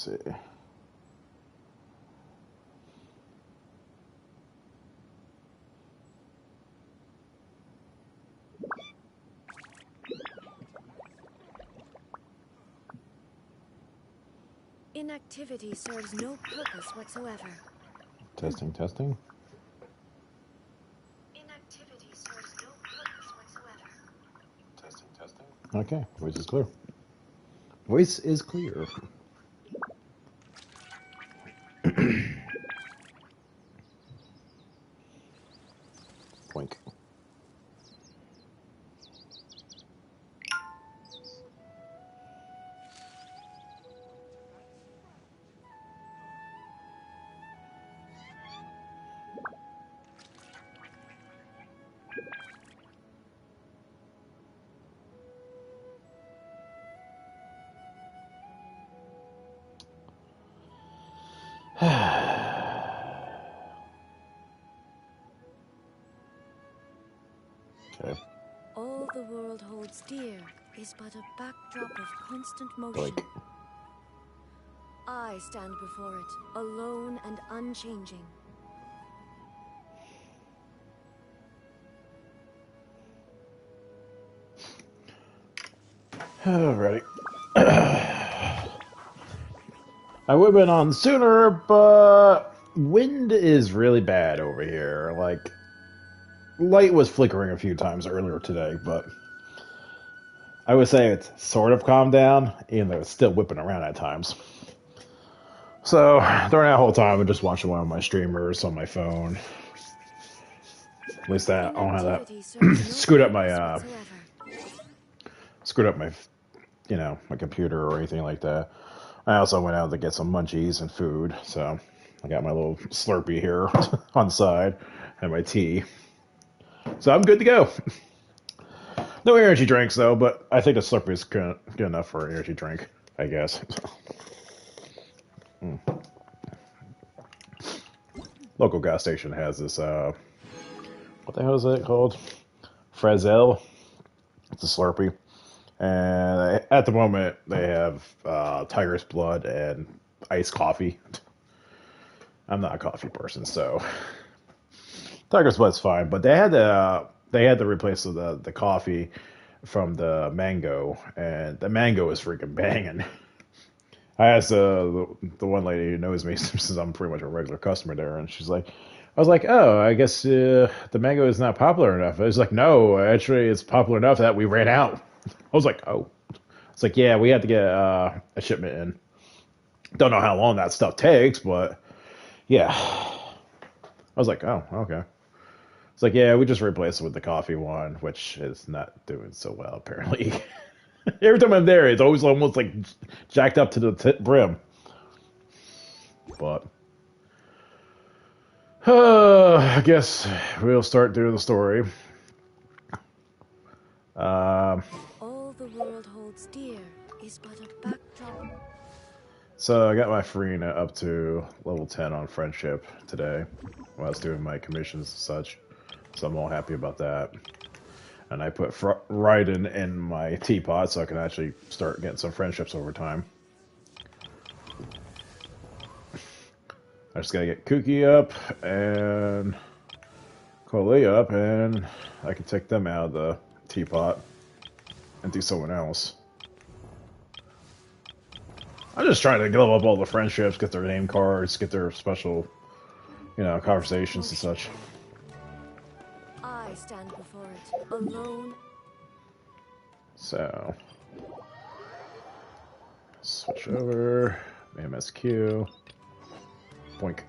see. Inactivity serves no purpose whatsoever. Testing, testing. Inactivity serves no purpose whatsoever. Testing, testing. Okay, voice is clear. Voice is clear. Blink. Okay. All the world holds dear is but a backdrop of constant motion. Blink. I stand before it, alone and unchanging. Alrighty. I would have been on sooner, but wind is really bad over here. Like, light was flickering a few times earlier today, but I would say it's sort of calmed down, even though it's still whipping around at times. So, during that whole time, I'm just watching one of my streamers on my phone. At least that I don't have that screwed up my my computer or anything like that. I also went out to get some munchies and food, so I got my little Slurpee here on the side and my tea. So I'm good to go. No energy drinks though, but I think the Slurpee is good enough for an energy drink, I guess. Local gas station has this what the hell is it called? Frazel. It's a Slurpee. And at the moment, they have Tiger's Blood and iced coffee. I'm not a coffee person, so Tiger's Blood's fine. But they had to replace the coffee from the mango, and the mango is freaking banging. I asked the one lady who knows me since I'm pretty much a regular customer there, and she's like, I was like, oh, I guess the mango is not popular enough. I was like, no, actually, it's popular enough that we ran out. I was like, oh. It's like, yeah, we had to get a shipment in. Don't know how long that stuff takes, but yeah. I was like, oh, okay. It's like, yeah, we just replaced it with the coffee one, which is not doing so well, apparently. Every time I'm there, it's always almost like jacked up to the brim. But I guess we'll start doing the story. All the world holds dear is but a backdrop. So I got my Farina up to level 10 on friendship today while I was doing my commissions and such. So I'm all happy about that. And I put Raiden in my teapot so I can actually start getting some friendships over time. I just gotta get Kuki up and Koli up, and I can take them out of the teapot and do someone else. I'm just trying to glow up all the friendships, get their name cards, get their special, conversations and such. I stand before it, alone. So, switch over, MSQ, boink.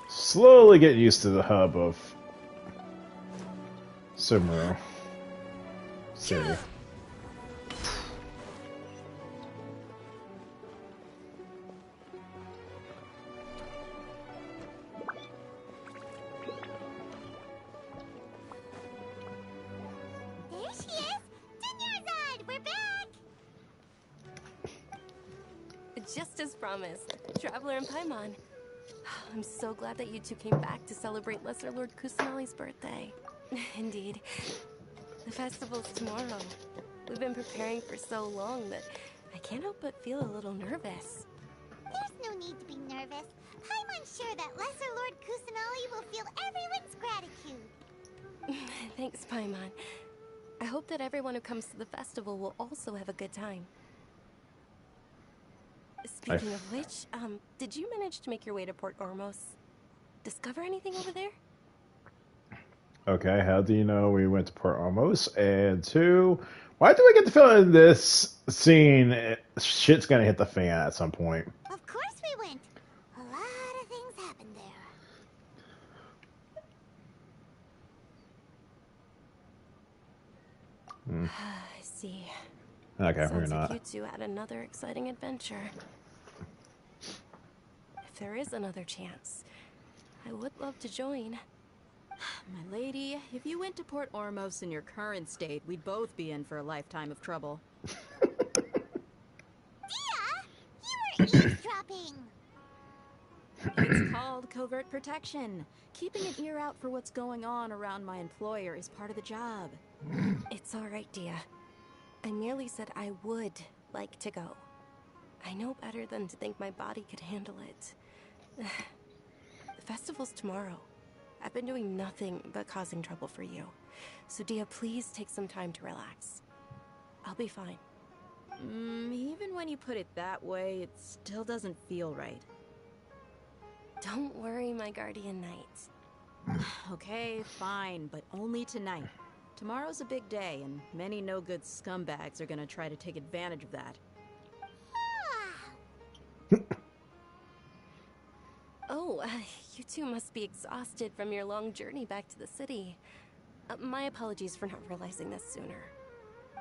Slowly get used to the hub of Sumeru City. Just as promised, Traveler and Paimon. I'm so glad that you two came back to celebrate Lesser Lord Kusanali's birthday. Indeed. The festival's tomorrow. We've been preparing for so long that I can't help but feel a little nervous. There's no need to be nervous. Paimon's sure that Lesser Lord Kusanali will feel everyone's gratitude. Thanks, Paimon. I hope that everyone who comes to the festival will also have a good time. Speaking of which, did you manage to make your way to Port Ormos? Discover anything over there? Okay, how do you know we went to Port Ormos? And two, why do I get the feeling in this scene shit's gonna hit the fan at some point? Of course we went. A lot of things happened there. I see. Okay, we're Sounds not. like you two had another exciting adventure. If there is another chance, I would love to join. My lady, if you went to Port Ormos in your current state, we'd both be in for a lifetime of trouble. Dia! You were eavesdropping! It's called covert protection. Keeping an ear out for what's going on around my employer is part of the job. It's all right, Dia. I merely said I would like to go. I know better than to think my body could handle it. The festival's tomorrow. I've been doing nothing but causing trouble for you. So Dia, please take some time to relax. I'll be fine. Even when you put it that way, it still doesn't feel right. Don't worry, my guardian knight. Okay, fine, but only tonight. Tomorrow's a big day, and many no-good scumbags are gonna try to take advantage of that. Oh, you two must be exhausted from your long journey back to the city. My apologies for not realizing this sooner.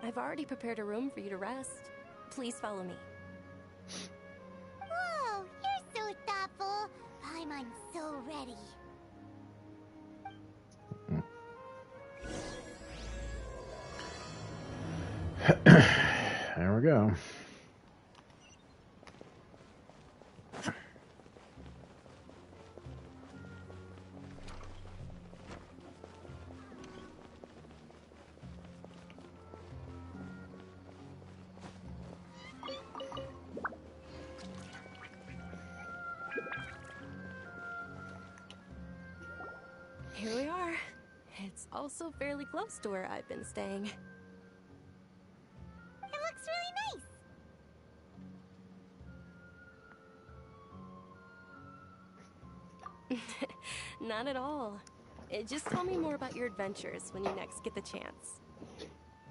I've already prepared a room for you to rest. Please follow me. Whoa, you're so thoughtful. Paimon's so ready. There we go. Here we are. It's also fairly close to where I've been staying. It looks really nice. Not at all. Just tell me more about your adventures when you next get the chance.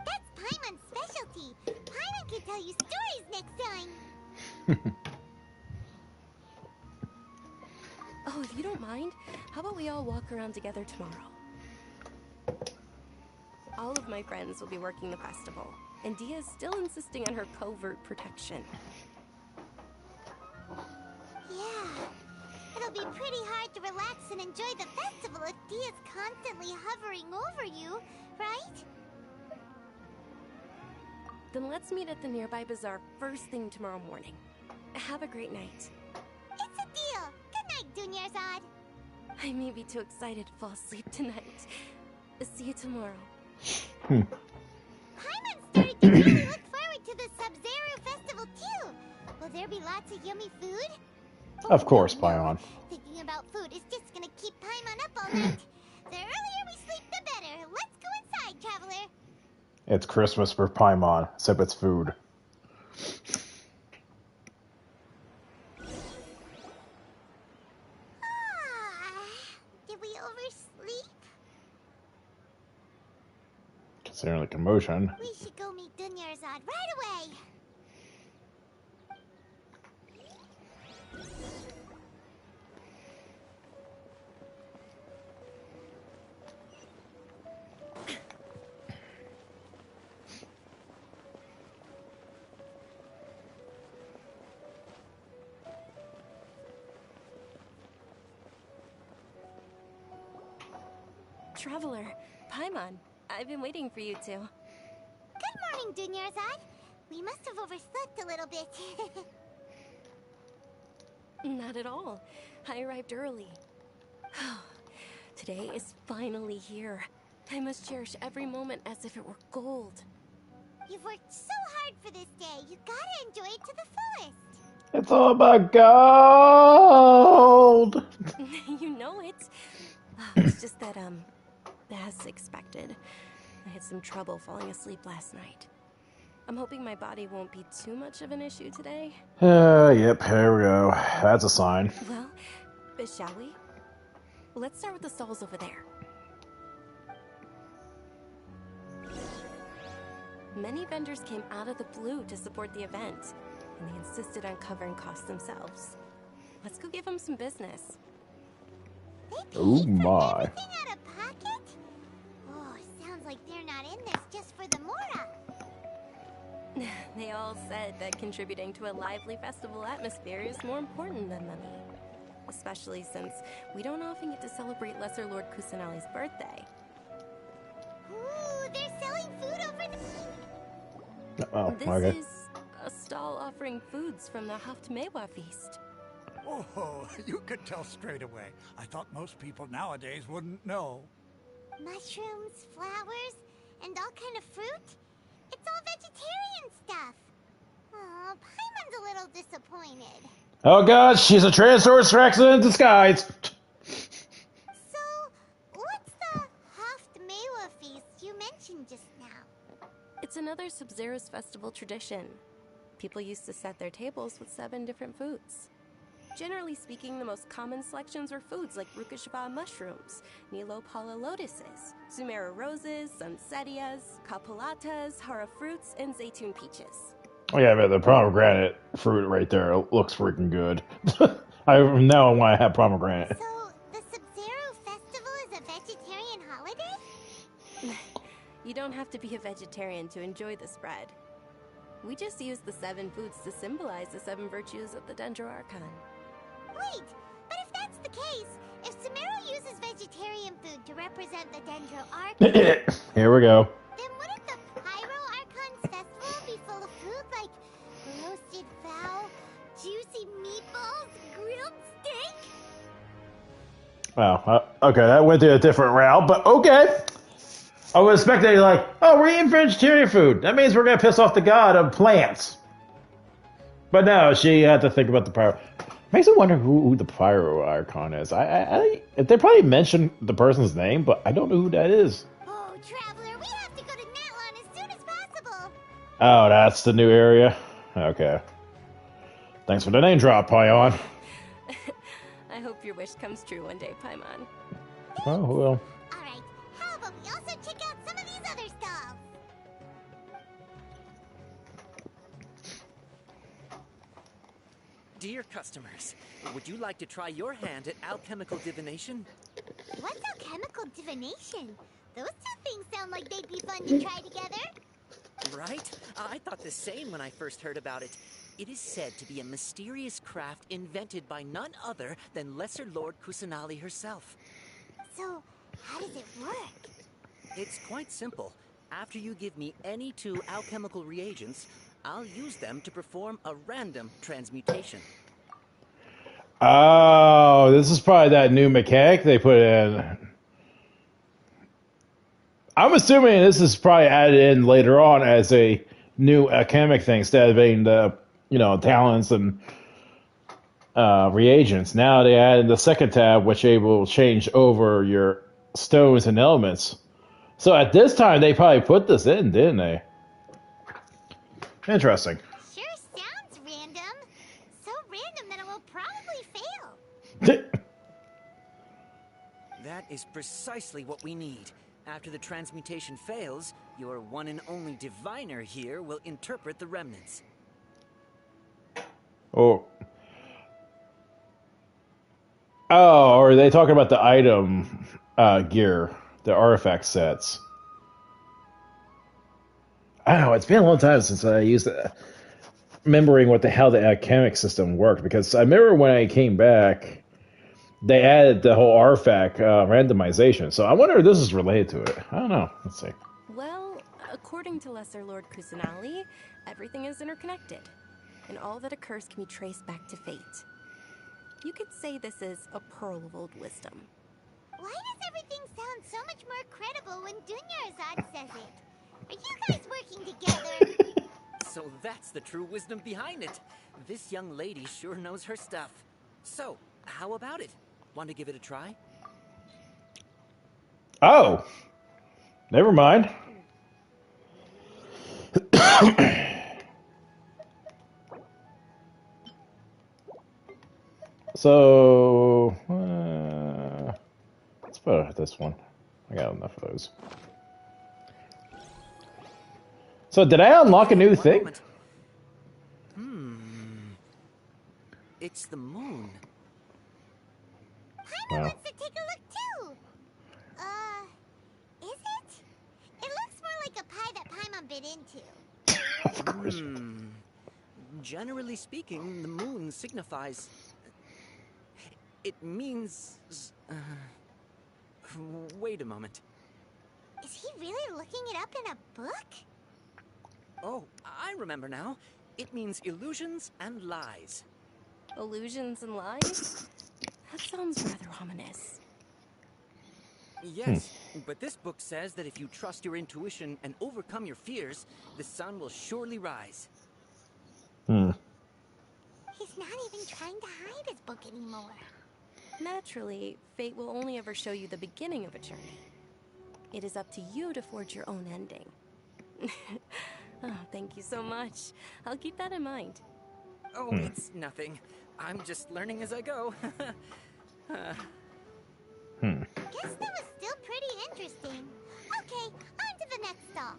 That's Paimon's specialty. Paimon can tell you stories next time. Oh, if you don't mind, how about we all walk around together tomorrow? All of my friends will be working the festival, and Dia is still insisting on her covert protection. Yeah. It'll be pretty hard to relax and enjoy the festival if Dia's constantly hovering over you, right? Then let's meet at the nearby bazaar first thing tomorrow morning. Have a great night. It's a deal. Good night, Dunyarzad. I may be too excited to fall asleep tonight. See you tomorrow. Paimon started to really look forward to the Sub-Zero festival too. Will there be lots of yummy food? Of course, no. Paimon. Thinking about food is just gonna keep Paimon up all night. The earlier we sleep, the better. Let's go inside, traveler. It's Christmas for Paimon, except it's food. Did we oversleep? Considering the commotion. We should go meet Dunyarzad right away. Traveler, Paimon, I've been waiting for you two. Good morning, Dunyarzad. We must have overslept a little bit. Not at all. I arrived early. Today is finally here. I must cherish every moment as if it were gold. You've worked so hard for this day. You gotta enjoy it to the fullest. It's all about gold. You know it. Oh, it's just that, as expected, I had some trouble falling asleep last night. I'm hoping my body won't be too much of an issue today. Yep, here we go. That's a sign. Well, shall we? Let's start with the stalls over there. Many vendors came out of the blue to support the event, and they insisted on covering costs themselves. Let's go give them some business. They Oh paid for my. everything out of pocket? Oh, sounds like they're not in this just for the Mora. They all said that contributing to a lively festival atmosphere is more important than money. Especially since we don't often get to celebrate Lesser Lord Kusanali's birthday. Ooh, they're selling food over there. Oh, This okay. is a stall offering foods from the Haftmewa feast. Oh, you could tell straight away. I thought most people nowadays wouldn't know. Mushrooms, flowers, and all kind of fruit? It's all vegetarian stuff. Oh, Paimon's a little disappointed. Oh god, she's a Tyrannosaurus Rex in disguise. So, what's the Haftmewa feast you mentioned just now? It's another Sub-Zero's festival tradition. People used to set their tables with 7 different foods. Generally speaking, the most common selections were foods like Rukashaba mushrooms, Nilopala lotuses, Sumeru roses, Sunsettias, Kapulatas, Hara fruits, and Zaytun peaches. Oh yeah, but the pomegranate fruit right there looks freaking good. I now want to have pomegranate. So, the Sub-Zero festival is a vegetarian holiday? You don't have to be a vegetarian to enjoy the spread. We just use the 7 foods to symbolize the 7 virtues of the Dendro Archon. Wait, but if that's the case, if Sumeru uses vegetarian food to represent the Dendro Archon, Here we go. then wouldn't the Pyro Archon's festival be full of food like roasted fowl, juicy meatballs, grilled steak? Wow. Okay, that went to a different route, but okay. I was expecting like, oh, we're eating vegetarian food. That means we're gonna piss off the god of plants. But no, she had to think about the pyro. Makes me wonder who the pyro icon is. They probably mentioned the person's name, but I don't know who that is. Oh, Traveler, we have to go to Natlon as soon as possible. Oh, that's the new area. Okay. Thanks for the name drop, Paimon. I hope your wish comes true one day, Paimon. Oh well. Alright, how about we also check out some of these other stalls? Dear customers, would you like to try your hand at alchemical divination? What's alchemical divination? Those two things sound like they'd be fun to try together. Right? I thought the same when I first heard about it. It is said to be a mysterious craft invented by none other than Lesser Lord Kusanali herself. So, how does it work? It's quite simple. After you give me any 2 alchemical reagents, I'll use them to perform a random transmutation. Oh, this is probably that new mechanic they put in. I'm assuming this is probably added in later on as a new alchemic thing instead of being the, talents and reagents. Now they added the second tab, which will change over your stones and elements. So at this time, they probably put this in, didn't they? Interesting. Sure sounds random. So random that it will probably fail. That is precisely what we need. After the transmutation fails, your one and only diviner here will interpret the remnants. Oh. Oh, are they talking about the item gear, the artifact sets? I don't know, it's been a long time since I used it. Remembering what the hell the alchemic system worked, because I remember when I came back, they added the whole artifact randomization. So I wonder if this is related to it. I don't know. Let's see. Well, according to Lesser Lord Kusanali, everything is interconnected, and all that occurs can be traced back to fate. You could say this is a pearl of old wisdom. Why does everything sound so much more credible when Dunyarzad says it? Are you guys working together? So that's the true wisdom behind it. This young lady sure knows her stuff. So, how about it? Want to give it a try? Oh, never mind. So, let's put this one. I got enough of those. So, did I unlock a new thing? Moment. It's the moon. Paimon wants to take a look too. Is it? It looks more like a pie that Paimon bit into. Of course. Generally speaking, the moon signifies... It means... Wait a moment. Is he really looking it up in a book? Oh, I remember now. It means illusions and lies. Illusions and lies? That sounds rather ominous. Yes, but this book says that if you trust your intuition and overcome your fears, the sun will surely rise. He's not even trying to hide his book anymore. Naturally, fate will only ever show you the beginning of a journey. It is up to you to forge your own ending. Oh, thank you so much. I'll keep that in mind. Oh, it's nothing. I'm just learning as I go. Guess that was still pretty interesting. Okay, on to the next stall.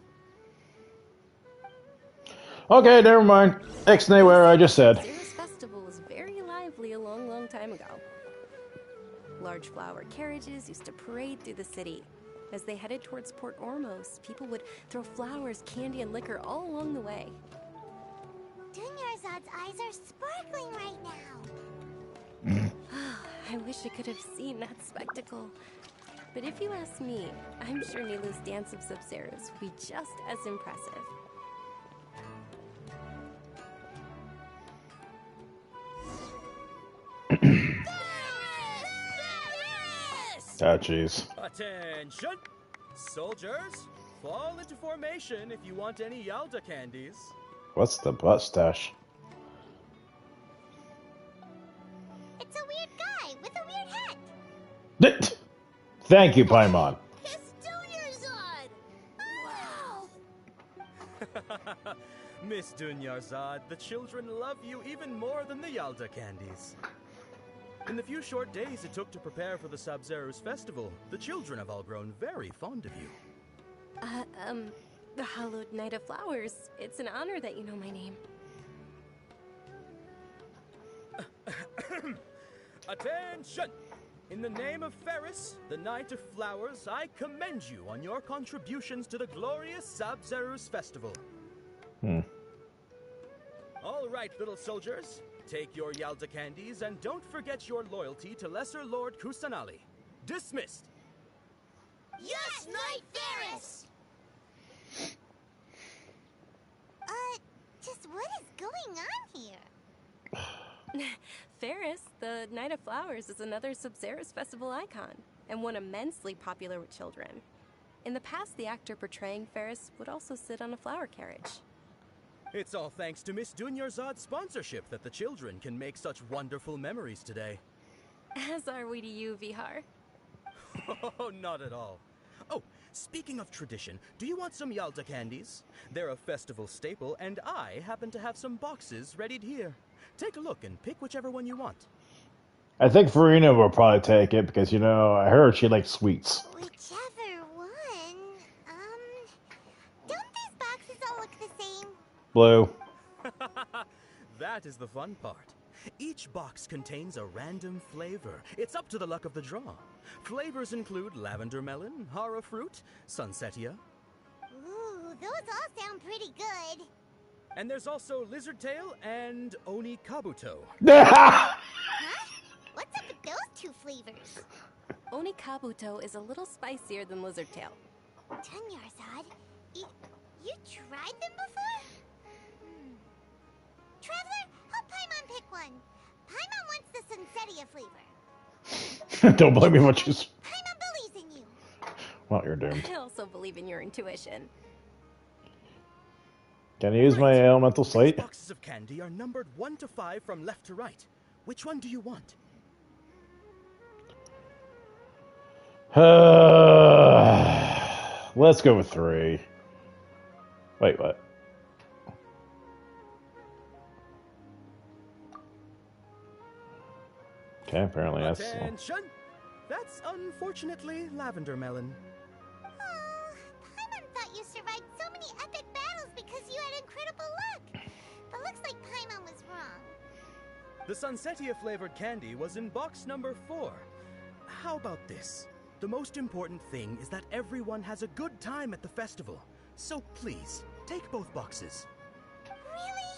Okay, never mind. Ixnay where I just said. Zero's festival was very lively a long, long time ago. Large flower carriages used to parade through the city. As they headed towards Port Ormos, people would throw flowers, candy, and liquor all along the way. Dunyarzad's eyes are sparkling right now. I wish I could have seen that spectacle. But if you ask me, I'm sure Nilu's dance of Sub-Zeros would be just as impressive. Ah, jeez. Attention! Soldiers, fall into formation if you want any Yalda candies. What's the butt stash? It's a weird guy with a weird hat. Thank you, Paimon. It's Dunyarzad! Wow! Miss Dunyarzad, the children love you even more than the Yalda candies. In the few short days it took to prepare for the Sub-Zero's festival, the children have all grown very fond of you. The Hallowed Night of Flowers. It's an honor that you know my name. Attention! In the name of Ferris, the Knight of Flowers, I commend you on your contributions to the glorious Sub-Zero's festival. All right, little soldiers. Take your Yalda candies and don't forget your loyalty to Lesser Lord Kusanali. Dismissed! Yes, Knight Ferris! Just what is going on here? Ferris, the Night of Flowers, is another Sub-Zero's festival icon, and one immensely popular with children. In the past, the actor portraying Ferris would also sit on a flower carriage. It's all thanks to Miss Dunyarzad's sponsorship that the children can make such wonderful memories today. As are we to you, Vihar. Oh, not at all. Oh, speaking of tradition, do you want some Yalda candies? They're a festival staple, and I happen to have some boxes readied here. Take a look and pick whichever one you want. I think Farina will probably take it because, you know, I heard she likes sweets. Whichever one. Don't these boxes all look the same? Blue. That is the fun part. Each box contains a random flavor. It's up to the luck of the draw. Flavors include lavender melon, hara fruit, sunsetia. Ooh, those all sound pretty good. And there's also lizard tail and oni kabuto. Huh? What's up with those two flavors? Oni Kabuto is a little spicier than Lizard Tail. Dunyarzad, you tried them before? Traveler, help Paimon pick one. Paimon wants the Sunsetia flavor. Don't blame me much. Paimon believes in you. Well, you're doomed. I also believe in your intuition. Can I use my Great. elemental These sight? boxes of candy are numbered 1 to 5 from left to right. Which one do you want? Let's go with 3. Wait, what? Okay, apparently that's... Attention! That's unfortunately lavender melon. Oh, Paimon thought you survived so many epic battles because you had incredible luck. But looks like Paimon was wrong. The Sunsetia flavored candy was in box number 4. How about this? The most important thing is that everyone has a good time at the festival. So please, take both boxes. Really?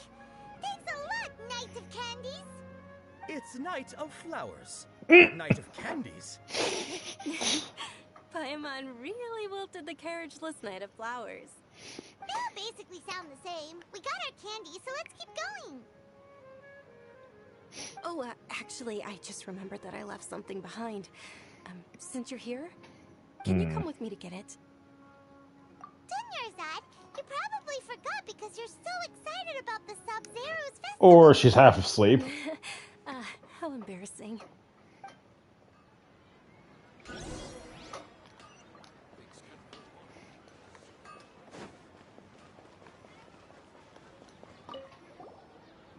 Thanks a lot, Knight of Candies. It's Night of Flowers. Night of Candies. Paimon really wilted the carriageless Knight of Flowers. They all basically sound the same. We got our candy, so let's keep going. Oh, actually, I just remembered that I left something behind. Since you're here, can you come with me to get it? Dunyarzad, you probably forgot because you're so excited about the Sub-Zero's festival. Or she's half asleep. How embarrassing.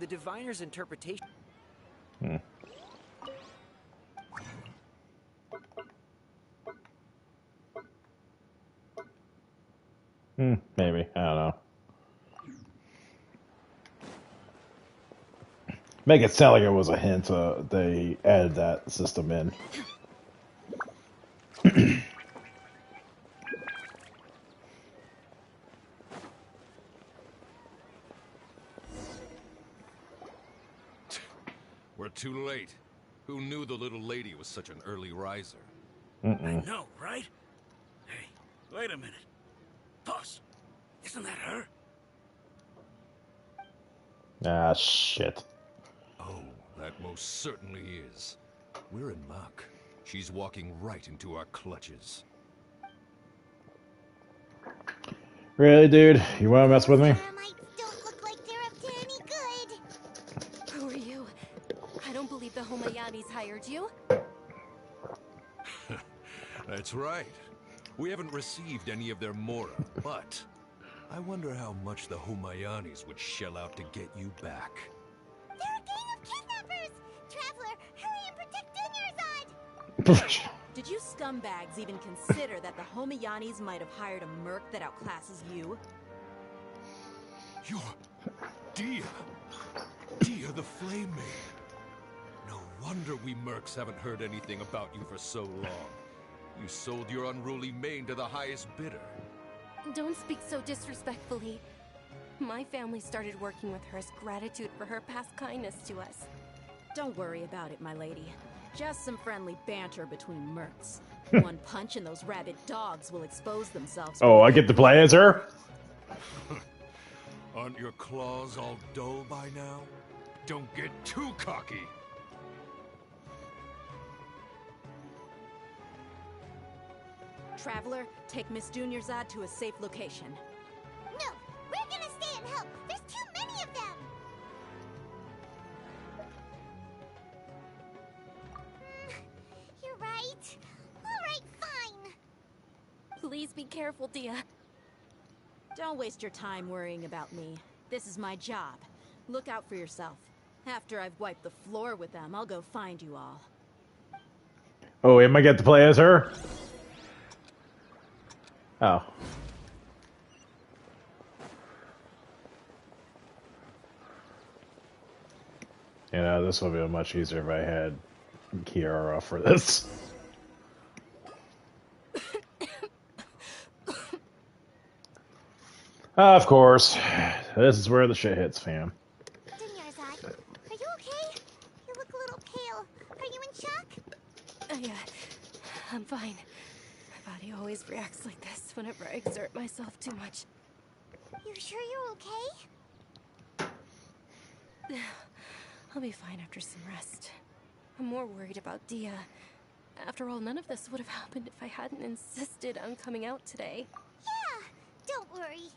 The diviner's interpretation. Maybe. I don't know. Make it sound like it was a hint. They added that system in. We're too late. Who knew the little lady was such an early riser? I know, right? Hey, wait a minute. Boss, isn't that her? Ah, shit. Oh, that most certainly is. We're in luck. She's walking right into our clutches. Really, dude? You want to mess with me? Termites don't look like they're up to any good. Who are you? I don't believe the Homayanis hired you. That's right. We haven't received any of their mora, but I wonder how much the Homayanis would shell out to get you back. They're a gang of kidnappers! Traveler, hurry and protect Dunyarzad! Did you scumbags even consider that the Homayanis might have hired a merc that outclasses you? You're... Dia! Dia the Flame Maid! No wonder we mercs haven't heard anything about you for so long. You sold your unruly mane to the highest bidder. Don't speak so disrespectfully. My family started working with her as gratitude for her past kindness to us. Don't worry about it, my lady. Just some friendly banter between mercs. One punch and those rabid dogs will expose themselves. Oh, I get to play as her? Aren't your claws all dull by now? Don't get too cocky! Traveler, take Miss Dunyarzad to a safe location. No, we're gonna stay and help. There's too many of them. You're right. All right, fine. Please be careful, Dia. Don't waste your time worrying about me. This is my job. Look out for yourself. After I've wiped the floor with them, I'll go find you all. Oh, am I get to play as her? Oh. You know, this would be much easier if I had Kiara for this. Of course. This is where the shit hits, fam. Dunyarzad, are you okay? You look a little pale. Are you in shock? Yeah, I'm fine. My body always reacts like this whenever I exert myself too much. You sure you're okay? I'll be fine after some rest. I'm more worried about Dia. After all, none of this would have happened if I hadn't insisted on coming out today. Yeah, don't worry.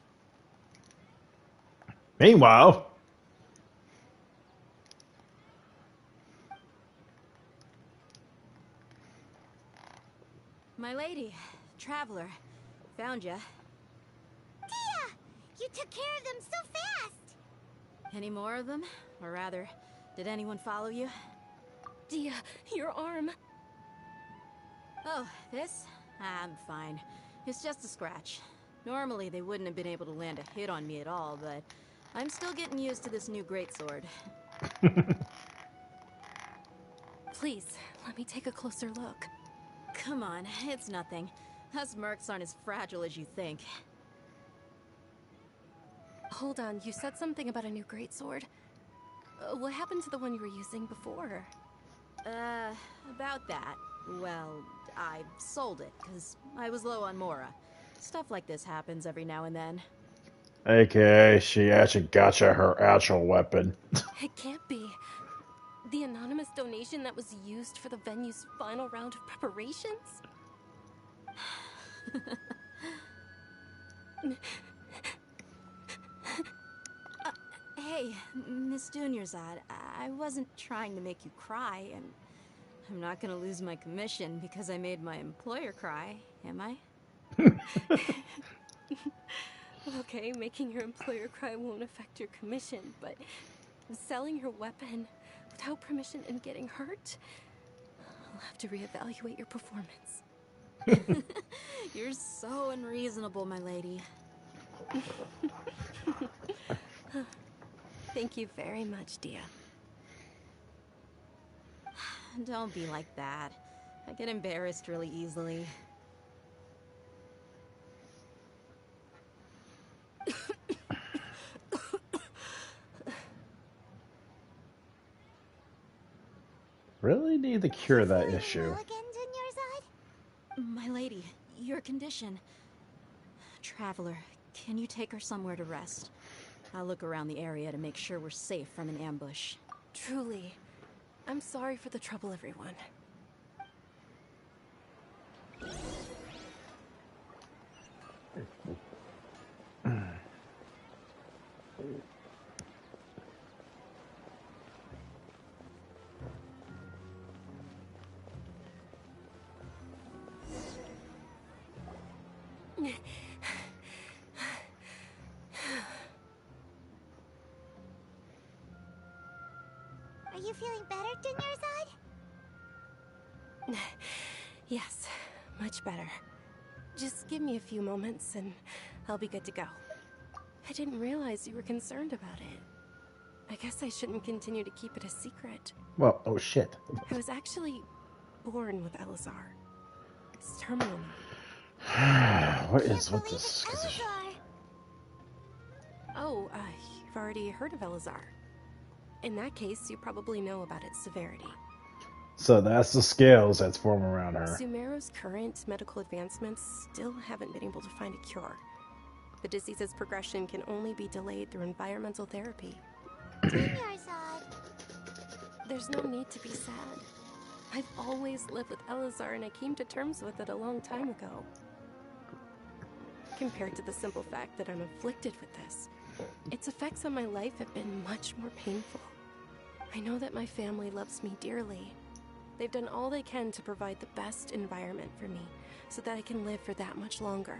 Meanwhile, My lady, traveler, found ya. Dia! You took care of them so fast! Any more of them? Or rather, did anyone follow you? Dia, your arm. Oh, this? I'm fine. It's just a scratch. Normally, they wouldn't have been able to land a hit on me at all, but I'm still getting used to this new greatsword. Please, let me take a closer look. Come on, it's nothing. Us mercs aren't as fragile as you think. Hold on, you said something about a new greatsword. What happened to the one you were using before? About that. Well, I sold it, because I was low on Mora. Stuff like this happens every now and then. aka she actually gotcha her actual weapon. It can't be. The anonymous donation that was used for the venue's final round of preparations? Hey, Miss Dunyarzad, I wasn't trying to make you cry, and I'm not gonna lose my commission because I made my employer cry, am I? Okay, making your employer cry won't affect your commission, but selling your weapon without permission and getting hurt? I'll have to reevaluate your performance. You're so unreasonable, my lady. Thank you very much, Dia. Don't be like that. I get embarrassed really easily. Really need to cure that issue. Well again, Dunyarzad? My lady, your condition. Traveler, can you take her somewhere to rest? I'll look around the area to make sure we're safe from an ambush. Truly, I'm sorry for the trouble, everyone. Are you feeling better, Dunyarzad? Yes, much better. Just give me a few moments and I'll be good to go. I didn't realize you were concerned about it. I guess I shouldn't continue to keep it a secret. Well, oh shit. I was actually born with Elazar. It's terminal. What Can't is with believe this? it's Elazar. Oh, you've already heard of Elazar. In that case, you probably know about its severity. So that's the scales that's forming around her. Sumeru's current medical advancements still haven't been able to find a cure. The disease's progression can only be delayed through environmental therapy. Dunyarzad. There's no need to be sad. I've always lived with Elazar and I came to terms with it a long time ago. Compared to the simple fact that I'm afflicted with this, its effects on my life have been much more painful. I know that my family loves me dearly. They've done all they can to provide the best environment for me so that I can live for that much longer.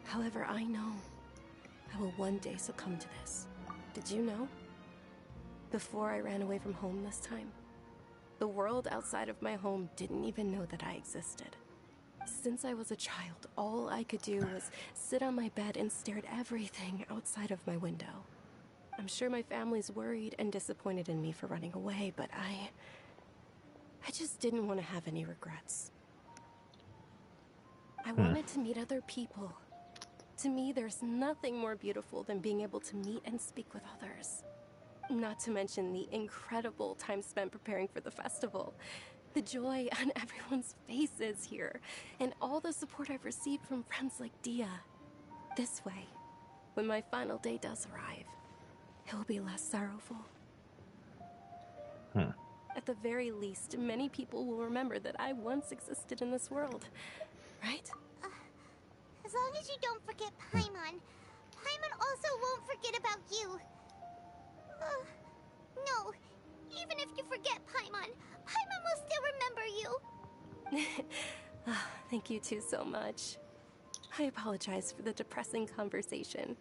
However, I know I will one day succumb to this. Did you know? Before I ran away from home this time, the world outside of my home didn't even know that I existed. Since I was a child, all I could do was sit on my bed and stare at everything outside of my window. I'm sure my family's worried and disappointed in me for running away, but I just didn't want to have any regrets. I wanted to meet other people. To me, there's nothing more beautiful than being able to meet and speak with others. Not to mention the incredible time spent preparing for the festival. The joy on everyone's faces here, and all the support I've received from friends like Dia. This way, when my final day does arrive, it will be less sorrowful. At the very least, many people will remember that I once existed in this world, right? As long as you don't forget Paimon. Paimon also won't forget about you. No. Even if you forget Paimon, Paimon will still remember you. Thank you two so much. I apologize for the depressing conversation.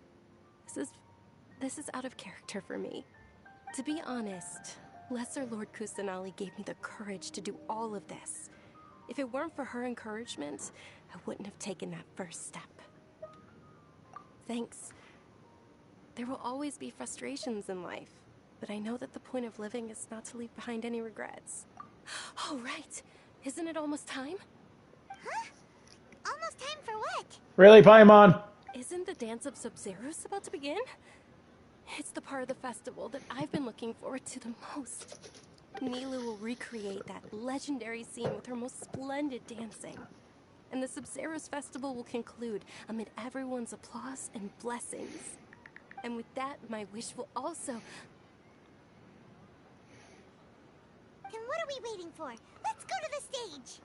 This is out of character for me. To be honest, Lesser Lord Kusanali gave me the courage to do all of this. If it weren't for her encouragement, I wouldn't have taken that first step. Thanks. There will always be frustrations in life, but I know that the point of living is not to leave behind any regrets. Oh, right. Isn't it almost time? Huh? Almost time for what? Really, Paimon? Isn't the Dance of Sub-Zeros about to begin? It's the part of the festival that I've been looking forward to the most. Nilu will recreate that legendary scene with her most splendid dancing. And the Sub-Zeros festival will conclude amid everyone's applause and blessings. And with that, my wish will also... Then what are we waiting for? Let's go to the stage!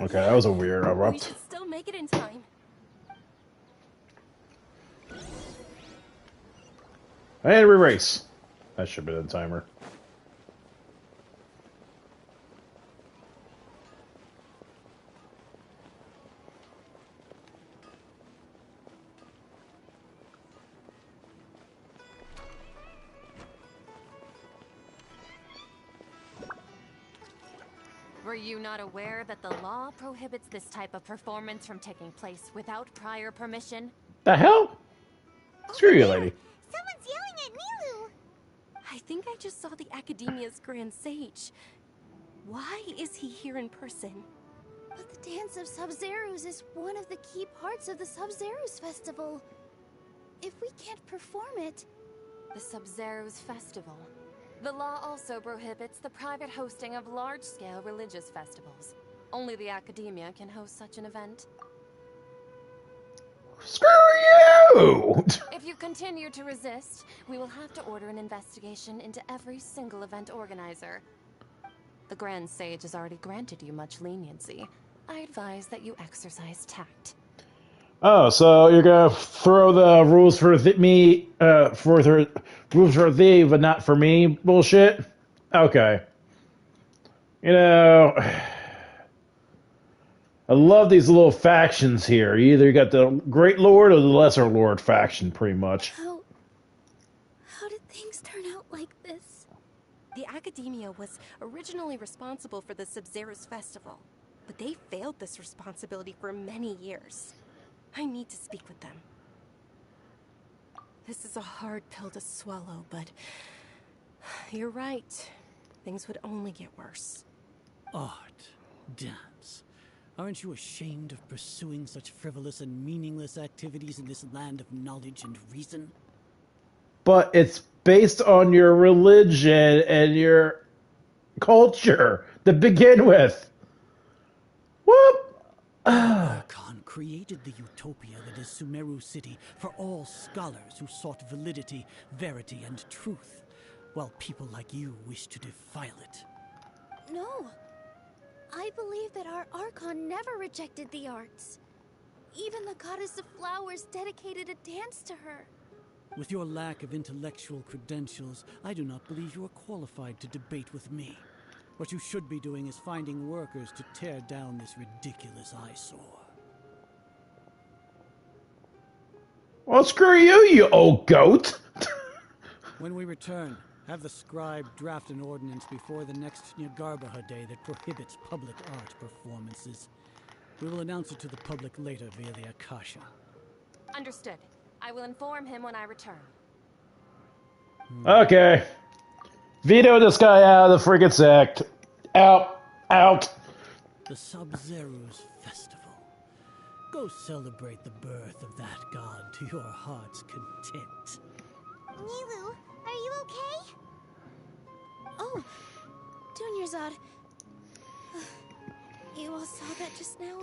Okay, that was a weird We abrupt. should still make it in time. And re-race. That should have been the timer. Were you not aware that the law prohibits this type of performance from taking place without prior permission? The hell? Screw you, lady. Someone's yelling at Nilu! I think I just saw the Academia's Grand Sage. Why is he here in person? But the Dance of Sub-Zeros is one of the key parts of the Sub-Zeros Festival. If we can't perform it... The Sub-Zeros Festival. The law also prohibits the private hosting of large-scale religious festivals. Only the Academia can host such an event. Screw you! If you continue to resist, we will have to order an investigation into every single event organizer. The Grand Sage has already granted you much leniency. I advise that you exercise tact. Oh, so you're gonna throw the rules for me, for the rules for thee, but not for me bullshit? Okay. You know, I love these little factions here. You either got the Great Lord or the Lesser Lord faction, pretty much. How did things turn out like this? The Academia was originally responsible for the Sub-Zeros Festival, but they failed this responsibility for many years. I need to speak with them. This is a hard pill to swallow, but you're right. Things would only get worse. Art, dance. Aren't you ashamed of pursuing such frivolous and meaningless activities in this land of knowledge and reason? But it's based on your religion and your culture to begin with. Whoop! Archon created the utopia that is Sumeru City for all scholars who sought validity, verity, and truth, while people like you wish to defile it. No. I believe that our Archon never rejected the arts. Even the goddess of flowers dedicated a dance to her. With your lack of intellectual credentials, I do not believe you are qualified to debate with me. What you should be doing is finding workers to tear down this ridiculous eyesore. Well, screw you, you old goat! When we return, have the scribe draft an ordinance before the next Nyargarbaha Day that prohibits public art performances. We will announce it to the public later via the Akasha. Understood. I will inform him when I return. Okay. Veto this guy out of the friggin' sect. Out. Out. The Sub-Zeros Festival. Go celebrate the birth of that god to your heart's content. Nilu, are you okay? Oh, Dunyarzad. You all saw that just now?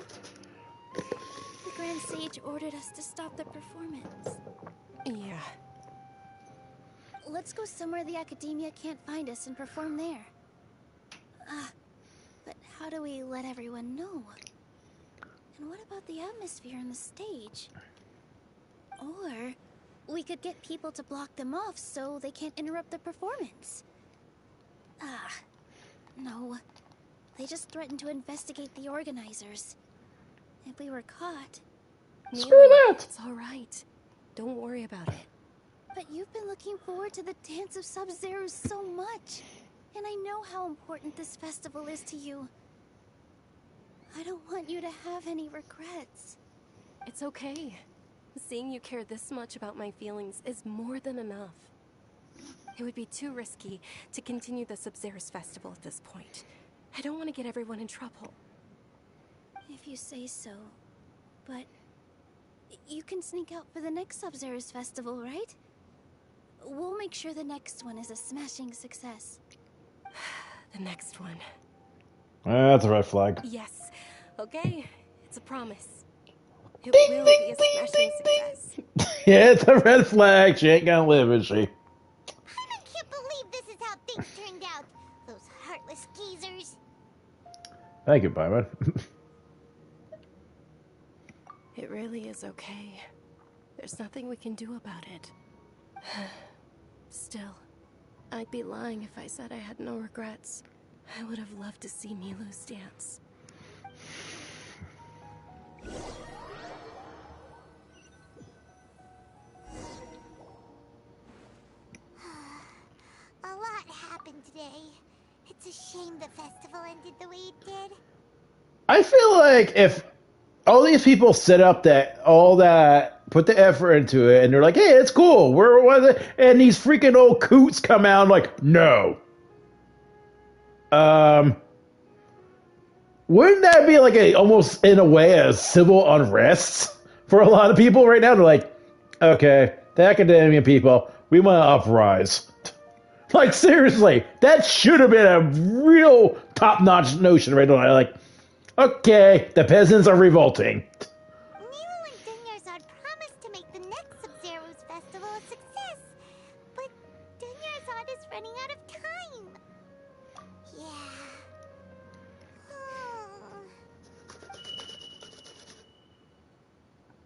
The Grand Sage ordered us to stop the performance. Yeah. Let's go somewhere the Academia can't find us and perform there. But how do we let everyone know? And what about the atmosphere on the stage? Or We could get people to block them off so they can't interrupt the performance. No. They just threatened to investigate the organizers. If we were caught... Screw that! It's alright. Don't worry about it. But you've been looking forward to the Dance of Sub-Zero so much. And I know how important this festival is to you. I don't want you to have any regrets. It's okay. Seeing you care this much about my feelings is more than enough. It would be too risky to continue the Sub-Zero's festival at this point. I don't want to get everyone in trouble. If you say so. But... you can sneak out for the next Sub-Zero's festival, right? We'll make sure the next one is a smashing success. The next one. That's a red flag. Yes. Okay. It's a promise. It will be a smashing success. Yeah, it's a red flag. She ain't gonna live, is she? I can't believe this is how things turned out. Those heartless geezers. Thank you, Paimon. It really is okay. There's nothing we can do about it. Still, I'd be lying if I said I had no regrets. I would have loved to see Milu's dance. A lot happened today. It's a shame the festival ended the way it did. I feel like if all these people set up put the effort into it, and they're like, hey, it's cool, and these freaking old coots come out and like, no. Wouldn't that be like almost in a way a civil unrest for a lot of people right now? They're like, okay, the academia people, we want to uprise. Like, seriously, that should have been a real top-notch notion right now. Like, okay, the peasants are revolting. Milu and Dunyarzad promised to make the next Sub-Zero's festival a success, but Dunyarzad is running out of time. Yeah.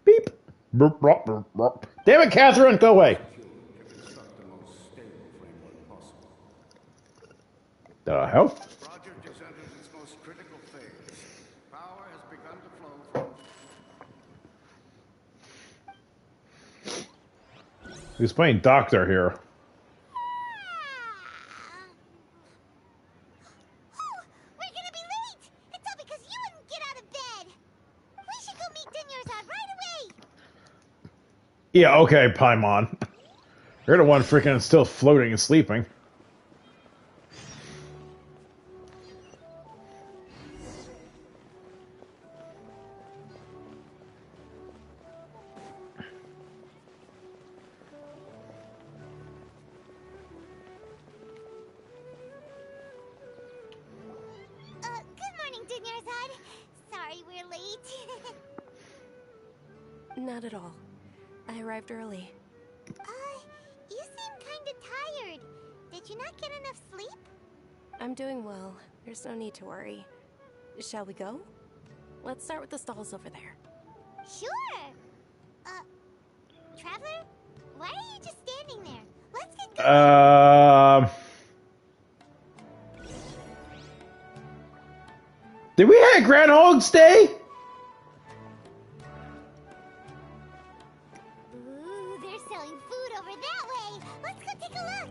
Beep. Burp, burp, burp, burp. Damn it, Catherine, go away. The hell? Project has entered its most critical phase. Power has begun to flow from... Who's playing doctor here? We're gonna be late! It's all because you wouldn't get out of bed! We should go meet Dunyarzad right away! Yeah, okay, Paimon. You're the one freaking still floating and sleeping. Good morning, Dunyarzad. Sorry we're late. Not at all. I arrived early. You seem kinda tired. Did you not get enough sleep? I'm doing well. There's no need to worry. Shall we go? Let's start with the stalls over there. Sure! Traveler? Why are you just standing there? Let's get going! Did we have Groundhog's Day? Ooh, they're selling food over that way! Let's go take a look!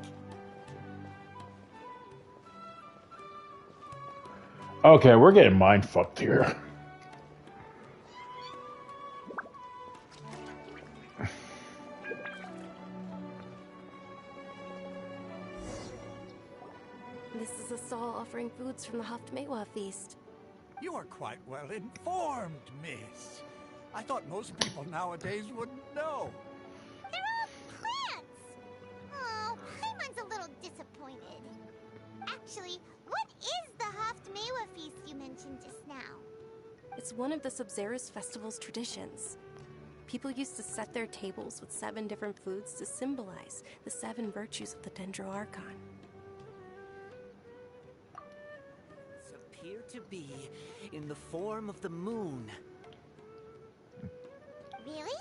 Okay, we're getting mind fucked here. This is a stall offering foods from the Haftmewa feast. You are quite well informed, miss. I thought most people nowadays wouldn't know. They're all plants! Oh, Paimon's a little disappointed. Actually, what is the Haftmewa feast you mentioned just now? It's one of the Sub-Zero's festival's traditions. People used to set their tables with 7 different foods to symbolize the 7 virtues of the Dendro Archon. Appear to be in the form of the moon. Really?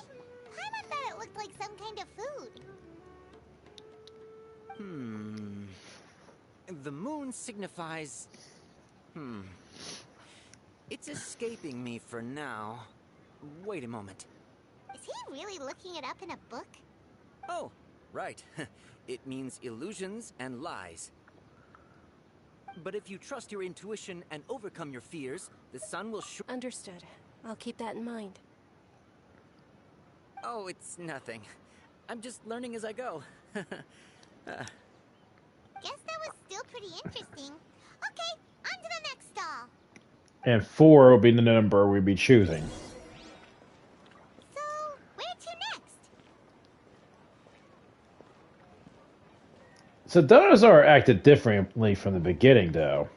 Paimon thought it looked like some kind of food. The moon signifies... It's escaping me for now. Wait a moment. Is he really looking it up in a book? Oh, right. It means illusions and lies. But if you trust your intuition and overcome your fears, the sun will Understood. I'll keep that in mind. Oh, it's nothing. I'm just learning as I go. Guess that was still pretty interesting. Okay, on to the next stall. And 4 will be the number we'd be choosing. So, where to next? So those are acted differently from the beginning, though.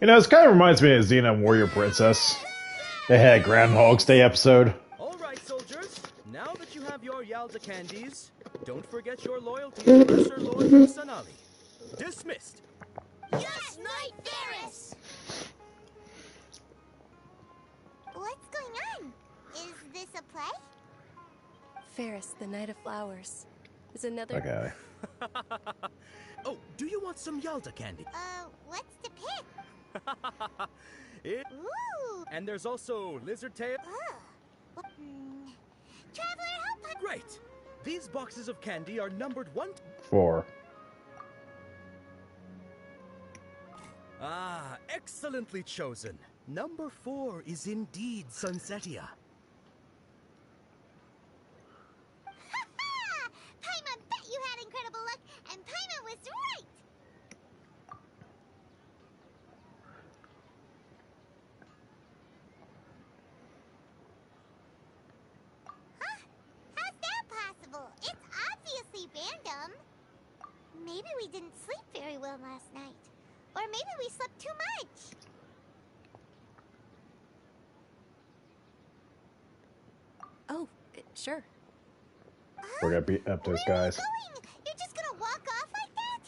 You know, this kind of reminds me of Xena Warrior Princess. They had a Groundhog's Day episode. All right, soldiers. Now that you have your Yalda candies, don't forget your loyalty to Lesser Lord Kusanali. Dismissed. Yes, Knight Ferris! What's going on? Is this a play? Ferris, the Knight of Flowers, is another... Okay. Oh, do you want some Yalda candy? What's the pick? Ooh! And there's also lizard tail. Traveler, help us! Great! These boxes of candy are numbered 1... 4. Ah, excellently chosen. Number 4 is indeed Sunsetia. Paimon bet you had incredible luck, and Paimon was right! Huh? How's that possible? It's obviously random. Maybe we didn't sleep very well last night. Or maybe we slept too much. Oh, sure. We're gonna beat up those guys. You're just gonna walk off like that?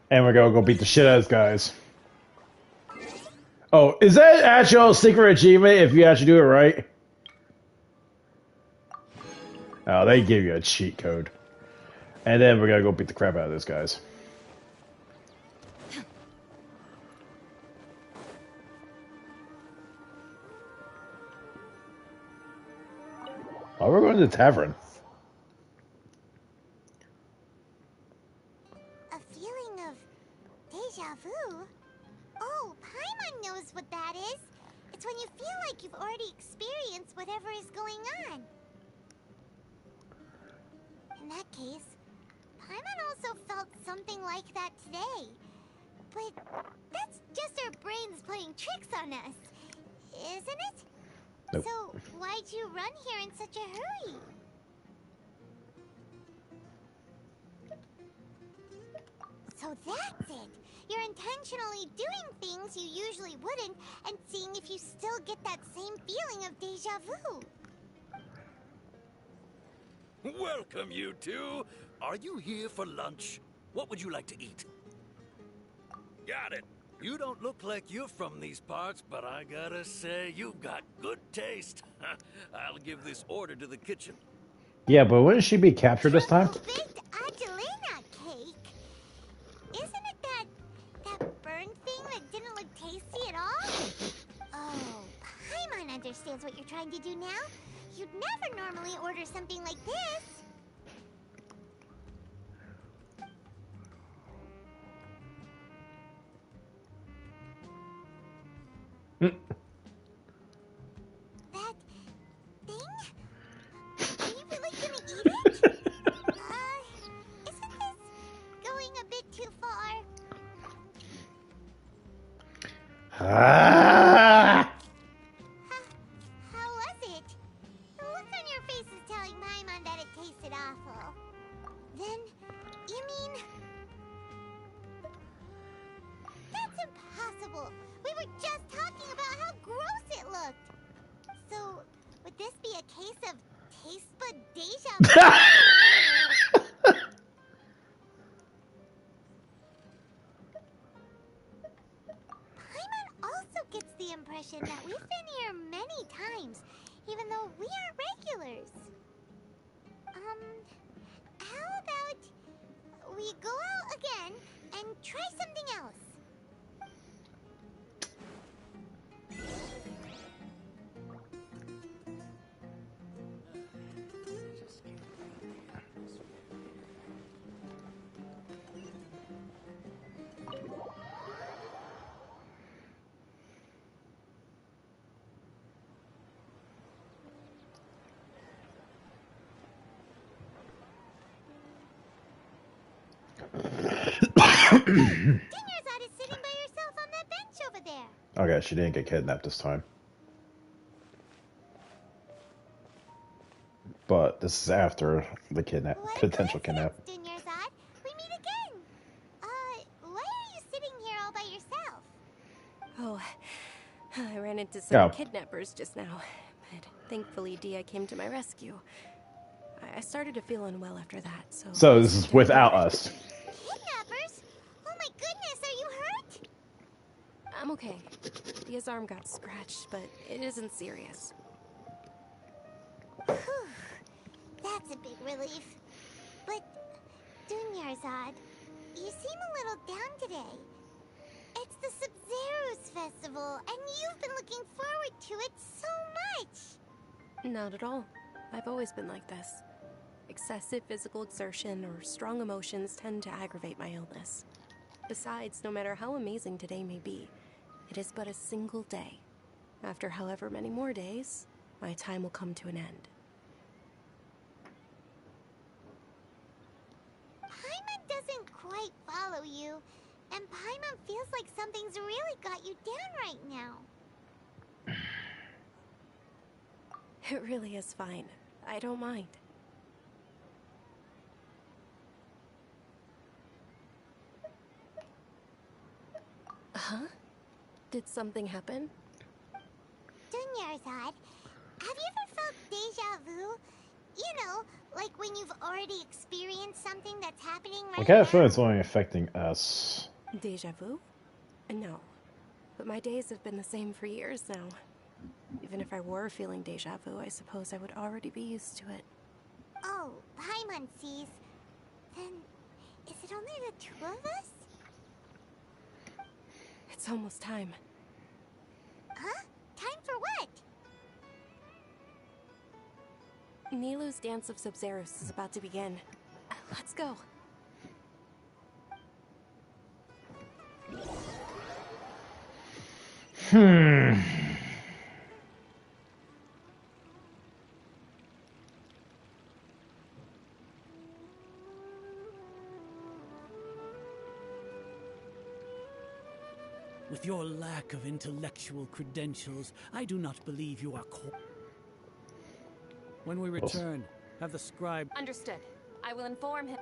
And we're gonna go beat the shit out of those guys. Oh, is that actual secret achievement if you actually do it right? Oh, they give you a cheat code. And then we're gonna go beat the crap out of those guys. Oh, we're going to the tavern. A feeling of deja vu? Oh, Paimon knows what that is. It's when you feel like you've already experienced whatever is going on. In that case, Paimon also felt something like that today. But that's just our brains playing tricks on us, isn't it? Nope. So, why'd you run here in such a hurry? So that's it. You're intentionally doing things you usually wouldn't and seeing if you still get that same feeling of deja vu. Welcome, you two. Are you here for lunch? What would you like to eat? Got it. You don't look like you're from these parts, but I gotta say, you've got good taste. I'll give this order to the kitchen. Yeah, but wouldn't she be captured this time? Baked Angelina cake? Isn't it that burned thing that didn't look tasty at all? Oh, Paimon understands what you're trying to do now. You'd never normally order something like this. That thing? Are you really gonna eat it? Isn't this going a bit too far? Ah! How was it? The look on your face is telling Paimon that it tasted awful. Then, you mean... That's impossible! We were just talking about how gross it looked! So, would this be a case of taste bud deja vu? impression that we've been here many times, even though we are regulars. How about we go out again and try something else? Dinnerside is sitting by yourself on that bench over there. Okay, she didn't get kidnapped this time. But this is after the potential kidnap. Dinnerside, we meet again. Why are you sitting here all by yourself? Oh, I ran into some kidnappers just now, but thankfully Dia came to my rescue. I started to feel unwell after that, so... So this is without us. Kidnappers? Oh my goodness, are you hurt? I'm okay. Dia's arm got scratched, but it isn't serious. Whew. That's a big relief. But, Dunyarzad, you seem a little down today. It's the Sumeru's festival, and you've been looking forward to it so much. Not at all. I've always been like this. Excessive physical exertion or strong emotions tend to aggravate my illness. Besides, no matter how amazing today may be, it is but a single day. After however many more days, my time will come to an end. Paimon doesn't quite follow you, and Paimon feels like something's really got you down right now. It really is fine. I don't mind. Huh? Did something happen? Dunyarzad, have you ever felt deja vu? You know, like when you've already experienced something that's happening right I kind now? of feel it's only affecting us. Deja vu? No. But my days have been the same for years now. Even if I were feeling deja vu, I suppose I would already be used to it. Oh, Paimon sees. Then, is it only the two of us? It's almost time. Huh? Time for what? Nilou's Dance of Sub-Zeros is about to begin. Let's go. With your lack of intellectual credentials, I do not believe you are When we return, have the scribe... Understood. I will inform him.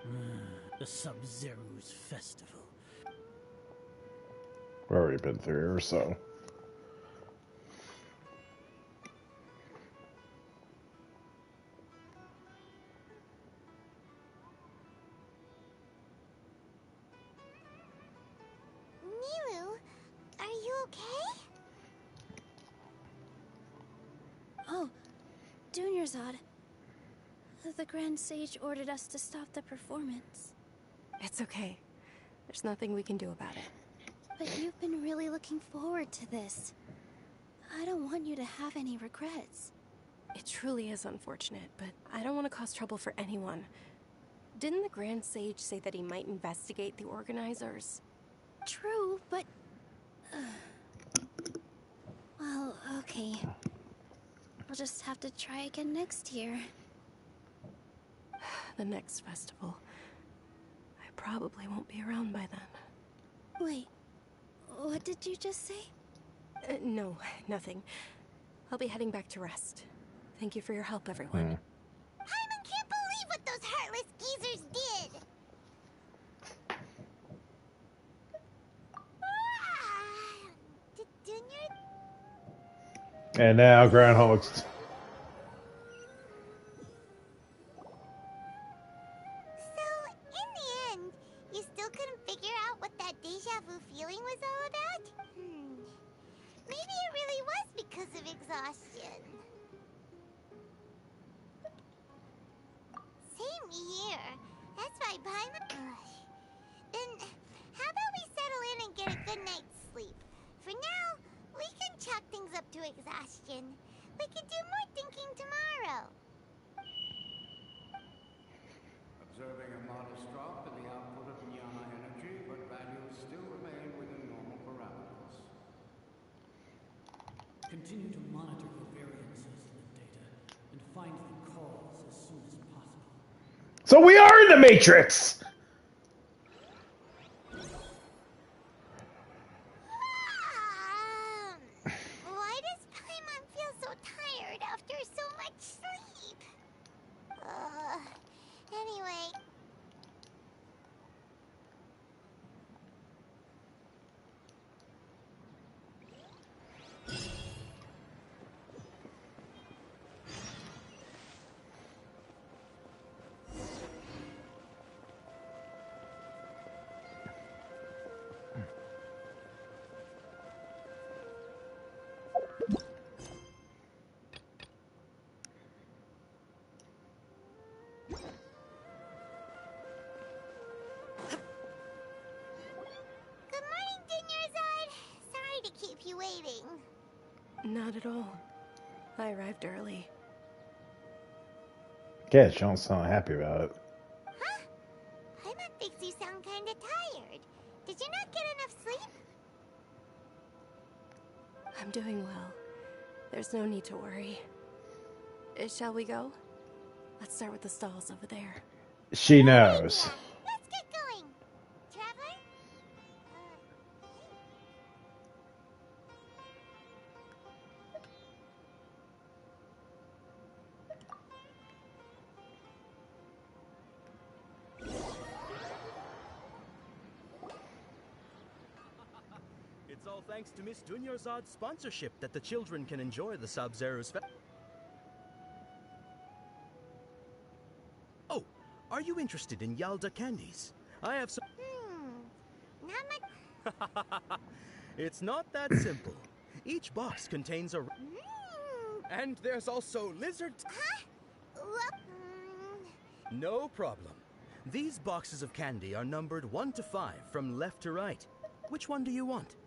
The Sub-Zero's festival. We've already been through here, so... Nilou, are you okay? Oh, Dunyarzad. The Grand Sage ordered us to stop the performance. It's okay. There's nothing we can do about it. But you've been really looking forward to this. I don't want you to have any regrets. It truly is unfortunate, but I don't want to cause trouble for anyone. Didn't the Grand Sage say that he might investigate the organizers? True, but... well, okay. I'll just have to try again next year. The next festival. I probably won't be around by then. Wait, what did you just say? No, nothing. I'll be heading back to rest. Thank you for your help, everyone. Paimon can't believe what those heartless geezers did! And now Groundhog's... So, in the end, you still couldn't figure out what that deja vu feeling was all about? Maybe it really get a good night's sleep. For now, we can chalk things up to exhaustion. We can do more thinking tomorrow. Observing a modest drop in the output of Nyama energy, but values still remain within normal parameters. Continue to monitor for variances in the data and find the cause as soon as possible. So we are in the Matrix! Why does Paimon feel so tired after so much sleep? Anyway. Good morning, Dinyarzad. Sorry to keep you waiting. Not at all. I arrived early. Yeah, she don't sound happy about it. Huh? Paimon thinks you sound kinda tired. Did you not get enough sleep? I'm doing well. There's no need to worry. Shall we go? Let's start with the stalls over there. She knows. Let's get going. Traveler? It's all thanks to Miss Dunyarzad's sponsorship that the children can enjoy the Sub-Zero's festival. Oh, are you interested in Yalda candies? I have some... Not much. It's not that simple. Each box contains a... And there's also lizard... Huh? No problem. These boxes of candy are numbered 1 to 5 from left to right. Which one do you want?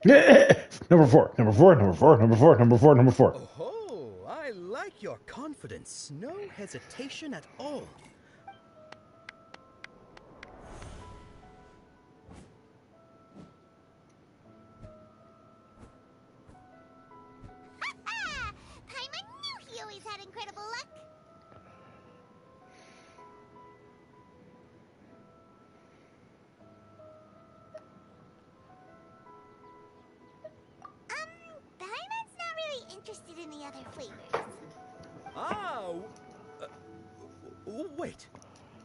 Number 4, number 4, number 4, number 4, number 4, number 4. Oh, I like your confidence. No hesitation at all. Paimon knew he always had incredible luck. Paimon's not really interested in the other flavors. Ah! Wait.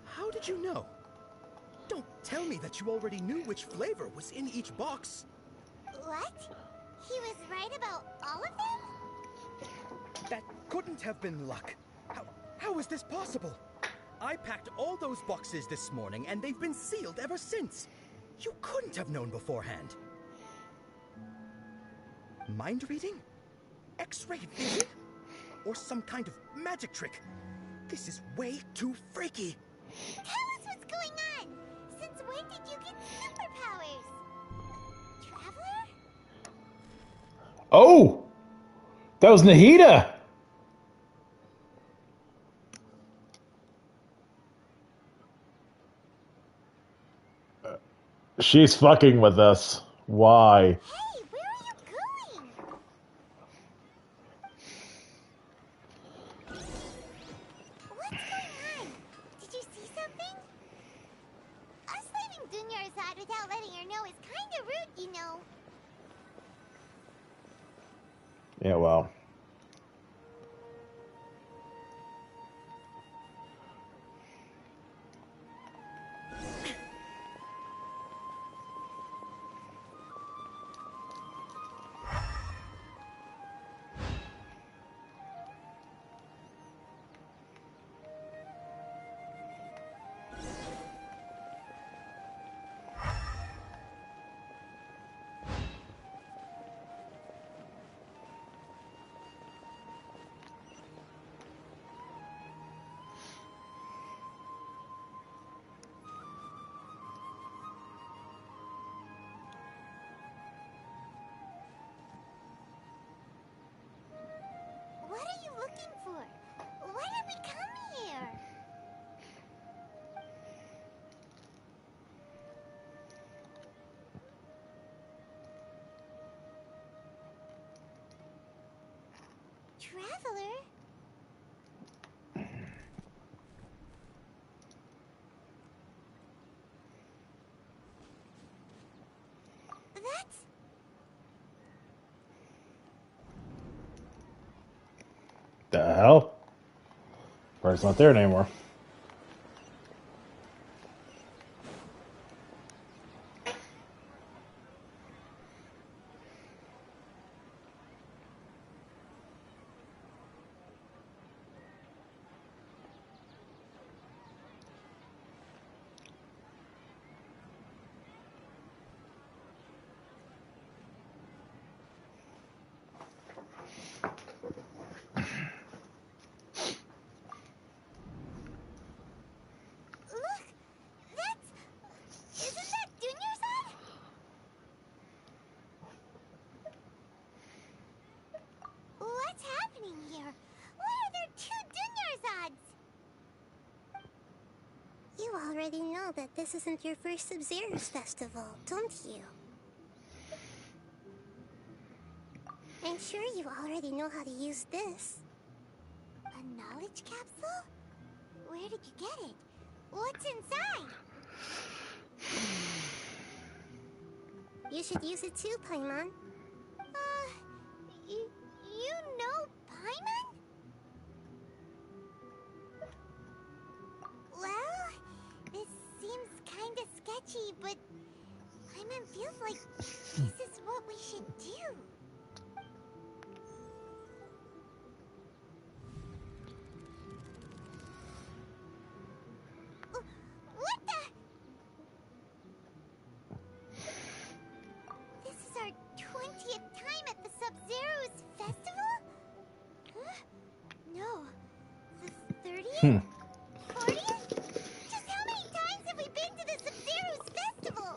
How did you know? Don't tell me that you already knew which flavor was in each box. What? He was right about all of them? That couldn't have been luck. How is this possible? I packed all those boxes this morning, and they've been sealed ever since. You couldn't have known beforehand. Mind reading? X-ray vision? Or some kind of magic trick? This is way too freaky. Tell us what's going on. Since when did you get superpowers? Traveler? Oh! That was Nahida! She's fucking with us. Why? Hey, where are you going? What's going on? Did you see something? Us leaving Dunyarzad without letting her know is kinda rude, you know. Yeah, well. traveler. That's... The hell? Bird's not there anymore. Look! That's... Isn't that Dunyarzad? What's happening here? Why are there two Dunyarzads? You already know that this isn't your first Sub-Zero's festival, don't you? I'm sure you already know how to use this. A knowledge capsule? Where did you get it? What's inside? You should use it too, Paimon. You know Paimon? Well, this seems kinda sketchy, but Paimon feels like this is what we should do. What the? This is our 20th time at the Sub-Zero's festival? Huh? No. The 30th? 40th? Just how many times have we been to the Sub-Zero's festival?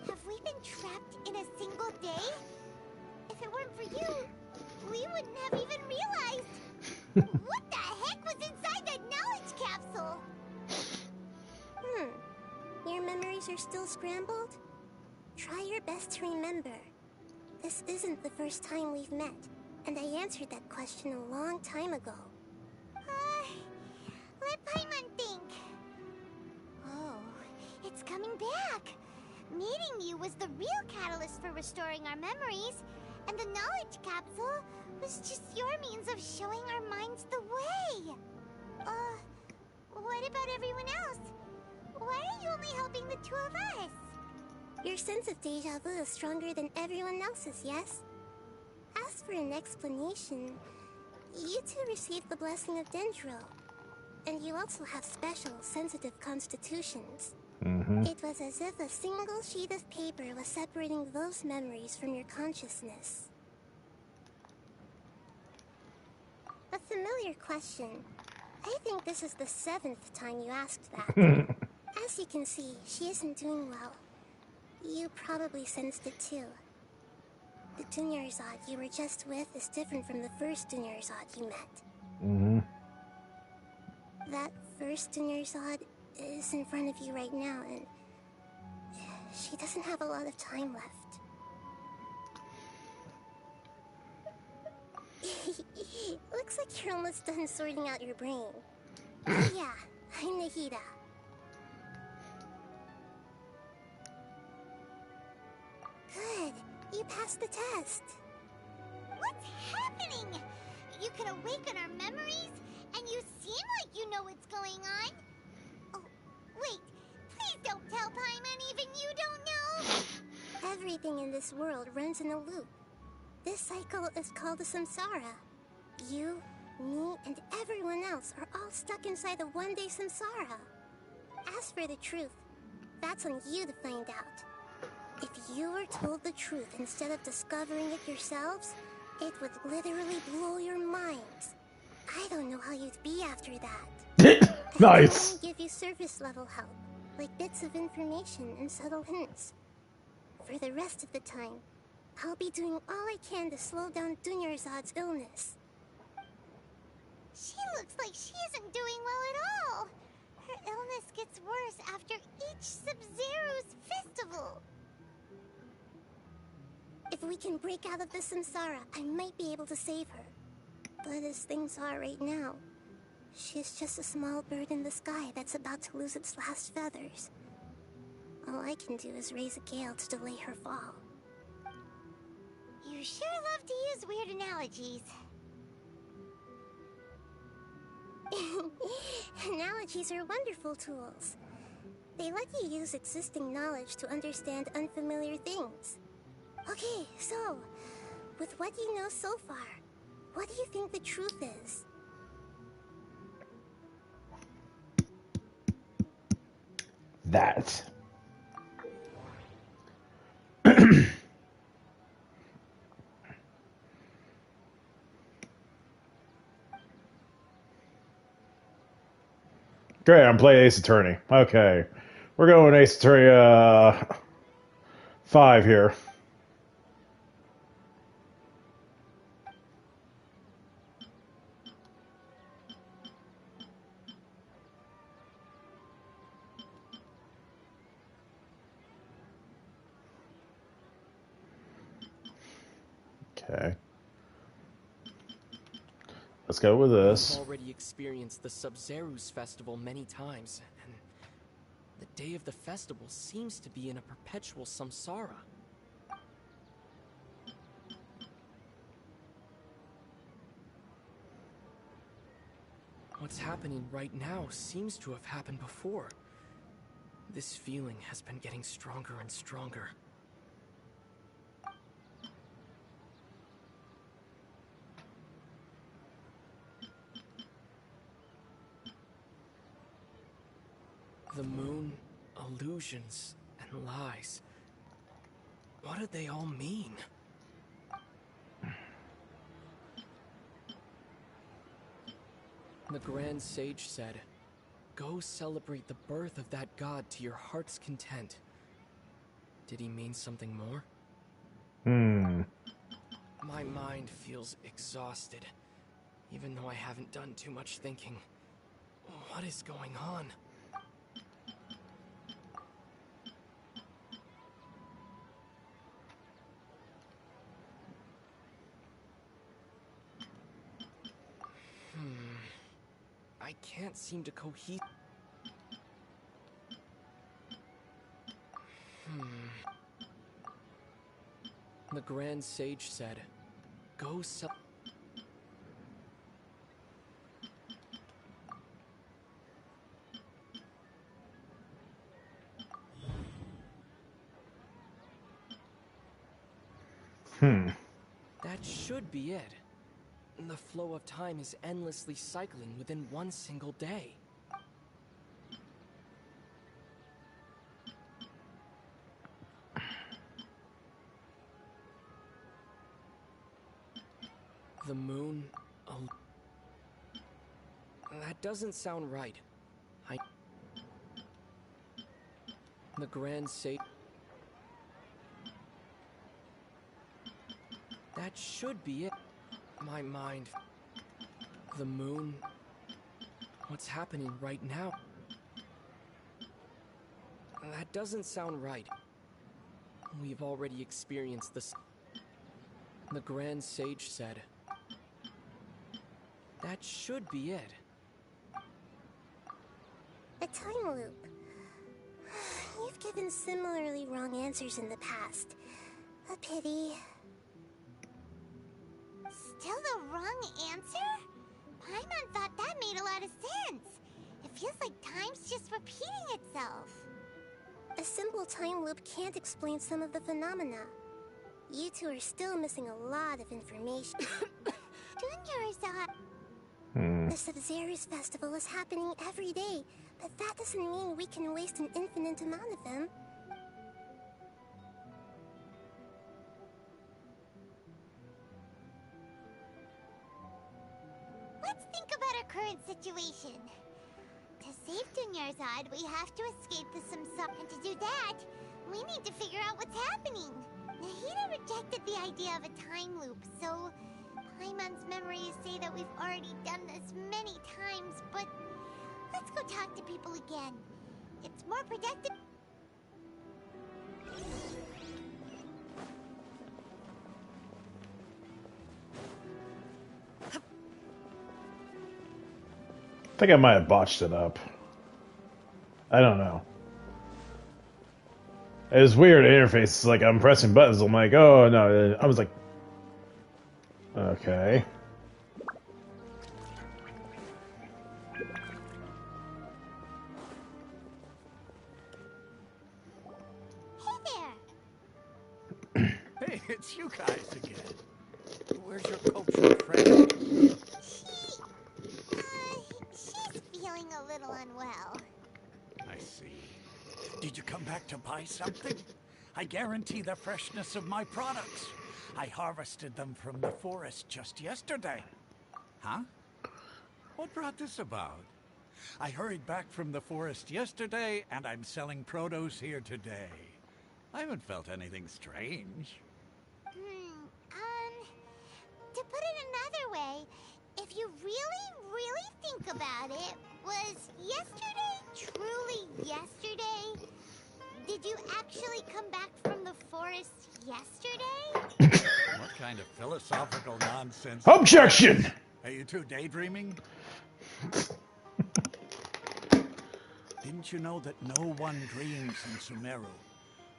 Have we been trapped in a single day? If it weren't for you, we wouldn't have even realized. What the heck was inside that knowledge capsule? Your memories are still scrambled? Try your best to remember. This isn't the first time we've met, and I answered that question a long time ago. Let Paimon think. Oh, it's coming back. Meeting you was the real catalyst for restoring our memories, and the knowledge capsule was just your means of showing our minds the way. What about everyone else? Why are you only helping the two of us? Your sense of deja vu is stronger than everyone else's, yes? As for an explanation, you two received the blessing of Dendro, and you also have special, sensitive constitutions. It was as if a single sheet of paper was separating those memories from your consciousness. A familiar question. I think this is the 7th time you asked that. As you can see, she isn't doing well. You probably sensed it too. The Dunyarzad you were just with is different from the first Dunyarzad you met. That first Dunyarzad is in front of you right now, and she doesn't have a lot of time left. Looks like you're almost done sorting out your brain. Yeah, I'm Nahida. Good. You passed the test. What's happening? You can awaken our memories, and you seem like you know what's going on. Oh, wait. Please don't tell Paimon even you don't know. Everything in this world runs in a loop. This cycle is called a samsara. You, me, and everyone else are all stuck inside a one-day samsara. As for the truth, that's on you to find out. If you were told the truth instead of discovering it yourselves, it would literally blow your minds. I don't know how you'd be after that. Nice. I can only give you surface-level help, like bits of information and subtle hints. For the rest of the time, I'll be doing all I can to slow down Dunyarzad's illness. She looks like she isn't doing well at all. Her illness gets worse after each Sub-Zero's festival. If we can break out of the samsara, I might be able to save her. But as things are right now, she's just a small bird in the sky that's about to lose its last feathers. All I can do is raise a gale to delay her fall. You sure love to use weird analogies. Analogies are wonderful tools. They let you use existing knowledge to understand unfamiliar things. Okay, so, with what you know so far, what do you think the truth is? That. Great, I'm playing Ace Attorney. Okay. We're going Ace Attorney 5 here. Okay. Let's go with this. I've already experienced the Sub-Zeru's festival many times, and the day of the festival seems to be in a perpetual samsara. What's happening right now seems to have happened before. This feeling has been getting stronger and stronger. The moon, illusions, and lies. What do they all mean? The Grand Sage said, "Go celebrate the birth of that god to your heart's content." Did he mean something more? My mind feels exhausted, even though I haven't done too much thinking. What is going on? I can't seem to cohere. The Grand Sage said, "Go sell." That should be it. The flow of time is endlessly cycling within one single day. The moon... That doesn't sound right. The Grand Sage... That should be it. My mind... The moon... What's happening right now? That doesn't sound right. We've already experienced this. The Grand Sage said... That should be it. A time loop. You've given similarly wrong answers in the past. A pity. Still the wrong answer? Paimon thought that made a lot of sense. It feels like time's just repeating itself. A simple time loop can't explain some of the phenomena. You two are still missing a lot of information. The Sub-Zeru's festival is happening every day, but that doesn't mean we can waste an infinite amount of them. Let's think about our current situation. To save Dunyarzad, we have to escape the Samsara, and to do that, we need to figure out what's happening. Nahida rejected the idea of a time loop, so Paimon's memories say that we've already done this many times, but let's go talk to people again. It's more productive. think I might have botched it up. I don't know. It was weird interface. It's like I'm pressing buttons. I'm like, oh no. I was like, okay. Hey, it's you guys again. Where's your cultural friend? She's feeling a little unwell. I see. Did you come back to buy something? I guarantee the freshness of my products. I harvested them from the forest just yesterday. Huh? What brought this about? I hurried back from the forest yesterday, and I'm selling produce here today. I haven't felt anything strange. To put it another way, if you really think about it, was yesterday truly yesterday? Did you actually come back from the forest yesterday? What kind of philosophical nonsense? Objection! Are you two daydreaming? Didn't you know that no one dreams in Sumeru?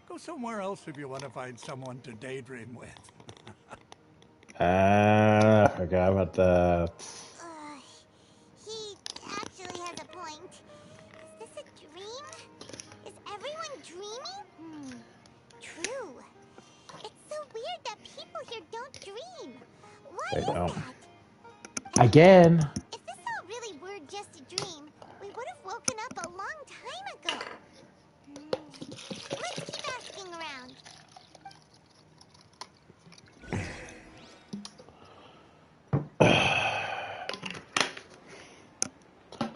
Go somewhere else if you want to find someone to daydream with. I forgot about that. He actually has a point. Is this a dream? Is everyone dreaming? True. It's so weird that people here don't dream. Why They is don't. that? Again. If this all really were just a dream, we would have woken up a long time ago. Let's keep asking around.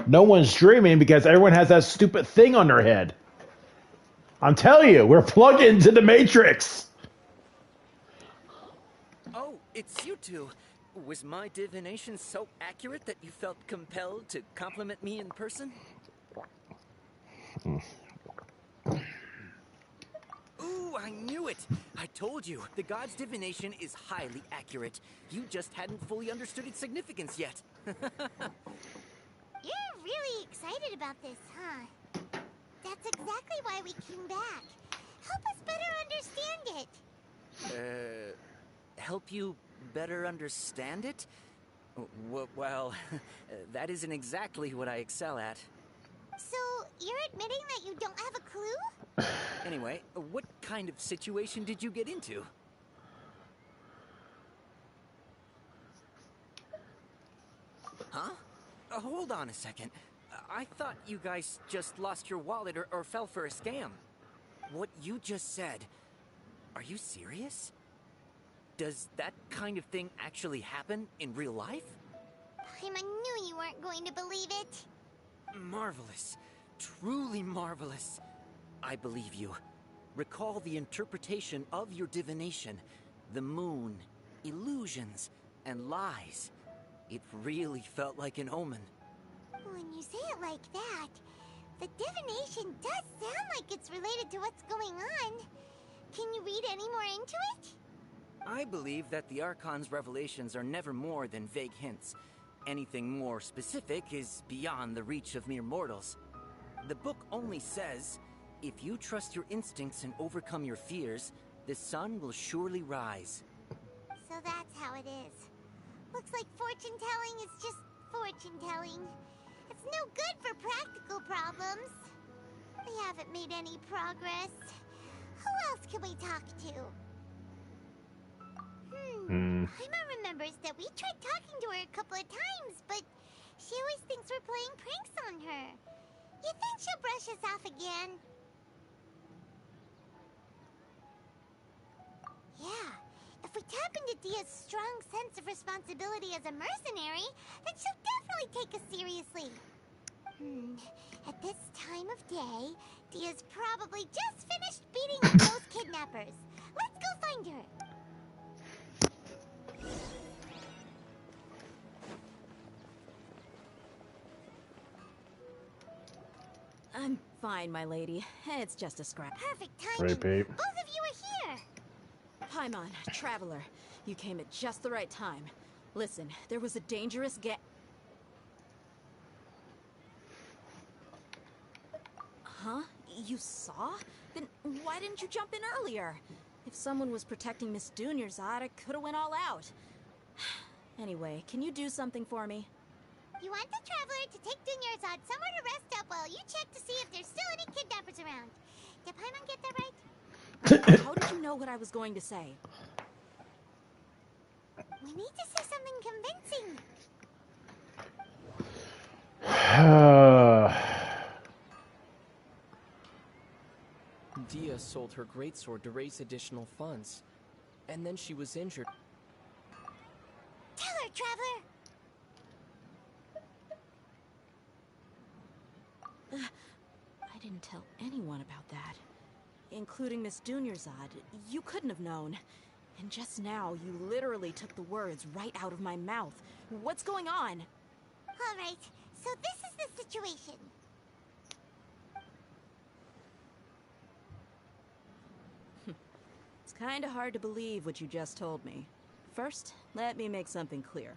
No one's dreaming because everyone has that stupid thing on their head. I'm telling you, we're plugged into the Matrix. Oh, it's you two. Was my divination so accurate that you felt compelled to compliment me in person? Ooh, I knew it! I told you, the god's divination is highly accurate. You just hadn't fully understood its significance yet. You're really excited about this, huh? That's exactly why we came back. Help us better understand it. Help you better understand it? Well, that isn't exactly what I excel at. So, you're admitting that you don't have a clue? Anyway, what kind of situation did you get into? Huh? Hold on a second. I thought you guys just lost your wallet or fell for a scam. What you just said, are you serious? Does that kind of thing actually happen in real life? I knew you weren't going to believe it. Marvelous. Truly marvelous. I believe you. Recall the interpretation of your divination. The moon, illusions, and lies. It really felt like an omen. When you say it like that, the divination does sound like it's related to what's going on. Can you read any more into it? I believe that the Archon's revelations are never more than vague hints. Anything more specific is beyond the reach of mere mortals. The book only says, if you trust your instincts and overcome your fears, the sun will surely rise. So that's how it is. Looks like fortune-telling is just fortune-telling. It's no good for practical problems. We haven't made any progress. Who else can we talk to? Paimon remembers that we tried talking to her a couple of times, but she always thinks we're playing pranks on her. You think she'll brush us off again? Yeah, if we tap into Dia's strong sense of responsibility as a mercenary, then she'll definitely take us seriously. At this time of day, Dia's probably just finished beating up those kidnappers. Let's go find her. I'm fine, my lady. It's just a scratch. Perfect timing. Repeat. Both of you are here. Paimon, Traveler, you came at just the right time. Listen, there was a dangerous You saw? Then why didn't you jump in earlier? If someone was protecting Miss Dunyarzad, I could have went all out. Anyway, can you do something for me? You want the Traveler to take Dunyarzad somewhere to rest up while you check to see if there's still any kidnappers around. Did Paimon get that right? How did you know what I was going to say? We need to say something convincing. Dia sold her greatsword to raise additional funds. And then she was injured. Tell her, Traveler! I didn't tell anyone about that. Including Miss Dunyarzad. You couldn't have known. And just now, you literally took the words right out of my mouth. What's going on? Alright, so this is the situation. It's kinda hard to believe what you just told me. First, let me make something clear.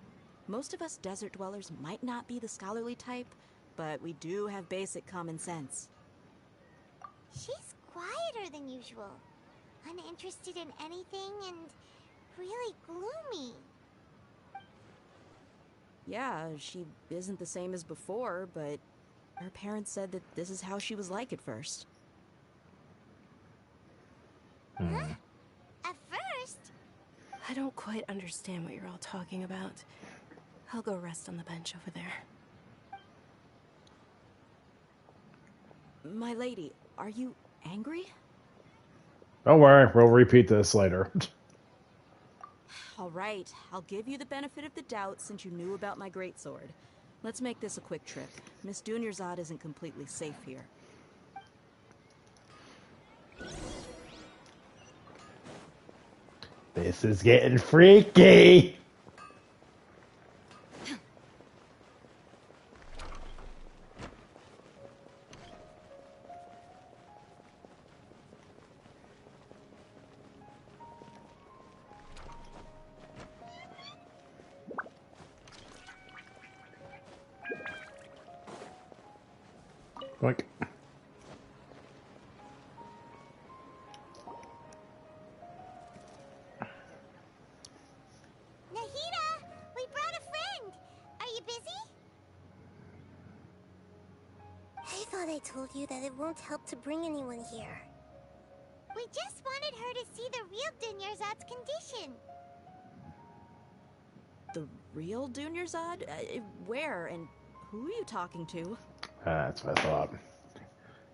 Most of us desert dwellers might not be the scholarly type, but we do have basic common sense. She's quieter than usual. Uninterested in anything and really gloomy. Yeah, she isn't the same as before, but her parents said that this is how she was like at first. Huh? At first? I don't quite understand what you're all talking about. I'll go rest on the bench over there. My lady, are you angry? Don't worry, we'll repeat this later. All right, I'll give you the benefit of the doubt since you knew about my greatsword. Let's make this a quick trip. Miss Dunyarzad isn't completely safe here. This is getting freaky! Boink. Nahida, we brought a friend. Are you busy? I thought I told you that it won't help to bring anyone here. We just wanted her to see the real Dunyarzad's condition. The real Dunyarzad? Where and who are you talking to? That's what I thought.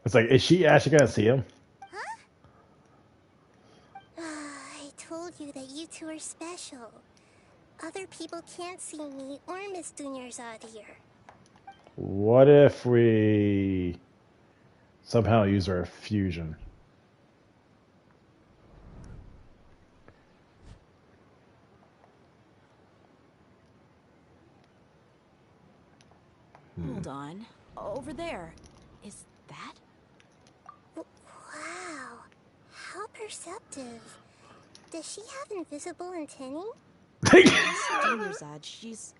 It's like, is she actually gonna see him? Huh? I told you that you two are special. Other people can't see me or Miss Dunyarzad here. What if we somehow use our fusion? Hold on. Over there. Is that? Wow. How perceptive. Does she have invisible antennae? Dunyarzad, she's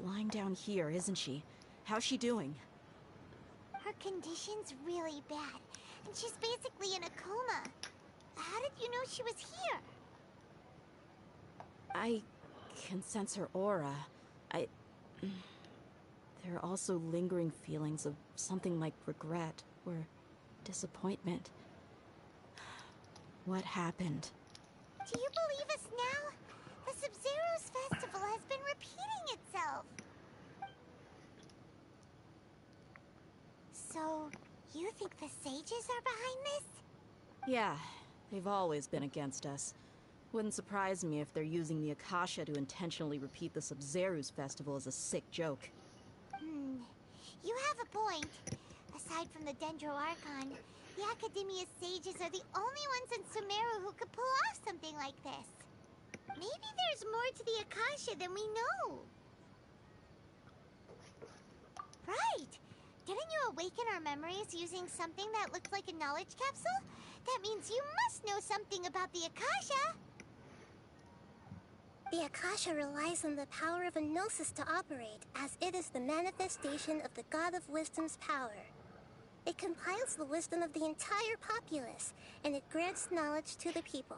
lying down here, isn't she? How's she doing? Her condition's really bad, and she's basically in a coma. How did you know she was here? I can sense her aura. There are also lingering feelings of something like regret or disappointment. What happened? Do you believe us now? The Sumeru's festival has been repeating itself. So, you think the sages are behind this? Yeah, they've always been against us. Wouldn't surprise me if they're using the Akasha to intentionally repeat the Sumeru's festival as a sick joke. You have a point. Aside from the Dendro Archon, the Academia's sages are the only ones in Sumeru who could pull off something like this. Maybe there's more to the Akasha than we know. Right! Didn't you awaken our memories using something that looked like a knowledge capsule? That means you must know something about the Akasha! The Akasha relies on the power of a gnosis to operate, as it is the manifestation of the God of Wisdom's power. It compiles the wisdom of the entire populace, and it grants knowledge to the people.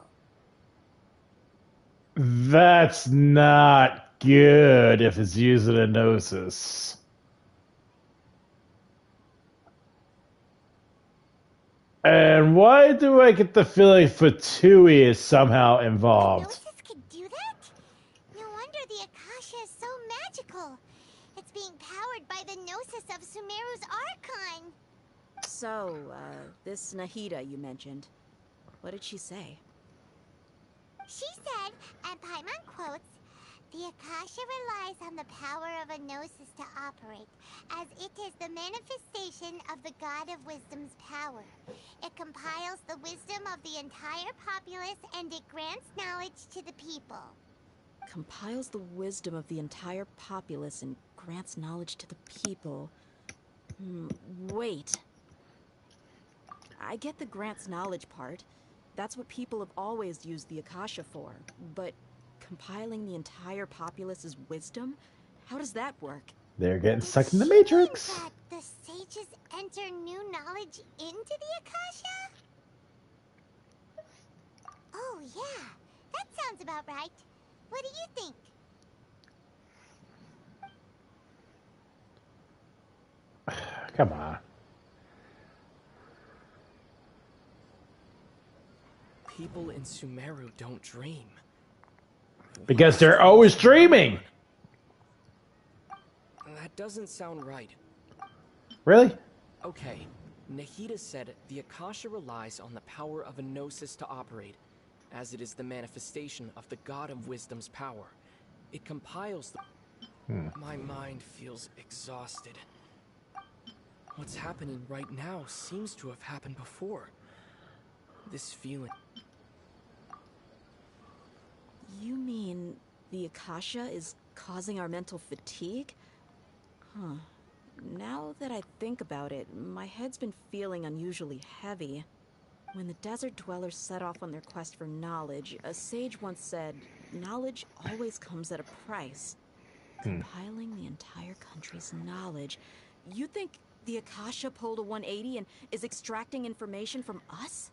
That's not good if it's used in a gnosis. And why do I get the feeling Fatui is somehow involved? Gnosis could do that? No wonder the Akasha is so magical. It's being powered by the Gnosis of Sumeru's Archon. So, this Nahida you mentioned, what did she say? She said, and Paimon quotes, "The Akasha relies on the power of a Gnosis to operate, as it is the manifestation of the God of Wisdom's power. It compiles the wisdom of the entire populace and it grants knowledge to the people." Compiles the wisdom of the entire populace and grants knowledge to the people. Wait. I get the grants knowledge part. That's what people have always used the Akasha for. But compiling the entire populace's wisdom? How does that work? They're getting sucked in the Matrix. That the sages enter new knowledge into the Akasha? Oh yeah, that sounds about right. What do you think? Come on. People in Sumeru don't dream. Because they're always dreaming. That doesn't sound right. Really? Okay, Nahida said the Akasha relies on the power of a gnosis to operate, as it is the manifestation of the God of Wisdom's power. It compiles the... My mind feels exhausted. What's happening right now seems to have happened before. This feeling... You mean the Akasha is causing our mental fatigue? Huh. Now that I think about it, my head's been feeling unusually heavy. When the desert dwellers set off on their quest for knowledge, a sage once said, knowledge always comes at a price. Compiling the entire country's knowledge. You think the Akasha pulled a 180 and is extracting information from us?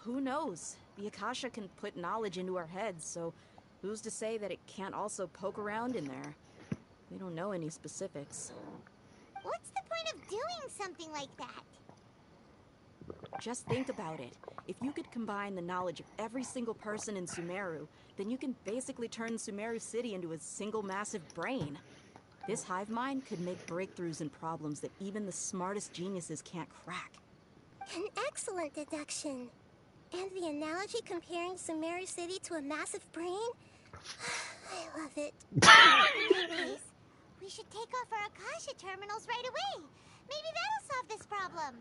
Who knows? The Akasha can put knowledge into our heads, so who's to say that it can't also poke around in there? We don't know any specifics. What's the point of doing something like that? Just think about it. If you could combine the knowledge of every single person in Sumeru, then you can basically turn Sumeru City into a single massive brain. This hive mind could make breakthroughs in problems that even the smartest geniuses can't crack. An excellent deduction. And the analogy comparing Sumeru City to a massive brain? I love it. In that case, we should take off our Akasha terminals right away. Maybe that'll solve this problem.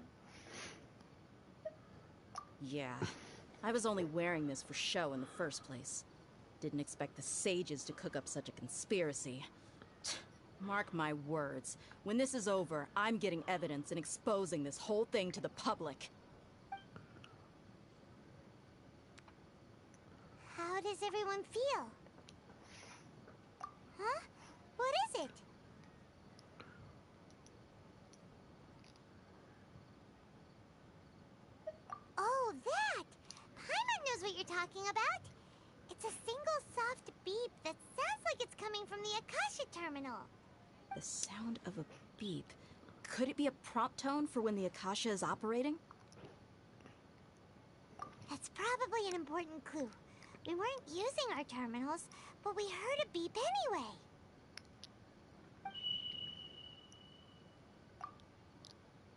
Yeah, I was only wearing this for show in the first place. Didn't expect the sages to cook up such a conspiracy. Mark my words, when this is over, I'm getting evidence and exposing this whole thing to the public. How does everyone feel? Huh? What is it? Oh, that! Paimon knows what you're talking about. It's a single soft beep that sounds like it's coming from the Akasha terminal. The sound of a beep. Could it be a prompt tone for when the Akasha is operating? That's probably an important clue. We weren't using our terminals, but we heard a beep anyway.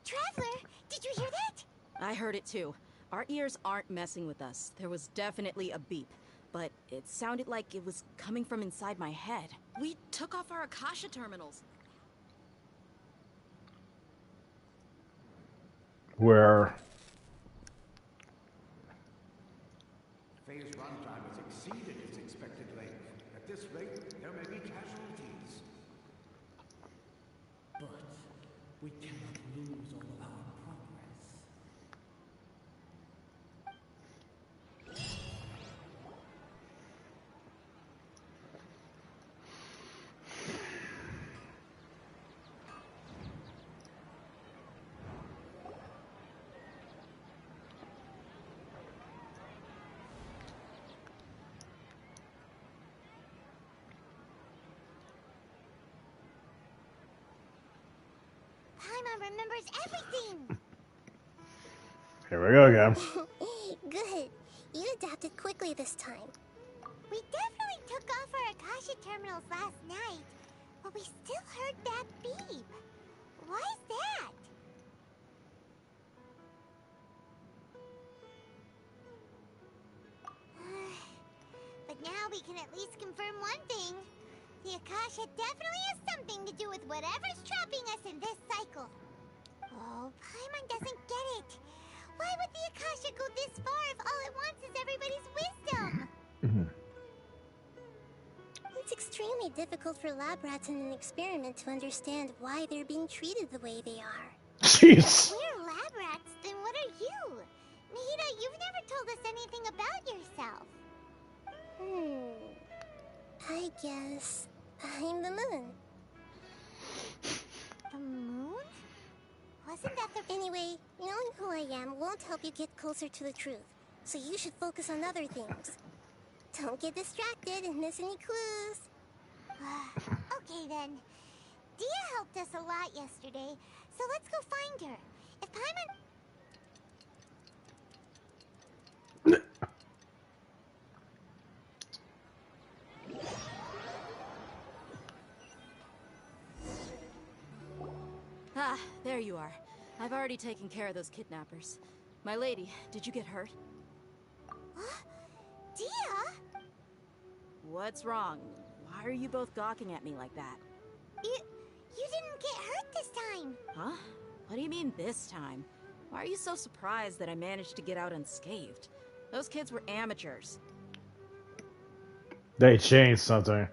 Traveler, did you hear that? I heard it too. Our ears aren't messing with us. There was definitely a beep, but it sounded like it was coming from inside my head. We took off our Akasha terminals. Where? Phase runtime has exceeded its expected length. At this rate, there may be casualties. But we cannot lose all of our progress. Paimon remembers everything! Here we go again. Good. You adapted quickly this time. We definitely took off our Akasha terminals last night, but we still heard that beep. Why is that? But now we can at least confirm one thing. The Akasha definitely has something to do with whatever's trapping us in this cycle. Oh, Paimon doesn't get it. Why would the Akasha go this far if all it wants is everybody's wisdom? It's extremely difficult for lab rats in an experiment to understand why they're being treated the way they are. Jeez. We're lab rats, then what are you? Nahida, you've never told us anything about yourself. I guess I'm the moon. The moon? Wasn't that the... Anyway, knowing who I am won't help you get closer to the truth, so you should focus on other things. Don't get distracted and miss any clues. Okay then. Dia helped us a lot yesterday, so let's go find her. If Paimon... Ah, there you are. I've already taken care of those kidnappers. My lady, did you get hurt? Dia? What's wrong? Why are you both gawking at me like that? You didn't get hurt this time. Huh? What do you mean this time? Why are you so surprised that I managed to get out unscathed? Those kids were amateurs. They changed something.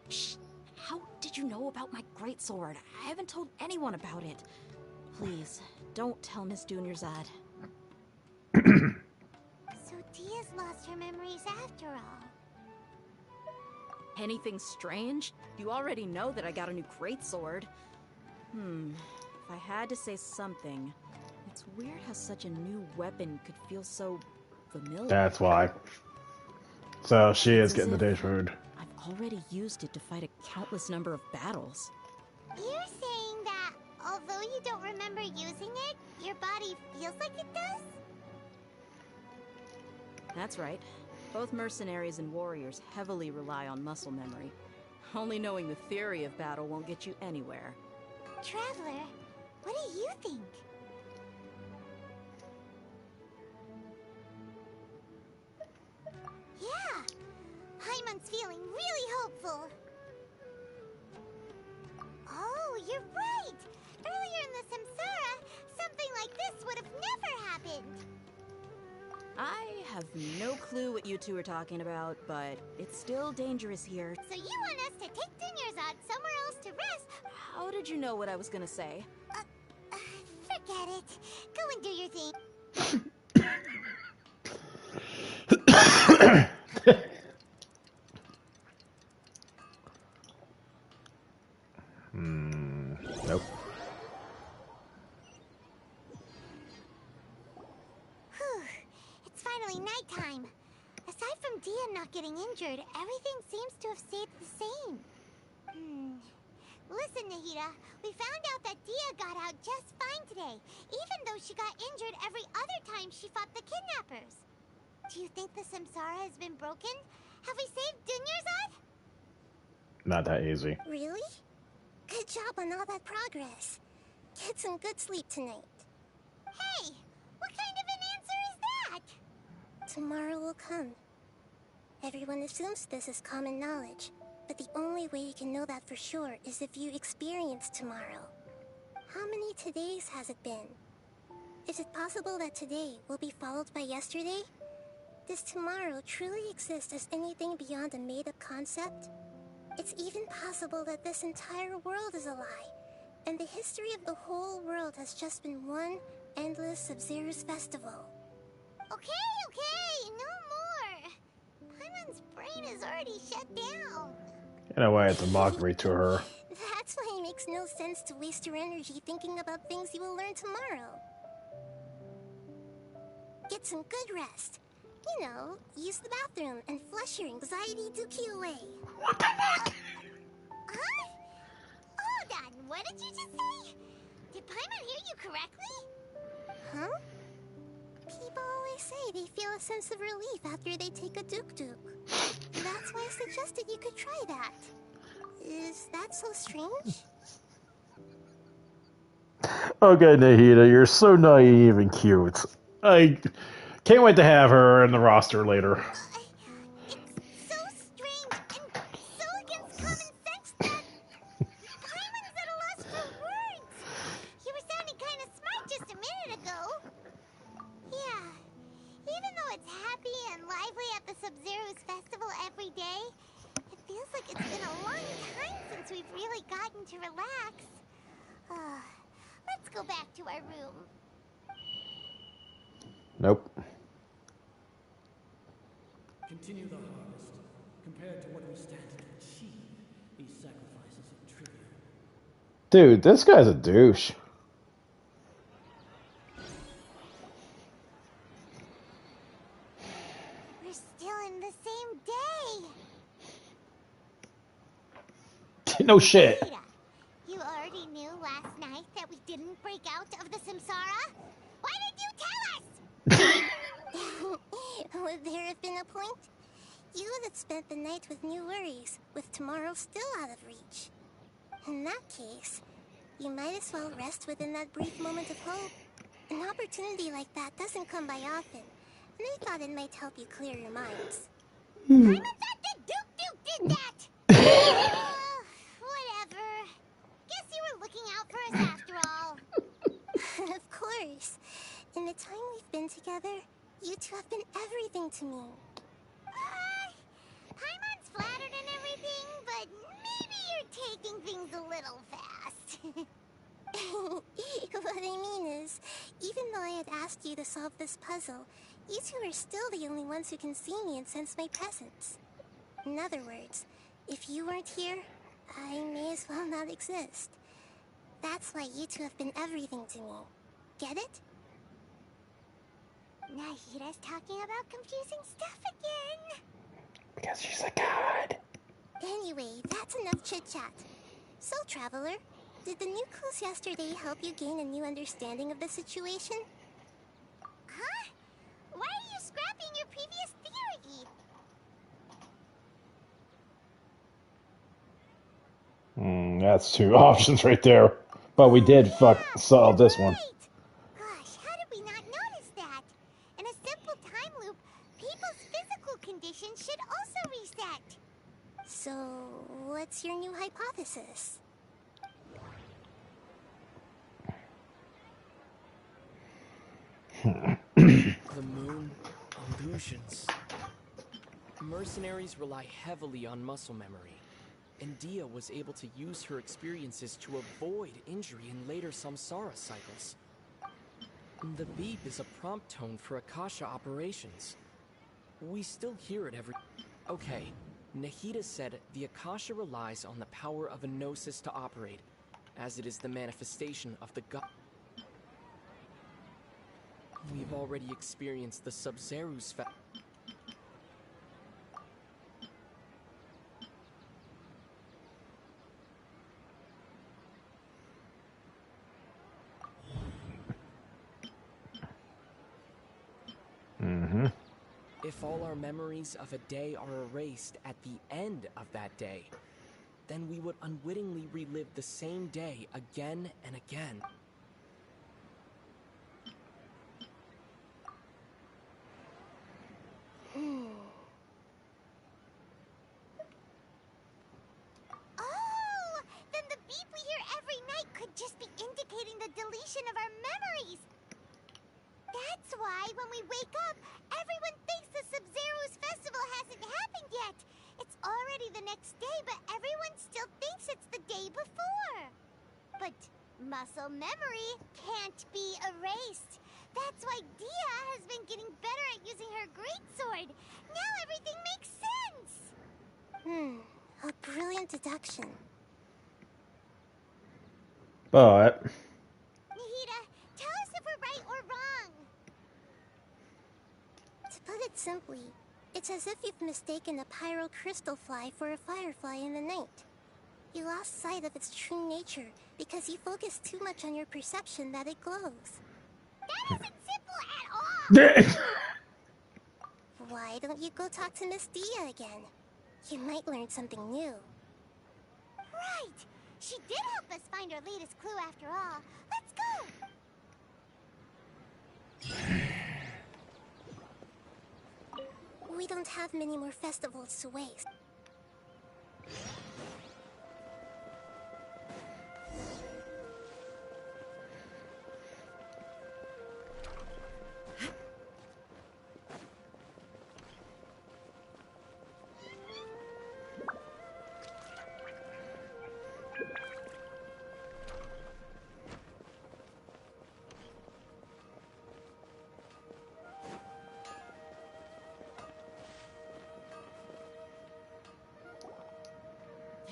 Shh! How did you know about my greatsword? I haven't told anyone about it. Please, don't tell Miss Dunyarzad. So Dia's lost her memories after all. Anything strange? You already know that I got a new greatsword. If I had to say something, it's weird how such a new weapon could feel so familiar. That's why. So she is It's getting the as if day food. I've already used it to fight a countless number of battles. You're saying that although you don't remember using it, your body feels like it does? That's right. Both mercenaries and warriors heavily rely on muscle memory. Only knowing the theory of battle won't get you anywhere. Traveler, what do you think? Yeah, Paimon's feeling really hopeful. Oh, you're right! Earlier in the Samsara, something like this would have never happened. I have no clue what you two are talking about, but it's still dangerous here. So you want us to take Dunyarzad somewhere else to rest? How did you know what I was gonna say? Forget it. Go and do your thing. Nope. Whew. It's finally nighttime. Aside from Dia not getting injured, everything seems to have stayed the same. Listen, Nahida, we found out that Dia got out just fine today, even though she got injured every other time she fought the kidnappers. Do you think the Samsara has been broken? Have we saved Dunyarzad? Not that easy. Really? Good job on all that progress. Get some good sleep tonight. Hey, what kind of an answer is that? Tomorrow will come. Everyone assumes this is common knowledge, but the only way you can know that for sure is if you experience tomorrow. How many todays has it been? Is it possible that today will be followed by yesterday? Does tomorrow truly exist as anything beyond a made-up concept? It's even possible that this entire world is a lie, and the history of the whole world has just been one endless Sub-Zero's festival. Okay, no more. Paimon's brain is already shut down. In a way, it's a mockery to her. That's why it makes no sense to waste your energy thinking about things you will learn tomorrow. Get some good rest. You know, use the bathroom and flush your anxiety dookie away. Huh? Hold on, what did you just say? Did Paimon hear you correctly? Huh? People always say they feel a sense of relief after they take a duk-duk. That's why I suggested you could try that. Is that so strange? Okay, Nahida, you're so naive and cute. I can't wait to have her in the roster later. It's so strange and so against common sense that Paimon's at a loss for words. You were sounding kind of smart just a minute ago. Yeah, even though it's happy and lively at the Sub-Zero's festival every day, it feels like it's been a long time since we've really gotten to relax. Let's go back to our room. Nope. Continue the harvest. Compared to what we stand to achieve, these sacrifices are trivial. Dude, this guy's a douche. We're still in the same day. No shit. Rita, you already knew last night that we didn't break out of the Samsara? Why did you tell us? Would there have been a point? You would have spent the night with new worries, with tomorrow still out of reach. In that case, you might as well rest within that brief moment of hope. An opportunity like that doesn't come by often, and I thought it might help you clear your minds. Paimon thought that Duke did that! Whatever. Guess you were looking out for us after all. Of course. In the time we've been together, you two have been everything to me. Paimon's flattered and everything, but maybe you're taking things a little fast. What I mean is, even though I had asked you to solve this puzzle, you two are still the only ones who can see me and sense my presence. In other words, if you weren't here, I may as well not exist. That's why you two have been everything to me. Get it? Nahida's talking about confusing stuff again. Because she's a god. Anyway, that's enough chit-chat. So, Traveler, did the new clues yesterday help you gain a new understanding of the situation? Huh? Why are you scrapping your previous theory? That's two options right there. But we did solve this one. Gosh, how did we not notice that? In a simple time loop, people's physical conditions should also reset. So, what's your new hypothesis? The moon, illusions. Mercenaries rely heavily on muscle memory, and Dia was able to use her experiences to avoid injury in later samsara cycles. The beep is a prompt tone for Akasha operations. We still hear it every... Okay, Nahida said the Akasha relies on the power of a gnosis to operate, as it is the manifestation of the god. We've already experienced the Sub-Zeru's If all our memories of a day are erased at the end of that day, then we would unwittingly relive the same day again and again. Oh, then the beep we hear every night could just be indicating the deletion of our memories. That's why when we wake up, everyone thinks the Sub-Zero's festival hasn't happened yet. It's already the next day, but everyone still thinks it's the day before. But muscle memory can't be erased. That's why Dia has been getting better at using her greatsword. Now everything makes sense. A brilliant deduction. But Nahida, tell us if we're right or wrong. To put it simply, it's as if you've mistaken a pyro crystal fly for a firefly in the night. You lost sight of its true nature because you focus too much on your perception that it glows. That isn't simple at all! Why don't you go talk to Miss Dia again? You might learn something new. Right! She did help us find our latest clue after all. Let's go! We don't have many more festivals to waste.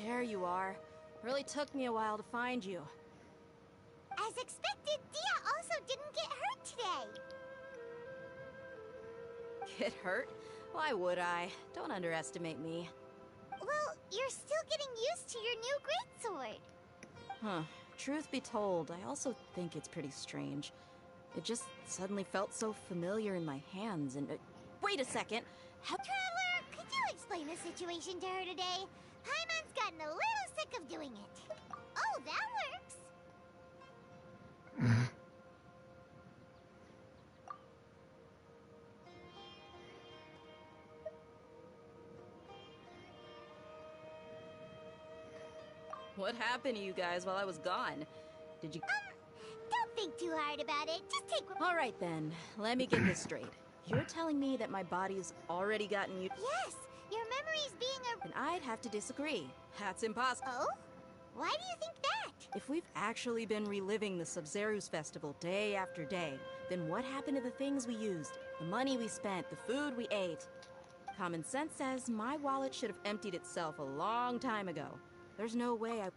There you are. Really took me a while to find you. As expected, Dia also didn't get hurt today. Get hurt? Why would I? Don't underestimate me. Well, you're still getting used to your new greatsword. Huh. Truth be told, I also think it's pretty strange. It just suddenly felt so familiar in my hands and... wait a second! Traveler, could you explain the situation to her today? Paimon's gotten a little sick of doing it. Oh, that works! What happened to you guys while I was gone? Did you... Don't think too hard about it. Just take... Alright then, let me get this straight. You're telling me that my body's already gotten you... Yes! Your memory's being Then I'd have to disagree. That's impossible. Oh? Why do you think that? If we've actually been reliving the Sumeru's festival day after day, then what happened to the things we used? The money we spent, the food we ate? Common sense says my wallet should have emptied itself a long time ago. There's no way I...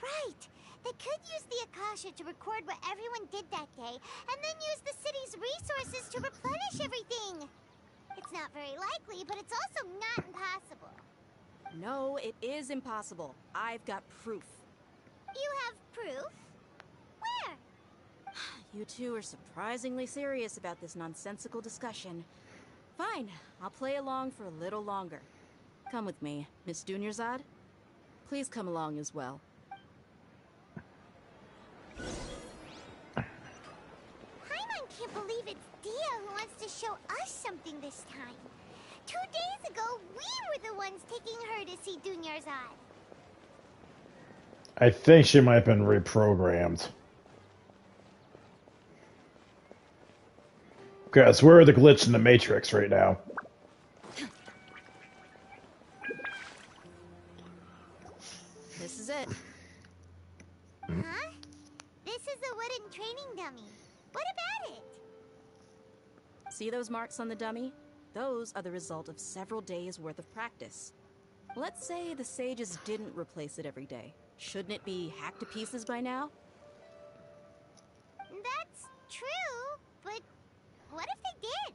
Right! They could use the Akasha to record what everyone did that day, and then use the city's resources to replenish everything! It's not very likely, but it's also not impossible. No, it is impossible. I've got proof. You have proof? Where? You two are surprisingly serious about this nonsensical discussion. Fine, I'll play along for a little longer. Come with me, Miss Dunyarzad. Please come along as well. Paimon can't believe it's Dia who wants to show us something this time. 2 days ago, we were the ones taking her to see Dunyarzad. I think she might have been reprogrammed. Because we're the glitch in the Matrix right now. This is it. Huh? This is a wooden training dummy. What about it? See those marks on the dummy? Those are the result of several days' worth of practice. Let's say the sages didn't replace it every day. Shouldn't it be hacked to pieces by now? That's true, but what if they did?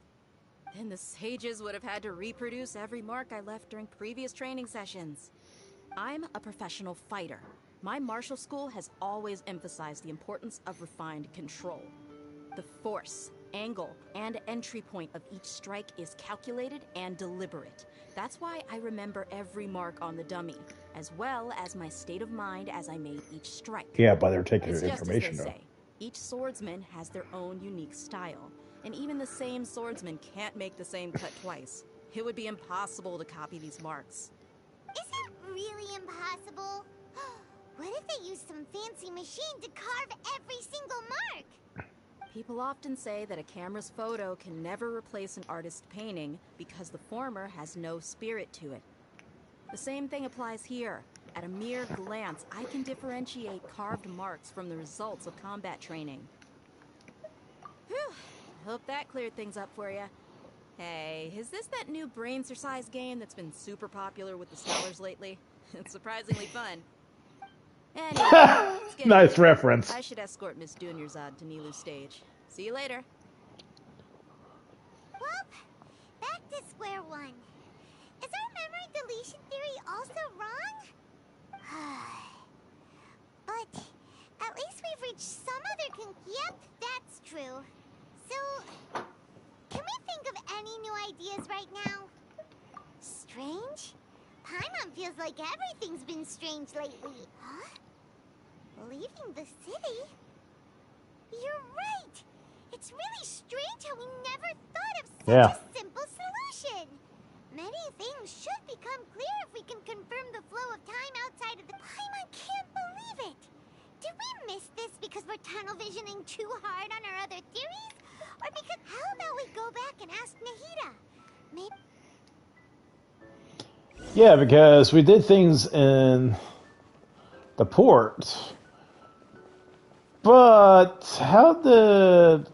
Then the sages would have had to reproduce every mark I left during previous training sessions. I'm a professional fighter. My martial school has always emphasized the importance of refined control. The force, angle, and entry point of each strike is calculated and deliberate. That's why I remember every mark on the dummy, as well as my state of mind as I made each strike. Yeah, but they're taking It's your just information as they though. say. Each swordsman has their own unique style, and even the same swordsman can't make the same cut twice. It would be impossible to copy these marks. Is it really impossible? What if they used some fancy machine to carve every single mark? People often say that a camera's photo can never replace an artist's painting because the former has no spirit to it. The same thing applies here. At a mere glance, I can differentiate carved marks from the results of combat training. Whew. Hope that cleared things up for you. Hey, is this that new brain-exercise game that's been super popular with the scholars lately? It's surprisingly fun. Anyway, let's get Nice into it. reference. I should escort Miss Dunyarzad to Nilu's stage. See you later. Well, back to square one. Is our memory deletion theory also wrong? But at least we've reached some other Yep, that's true. So, can we think of any new ideas right now? Strange? Paimon feels like everything's been strange lately. Huh? Leaving the city? You're right! It's really strange how we never thought of such a simple solution! Many things should become clear if we can confirm the flow of time outside of the... Paimon can't believe it! Did we miss this because we're tunnel visioning too hard on our other theories? Or because... How about we go back and ask Nahida? Maybe... Yeah, because we did things in the port. But how did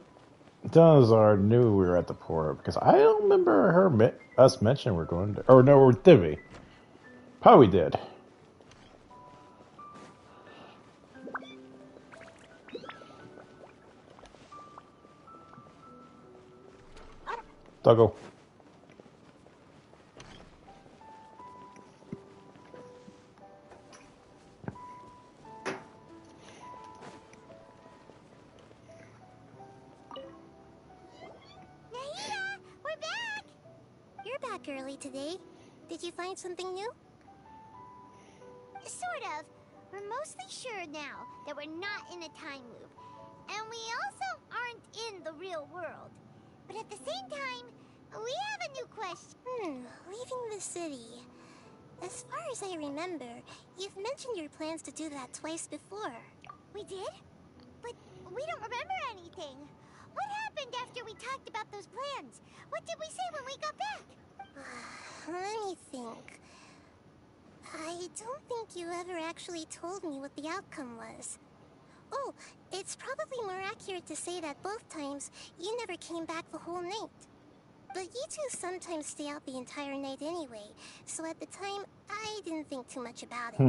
Dunazar knew we were at the port? Because I don't remember us mentioning we're going to... Or no, did we? Probably did. Doggo. Nahida, we're back! You're back early today. Did you find something new? Sort of. We're mostly sure now that we're not in a time loop. And we also aren't in the real world. But at the same time, we have a new question. Leaving the city. As far as I remember, you've mentioned your plans to do that twice before. We did? But we don't remember anything. What happened after we talked about those plans? What did we say when we got back? Let me think. I don't think you ever actually told me what the outcome was. Oh, it's probably more accurate to say that both times you never came back the whole night. But you two sometimes stay out the entire night anyway, so at the time, I didn't think too much about it.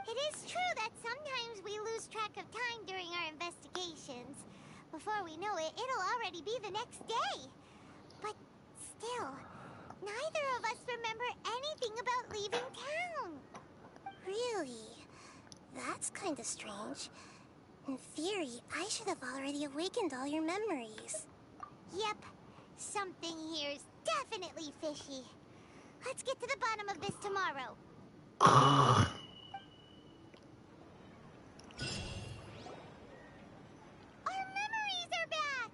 It is true that sometimes we lose track of time during our investigations. Before we know it, it'll already be the next day. But still, neither of us remember anything about leaving town. Really? That's kind of strange. In theory, I should have already awakened all your memories. Yep. Something here's definitely fishy. Let's get to the bottom of this tomorrow. Our memories are back!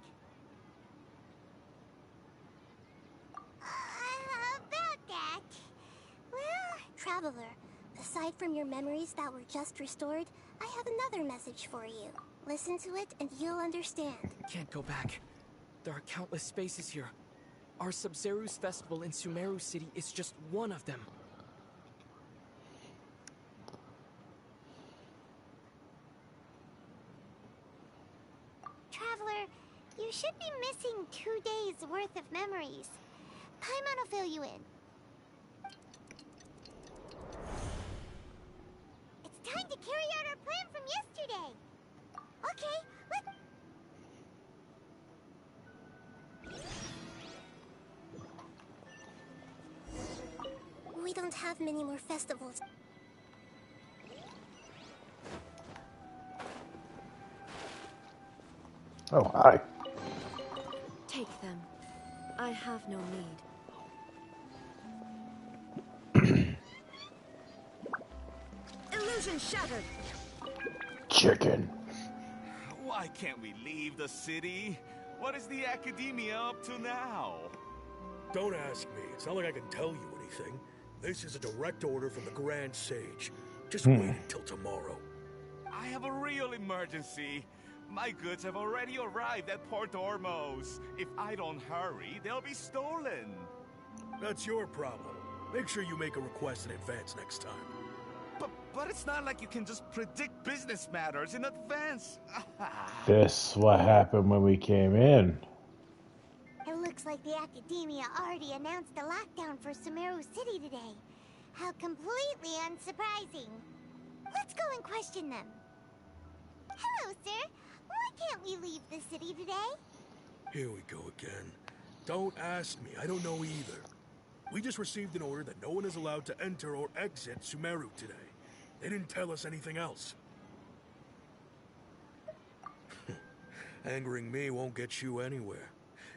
About that... Well... Traveler, aside from your memories that were just restored, I have another message for you. Listen to it and you'll understand. Can't go back. There are countless spaces here. Our Sub-Zeru's festival in Sumeru City is just one of them. Traveler, you should be missing 2 days worth of memories. Paimon will fill you in. It's time to carry out our plan from yesterday. Okay, let's... We don't have many more festivals. Oh, hi. Take them. I have no need. Illusion shattered! Chicken. Why can't we leave the city? What is the Academia up to now? Don't ask me. It's not like I can tell you anything. This is a direct order from the Grand Sage. Just wait until tomorrow. I have a real emergency. My goods have already arrived at Port Ormos. If I don't hurry, they'll be stolen. That's your problem. Make sure you make a request in advance next time. But it's not like you can just predict business matters in advance. This what happened when we came in. Looks like the Academia already announced a lockdown for Sumeru City today. How completely unsurprising. Let's go and question them. Hello, sir. Why can't we leave the city today? Here we go again. Don't ask me, I don't know either. We just received an order that no one is allowed to enter or exit Sumeru today. They didn't tell us anything else. Angering me won't get you anywhere.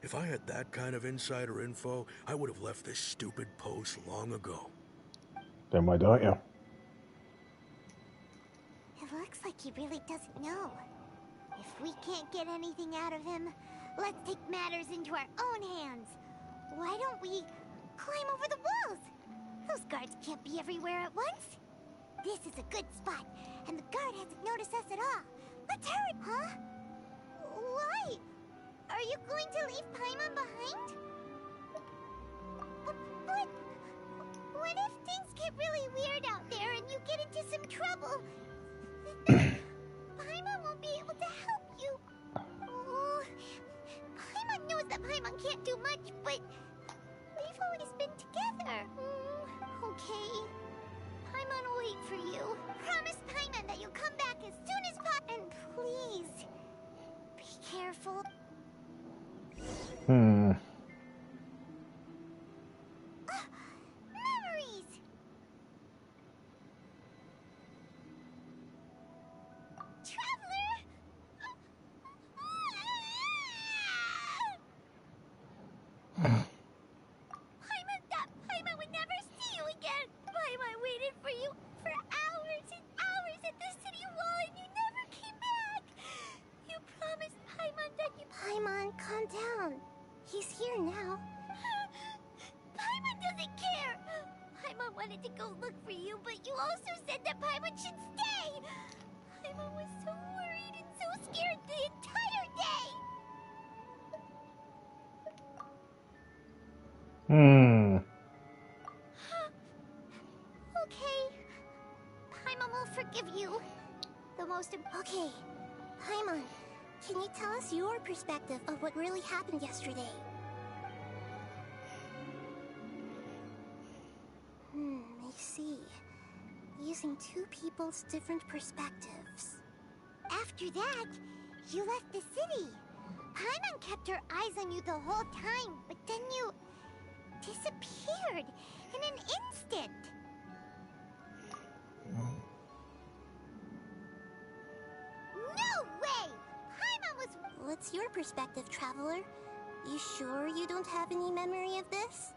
If I had that kind of insider info, I would have left this stupid post long ago. Then why don't you? It looks like he really doesn't know. If we can't get anything out of him, let's take matters into our own hands. Why don't we climb over the walls? Those guards can't be everywhere at once. This is a good spot, and the guard hasn't noticed us at all. Let's hurry! Huh? Why? Are you going to leave Paimon behind? But what if things get really weird out there and you get into some trouble? Then Paimon won't be able to help you. Oh, Paimon knows that Paimon can't do much, but we've always been together. Okay. Paimon will wait for you. Promise Paimon that you'll come back as soon as possible. And please, be careful. Hmm. Memories! Traveler! Paimon would never see you again! Paimon waited for you for hours and hours at the city wall and you never came back! You promised Paimon that you... Paimon, calm down. He's here now. Paimon doesn't care! Paimon wanted to go look for you, but you also said that Paimon should stay! Paimon was so worried and so scared the entire day! Hmm. Okay. Paimon will forgive you. The most Okay. Paimon, can you tell us your perspective of what really happened yesterday? I see. Using two people's different perspectives. After that, you left the city. Paimon kept her eyes on you the whole time, but then you disappeared in an instant. No way! Paimon was... What's your perspective, Traveler? You sure you don't have any memory of this?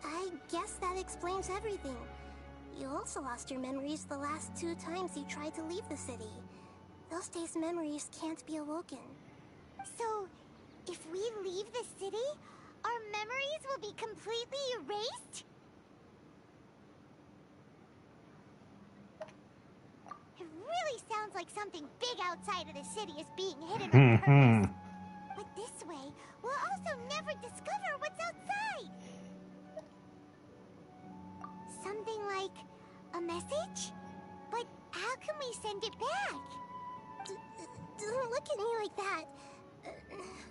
I guess that explains everything. You also lost your memories the last 2 times you tried to leave the city. Those days' memories can't be awoken. So, if we leave the city, our memories will be completely erased? It really sounds like something big outside of the city is being hidden on purpose. But this way, we'll also never discover what's outside. Something like a message? But how can we send it back? Don't look at me like that.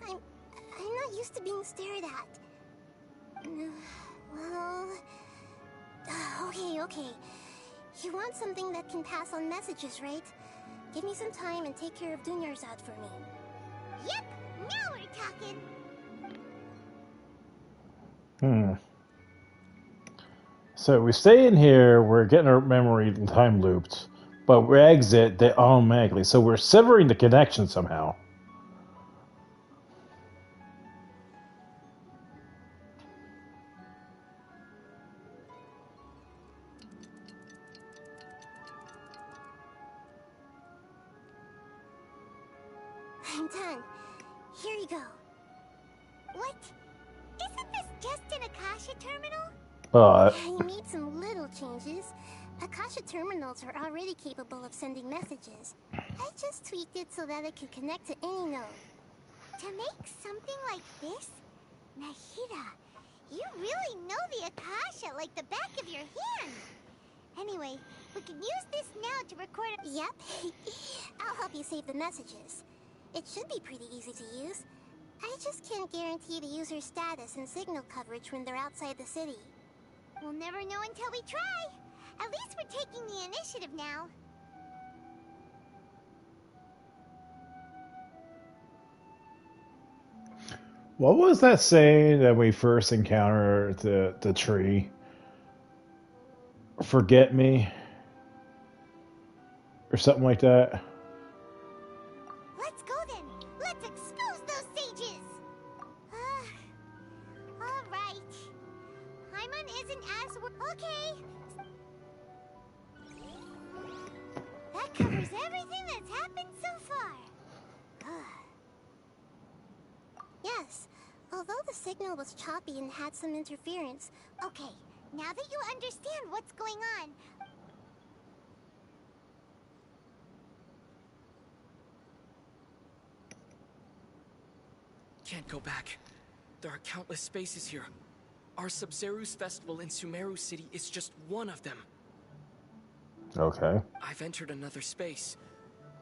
I'm not used to being stared at. Well... Okay. You want something that can pass on messages, right? Give me some time and take care of Dunyarzad for me. Yep! Now we're talking! So we stay in here, we're getting our memory time looped, but we exit they automatically. So we're severing the connection somehow. I'm done. Here you go. What? Isn't this just an Akasha terminal? But I made some little changes. Akasha terminals are already capable of sending messages. I just tweaked it so that it could connect to any node. To make something like this? Nahida, you really know the Akasha like the back of your hand. Anyway, we can use this now to record it. Yep. I'll help you save the messages. It should be pretty easy to use. I just can't guarantee the user's status and signal coverage when they're outside the city. We'll never know until we try. At least we're taking the initiative now. What was that saying that we first encountered the tree? Forget me? Or something like that? Let's go then. Let's expose those sages. All right. Paimon isn't as okay. That covers everything that's happened so far. Yes, although the signal was choppy and had some interference. Okay, now that you understand what's going on, Can't go back. There are countless spaces here. Our Sub-Zeru's festival in Sumeru City is just one of them. Okay. I've entered another space.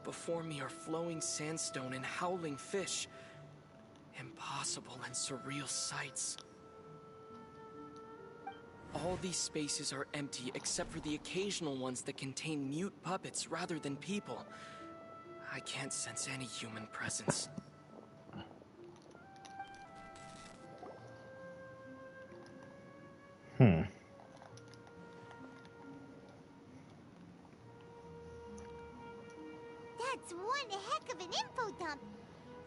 Before me are flowing sandstone and howling fish. Impossible and surreal sights. All these spaces are empty except for the occasional ones that contain mute puppets rather than people. I can't sense any human presence. that's one heck of an info dump.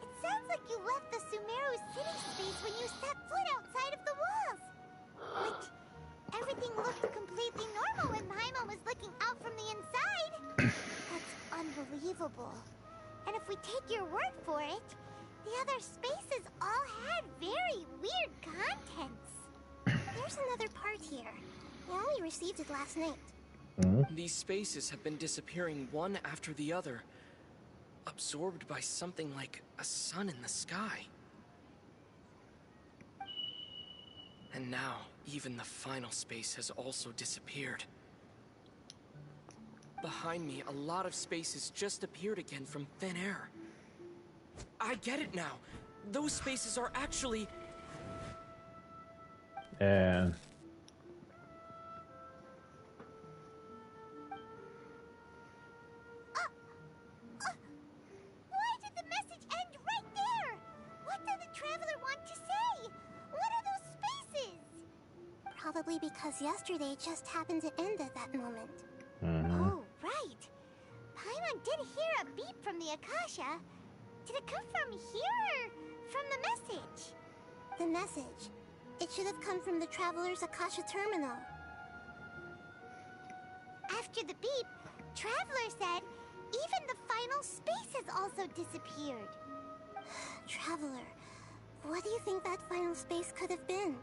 It sounds like you left the Sumeru city space when you set foot outside of the walls. Like, everything looked completely normal when Paimon was looking out from the inside. That's unbelievable. And if we take your word for it, the other spaces all had very weird contents. There's another part here. We only received it last night. These spaces have been disappearing one after the other, absorbed by something like a sun in the sky. And now, even the final space has also disappeared. Behind me, a lot of spaces just appeared again from thin air. I get it now. Those spaces are actually... And... Why did the message end right there? What did the traveler want to say? What are those spaces? Probably because yesterday just happened to end at that moment. Oh, right. Paimon did hear a beep from the Akasha. Did it come from here or from the message? The message. It should have come from the Traveler's Akasha terminal. After the beep, Traveler said even the final space has also disappeared. Traveler, what do you think that final space could have been?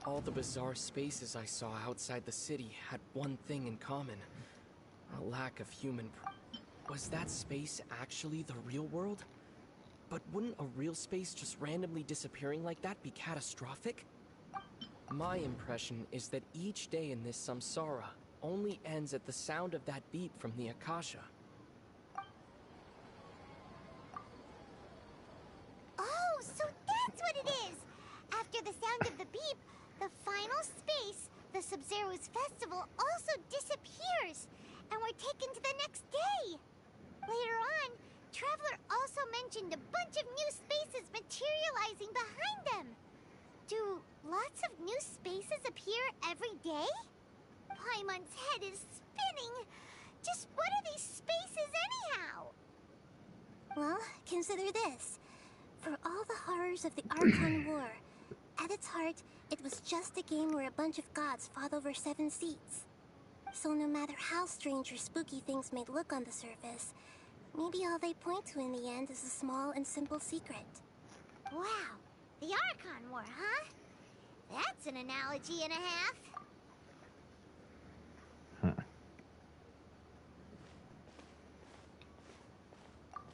All the bizarre spaces I saw outside the city had one thing in common. A lack of human... Was that space actually the real world? But wouldn't a real space just randomly disappearing like that be catastrophic? My impression is that each day in this samsara only ends at the sound of that beep from the Akasha. Oh, so that's what it is! After the sound of the beep, the final space, the Sub-Zeru's festival, also disappears, and we're taken to the next day. Later on, Traveler also mentioned a bunch of new spaces materializing behind them. Do lots of new spaces appear every day? Paimon's head is spinning. Just what are these spaces anyhow? Well, consider this. For all the horrors of the Archon War, at its heart, it was just a game where a bunch of gods fought over 7 seats. So no matter how strange or spooky things may look on the surface, maybe all they point to in the end is a small and simple secret. Wow, the Archon War, huh? That's an analogy and a half.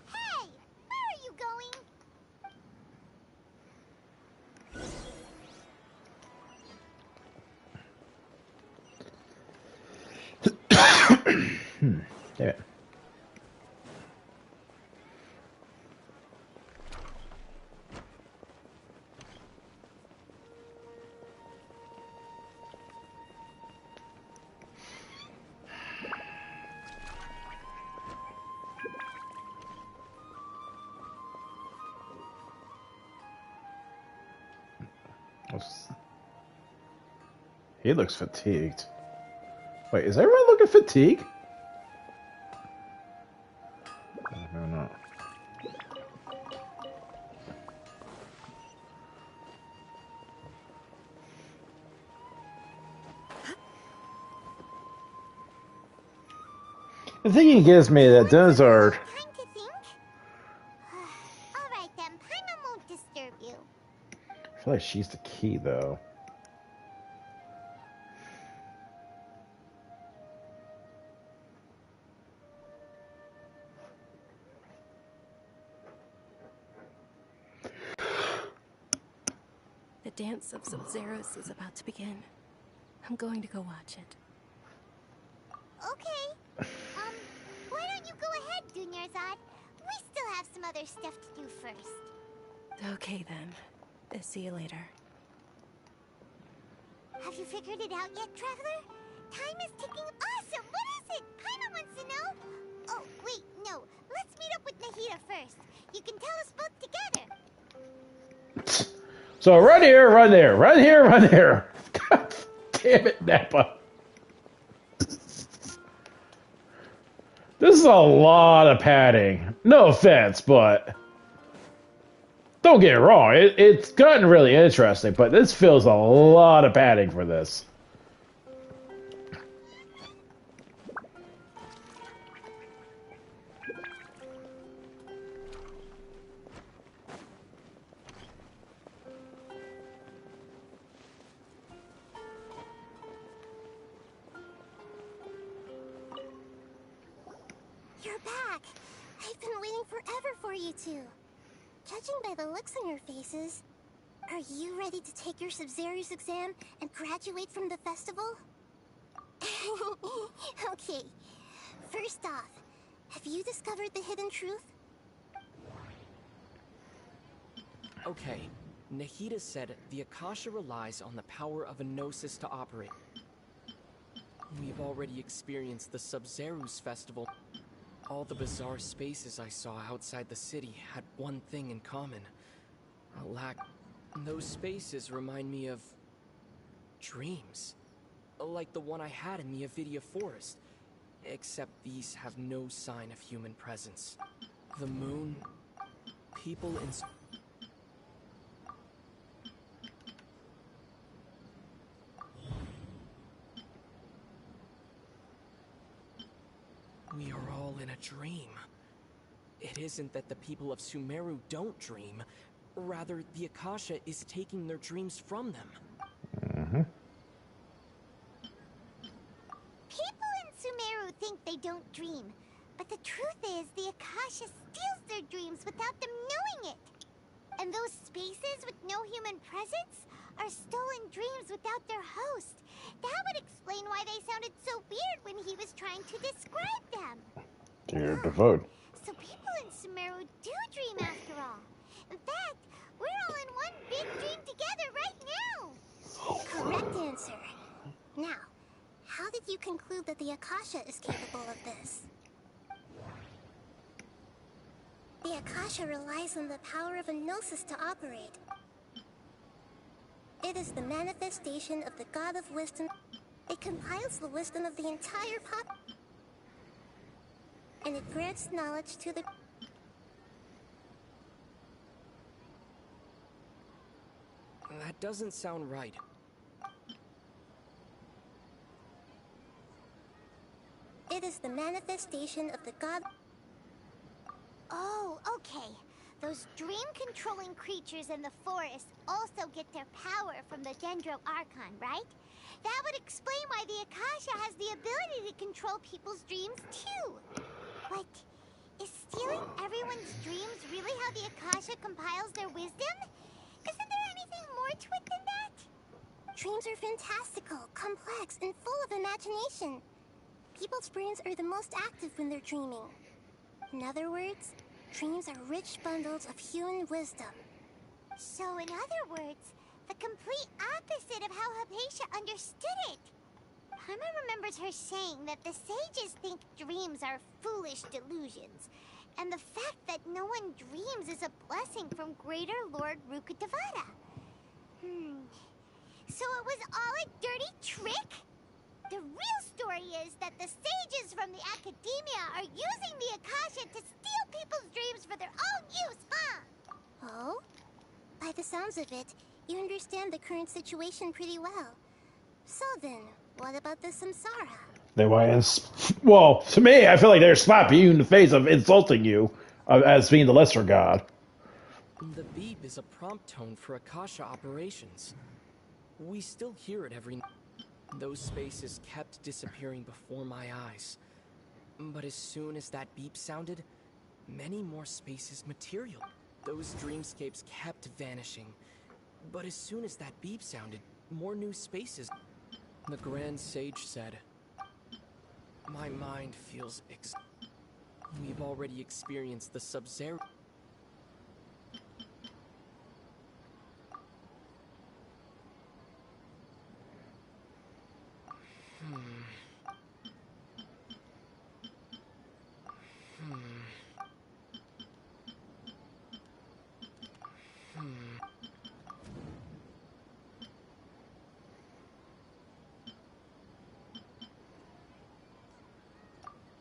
Hey, where are you going? Yeah. He looks fatigued. Wait, is everyone looking fatigued? I don't know. The thing he gives me that those are. Time to think? Alright then, Paimon won't disturb you. I feel like she's the key, though. The dance of Sub-Zeros is about to begin. I'm going to go watch it. Okay. Why don't you go ahead, Dunyarzad? We still have some other stuff to do first. Okay then. See you later. Have you figured it out yet, Traveler? Time is ticking. Awesome! What is it? Paimon wants to know. Oh, wait, no. Let's meet up with Nahida first. You can tell us both together. So run here, run there, run here, run there. God damn it, Nappa. This is a lot of padding. No offense, but don't get it wrong. It's gotten really interesting, but this feels a lot of padding for this. You're back. I've been waiting forever for you two. Judging by the looks on your faces, are you ready to take your Sub-Zero's exam and graduate from the festival? Okay. First off, have you discovered the hidden truth? Okay, Nahida said the Akasha relies on the power of a gnosis to operate. We've already experienced the Sub-Zero's festival. All the bizarre spaces I saw outside the city had one thing in common. A lack. Those spaces remind me of dreams. Like the one I had in the Avidia Forest. Except these have no sign of human presence. The moon, people in... We are all in a dream. It isn't that the people of Sumeru don't dream. Rather, the Akasha is taking their dreams from them. People in Sumeru think they don't dream, but the truth is the Akasha steals their dreams without them knowing it. And those spaces with no human presence are stolen dreams without their host. That would explain why they sounded so weird when he was trying to describe them. Dear devote. So people in Sumeru do dream after all. In fact, we're all in one big dream together right now. Correct answer. Now, how did you conclude that the Akasha is capable of this? The Akasha relies on the power of a gnosis to operate. It is the manifestation of the God of Wisdom. It compiles the wisdom of the entire pop, and it grants knowledge to the... That doesn't sound right. It is the manifestation of the God... Oh, okay. Those dream-controlling creatures in the forest also get their power from the Dendro Archon, right? That would explain why the Akasha has the ability to control people's dreams, too. But is stealing everyone's dreams really how the Akasha compiles their wisdom? Isn't there anything more to it than that? Dreams are fantastical, complex, and full of imagination. People's brains are the most active when they're dreaming. In other words, dreams are rich bundles of human wisdom. So in other words, the complete opposite of how Hypatia understood it. Paimon remembers her saying that the sages think dreams are foolish delusions, and the fact that no one dreams is a blessing from Greater Lord Rukkhadevata. So it was all a dirty trick? The real story is that the sages from the academia are using the Akasha to steal people's dreams for their own use, huh? Oh? By the sounds of it, you understand the current situation pretty well. So then, what about the Samsara? They want well, to me, I feel like they're slapping you in the face of insulting you as being the lesser god. The beep is a prompt tone for Akasha operations. We still hear it every night. Those spaces kept disappearing before my eyes. But as soon as that beep sounded, many more spaces materialized. Those dreamscapes kept vanishing. But as soon as that beep sounded, more new spaces. The Grand Sage said, "My mind feels We've already experienced the Sub-Zero."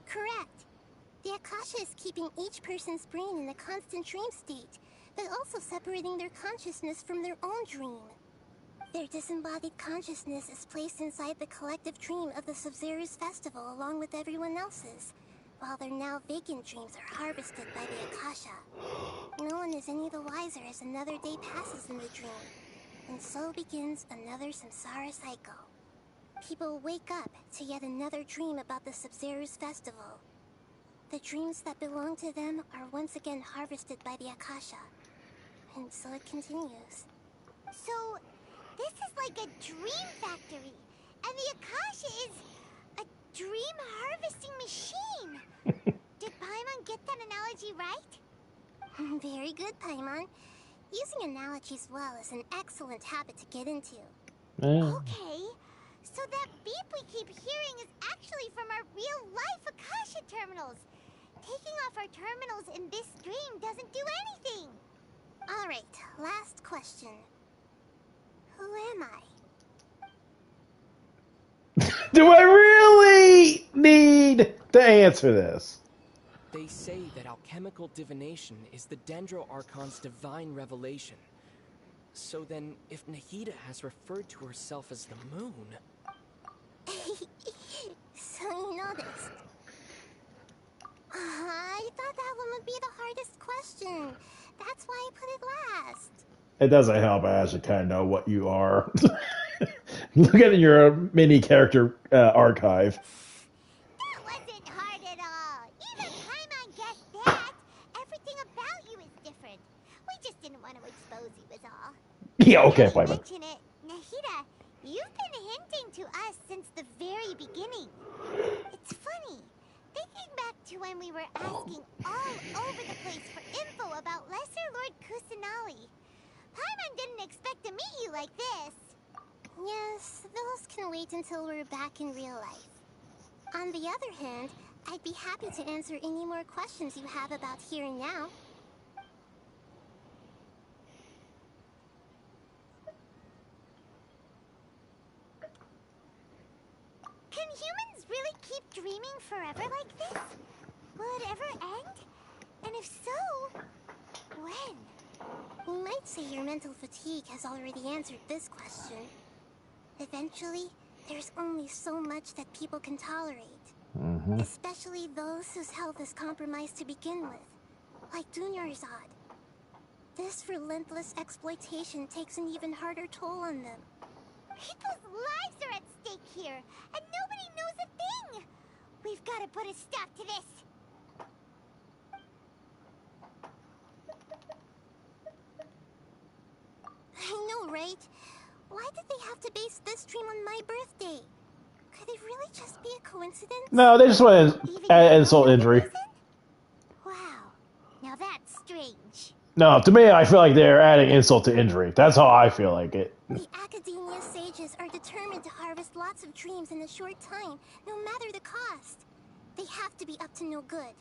Correct. The Akasha is keeping each person's brain in a constant dream state, but also separating their consciousness from their own dream. Their disembodied consciousness is placed inside the collective dream of the Sub-Zero's festival along with everyone else's, while their now vacant dreams are harvested by the Akasha. No one is any the wiser as another day passes in the dream, and so begins another samsara cycle. People wake up to yet another dream about the Sub-Zero's festival. The dreams that belong to them are once again harvested by the Akasha, and so it continues. So, this is like a dream factory, and the Akasha is a dream harvesting machine. Did Paimon get that analogy right? Very good, Paimon. Using analogies well is an excellent habit to get into. Okay, so that beep we keep hearing is actually from our real-life Akasha terminals. Taking off our terminals in this dream doesn't do anything. Alright, last question. Who am I? Do I really need to answer this? They say that alchemical divination is the Dendro Archon's divine revelation. So then, if Nahida has referred to herself as the moon... So you noticed. I thought that one would be the hardest question. That's why I put it last. It doesn't help. I actually kind of know what you are. Look at your mini character archive. That wasn't hard at all. Even Paimon guessed that. Everything about you is different. We just didn't want to expose you is all. Yeah, okay, Now you Paimon. mention it, Nahida, you've been hinting to us since the very beginning. It's funny. Thinking back to when we were asking all over the place for info about Lesser Lord Kusanali, Paimon didn't expect to meet you like this. Yes, those can wait until we're back in real life. On the other hand, I'd be happy to answer any more questions you have about here and now. Can humans really keep dreaming forever like this? Will it ever end? And if so, when? You might say your mental fatigue has already answered this question. Eventually, there's only so much that people can tolerate. Especially those whose health is compromised to begin with, like Dunyarzad. This relentless exploitation takes an even harder toll on them. People's lives are at stake here, and nobody knows a thing! We've got to put a stop to this! I know, right? Why did they have to base this dream on my birthday? Could it really just be a coincidence? No, they just want to add insult injury. Wow, now that's strange. No, to me, I feel like they're adding insult to injury. That's how I feel like it. The Academia sages are determined to harvest lots of dreams in a short time, no matter the cost. They have to be up to no good.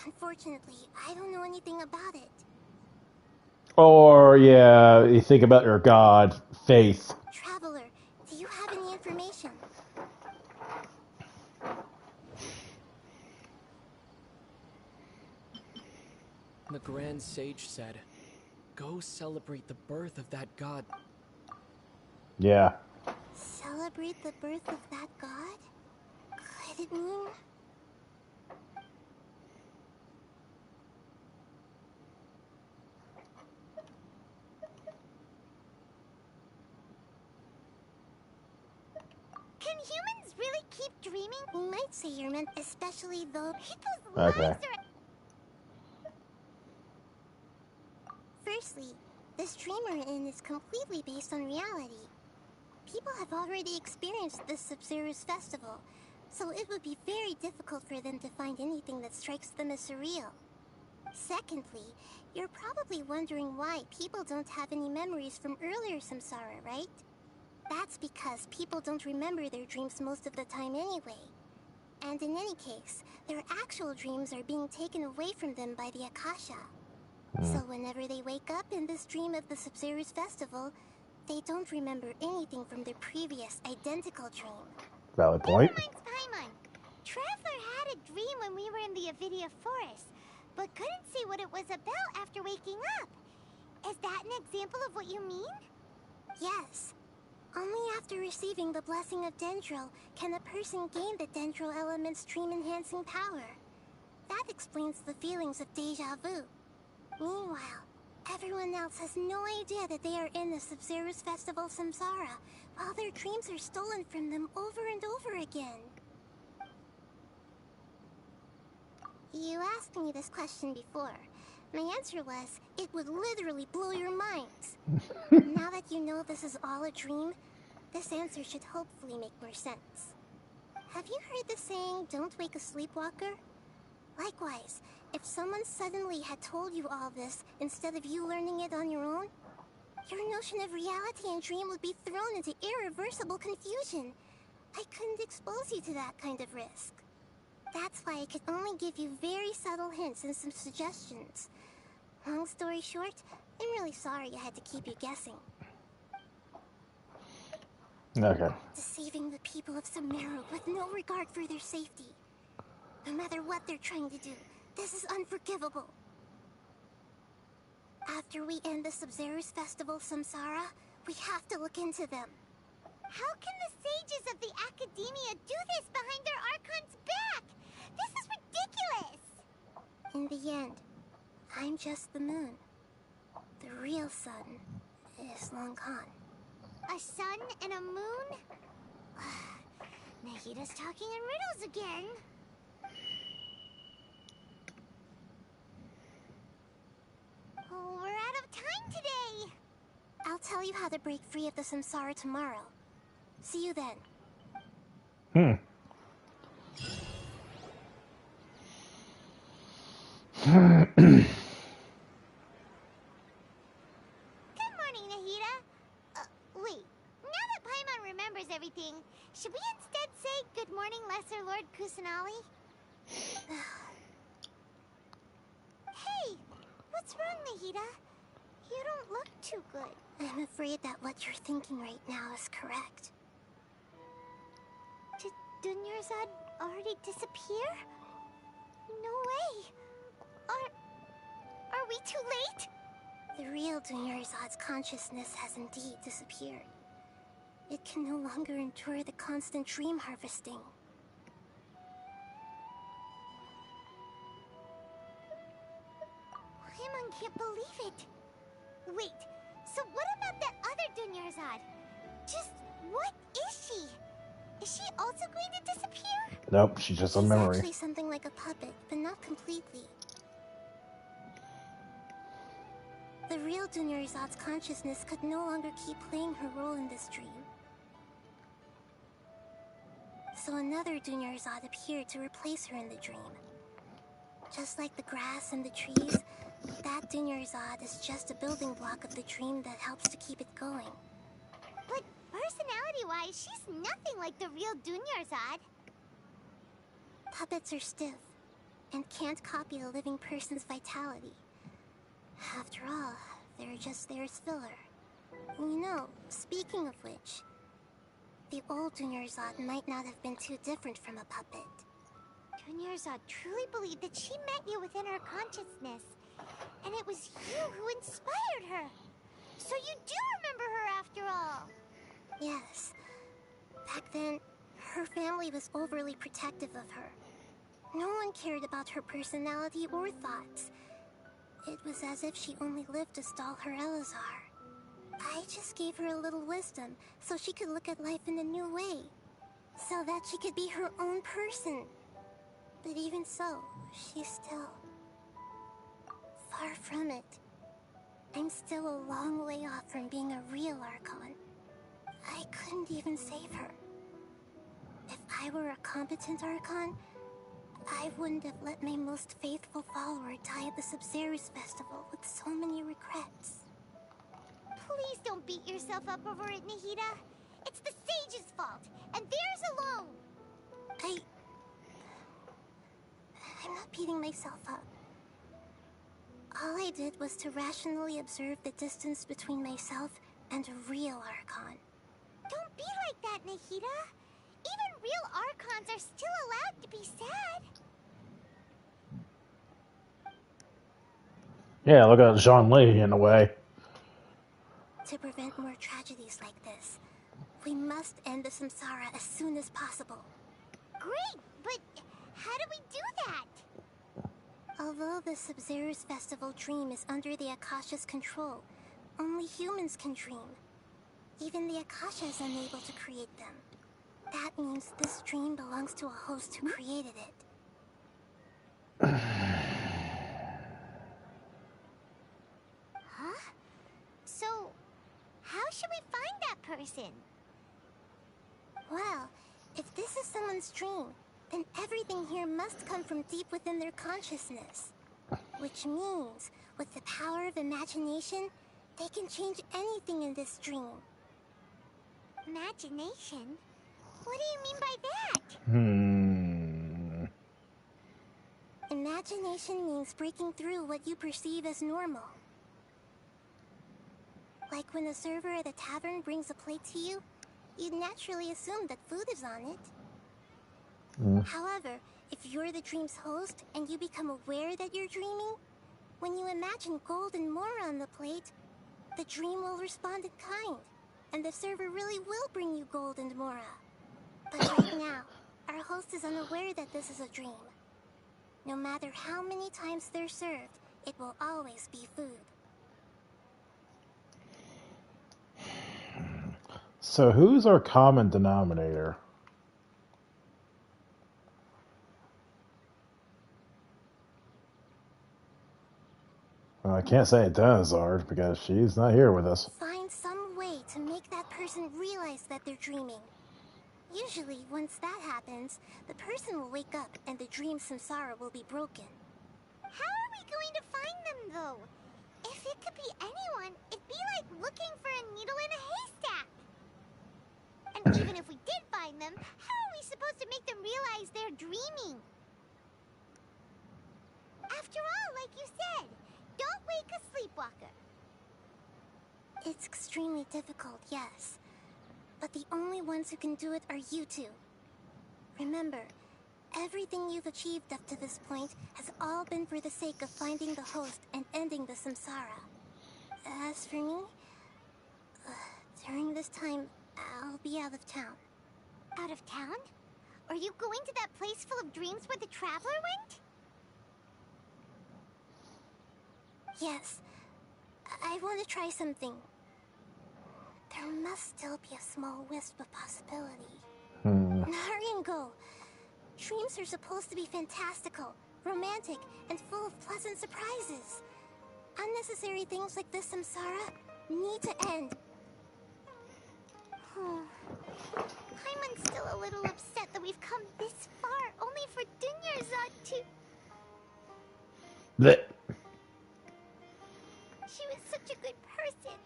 Unfortunately, I don't know anything about it. Or, yeah, you think about your god, faith. Traveler, do you have any information? The Grand Sage said, "Go celebrate the birth of that god." Yeah. Celebrate the birth of that god? Could it mean... Can humans really keep dreaming? You might say you're meant, especially though... Those Okay. lies are... Firstly, this dream we're in is completely based on reality. People have already experienced this Sumeru's festival, so it would be very difficult for them to find anything that strikes them as surreal. Secondly, you're probably wondering why people don't have any memories from earlier samsara, right? That's because people don't remember their dreams most of the time anyway. And in any case, their actual dreams are being taken away from them by the Akasha. So whenever they wake up in this dream of the Sumeru's festival, they don't remember anything from their previous identical dream. Valid point. Paimon. Traveler had a dream when we were in the Avidia forest, but couldn't see what it was about after waking up. Is that an example of what you mean? Yes. Only after receiving the blessing of Dendril can a person gain the Dendril element's dream-enhancing power. That explains the feelings of deja vu. Meanwhile, everyone else has no idea that they are in the Sumeru's festival samsara, while their dreams are stolen from them over and over again. You asked me this question before. My answer was, it would literally blow your minds. Now that you know this is all a dream, this answer should hopefully make more sense. Have you heard the saying, "Don't wake a sleepwalker"? Likewise, if someone suddenly had told you all this instead of you learning it on your own, your notion of reality and dream would be thrown into irreversible confusion. I couldn't expose you to that kind of risk. That's why I could only give you very subtle hints and some suggestions. Long story short, I'm really sorry I had to keep you guessing. Okay. Deceiving the people of Sumeru with no regard for their safety. No matter what they're trying to do, this is unforgivable. After we end the Sumeru's festival samsara, we have to look into them. How can the sages of the Academia do this behind their Archon's back? This is ridiculous! In the end, I'm just the moon. The real sun is long gone. A sun and a moon? Nahida's talking in riddles again. Oh, we're out of time today. I'll tell you how to break free of the samsara tomorrow. See you then. Good morning, Nahida. Wait. Now that Paimon remembers everything, should we instead say good morning, Lesser Lord Kusanali? Hey, what's wrong, Nahida? You don't look too good. I'm afraid that what you're thinking right now is correct. Did Dunyarzad already disappear? No way. Are we too late? The real Dunyarzad's consciousness has indeed disappeared. It can no longer endure the constant dream harvesting. Paimon can't believe it. Wait, so what about that other Dunyarzad? Just what is she? Is she also going to disappear? Nope, she's just a memory. She's actually something like a puppet, but not completely. The real Dunyarzad's consciousness could no longer keep playing her role in this dream. So another Dunyarzad appeared to replace her in the dream. Just like the grass and the trees, that Dunyarzad is just a building block of the dream that helps to keep it going. But personality-wise, she's nothing like the real Dunyarzad. Puppets are stiff and can't copy a living person's vitality. After all, they're just there as filler. You know, speaking of which, the old Dunyarzad might not have been too different from a puppet. Dunyarzad truly believed that she met you within her consciousness, and it was you who inspired her. So you do remember her after all. Yes. Back then, her family was overly protective of her. No one cared about her personality or thoughts. It was as if she only lived to stall her Elazar. I just gave her a little wisdom so she could look at life in a new way, so that she could be her own person. But even so, she's still far from it. I'm still a long way off from being a real Archon. I couldn't even save her. If I were a competent Archon, I wouldn't have let my most faithful follower die at the Sumeru's festival with so many regrets. Please don't beat yourself up over it, Nahida. It's the sage's fault, and theirs alone. I'm not beating myself up. All I did was to rationally observe the distance between myself and a real Archon. Don't be like that, Nahida. Even real Archons are still allowed to be sad. Yeah, look at Jean Lee in a way. To prevent more tragedies like this, we must end the samsara as soon as possible. Great, but how do we do that? Although the Sumeru's festival dream is under the Akasha's control, only humans can dream. Even the Akasha is unable to create them. That means this dream belongs to a host who created it. Huh? So, how should we find that person? Well, if this is someone's dream, then everything here must come from deep within their consciousness. Which means, with the power of imagination, they can change anything in this dream. Imagination? What do you mean by that? Imagination means breaking through what you perceive as normal. Like when a server at a tavern brings a plate to you, you'd naturally assume that food is on it. However, if you're the dream's host and you become aware that you're dreaming, when you imagine gold and more on the plate, the dream will respond in kind, and the server really will bring you gold and mora. But right now, our host is unaware that this is a dream. No matter how many times they're served, it will always be food. So who's our common denominator? Well, I can't say Denizard because she's not here with us. Find some way to make that person realize that they're dreaming. Usually, once that happens, the person will wake up and the dream samsara will be broken. How are we going to find them, though? If it could be anyone, it'd be like looking for a needle in a haystack. And even if we did find them, how are we supposed to make them realize they're dreaming? After all, like you said, don't wake a sleepwalker. It's extremely difficult, yes. But the only ones who can do it are you two. Remember, everything you've achieved up to this point has all been for the sake of finding the host and ending the samsara. As for me, during this time, I'll be out of town. Out of town? Are you going to that place full of dreams where the Traveler went? Yes. I want to try something. There must still be a small wisp of possibility. Hurry and go. Dreams are supposed to be fantastical, romantic, and full of pleasant surprises. Unnecessary things like this samsara need to end. Paimon's still a little upset that we've come this far, only for Dunyarzad to... Blech. She was such a good person,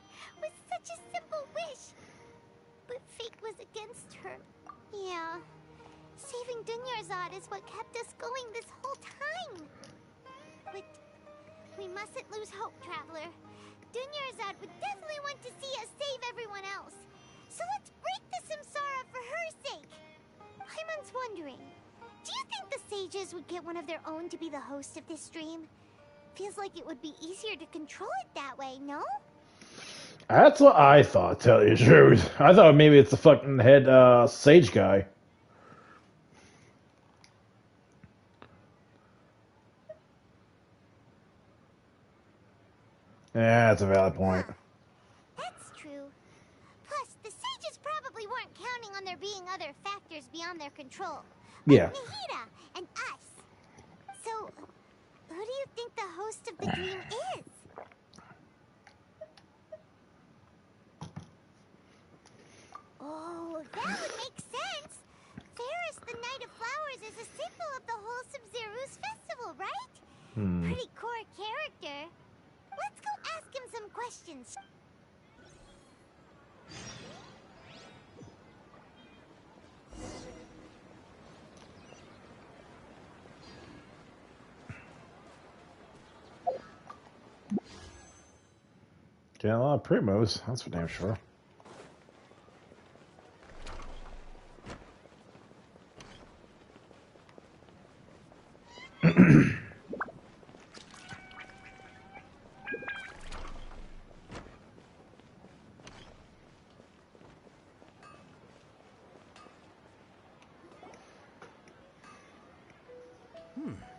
with such a simple wish. But fate was against her. Yeah. Saving Dunyarzad is what kept us going this whole time. But we mustn't lose hope, Traveler. Dunyarzad would definitely want to see us save everyone else. So let's break the Samsara for her sake. Paimon's wondering, do you think the sages would get one of their own to be the host of this stream? Feels like it would be easier to control it that way, no? That's what I thought, tell you the truth. I thought maybe it's the fucking head sage guy. Yeah, that's a valid point. That's true. Plus, the sages probably weren't counting on there being other factors beyond their control. Like Yeah. Nahida and us. So, who do you think the host of the dream is? Oh, that would make sense. Ferris, the Knight of Flowers, is a symbol of the whole Sumeru's festival, right? Pretty core character. Let's go ask him some questions. Getting a lot of primos, that's for damn sure.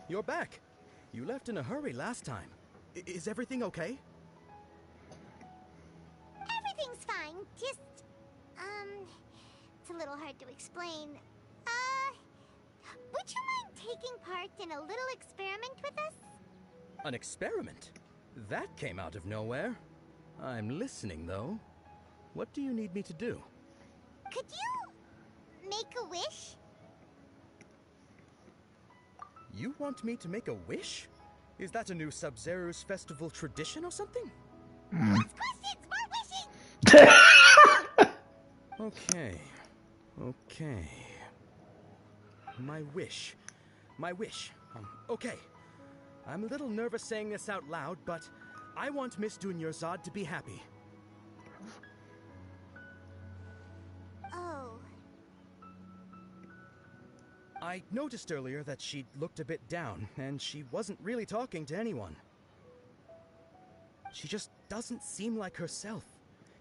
You're back. You left in a hurry last time. Is everything okay? Everything's fine. Just, it's a little hard to explain. Would you mind taking part in a little experiment with us? An experiment? That came out of nowhere. I'm listening, though. What do you need me to do? Could you make a wish? You want me to make a wish? Is that a new Sub-Zero's festival tradition or something? Less questions, more wishing! Okay. Okay. My wish. My wish. Okay. I'm a little nervous saying this out loud, but I want Miss Dunyarzad to be happy. Oh. I noticed earlier that she looked a bit down, and she wasn't really talking to anyone. She just doesn't seem like herself.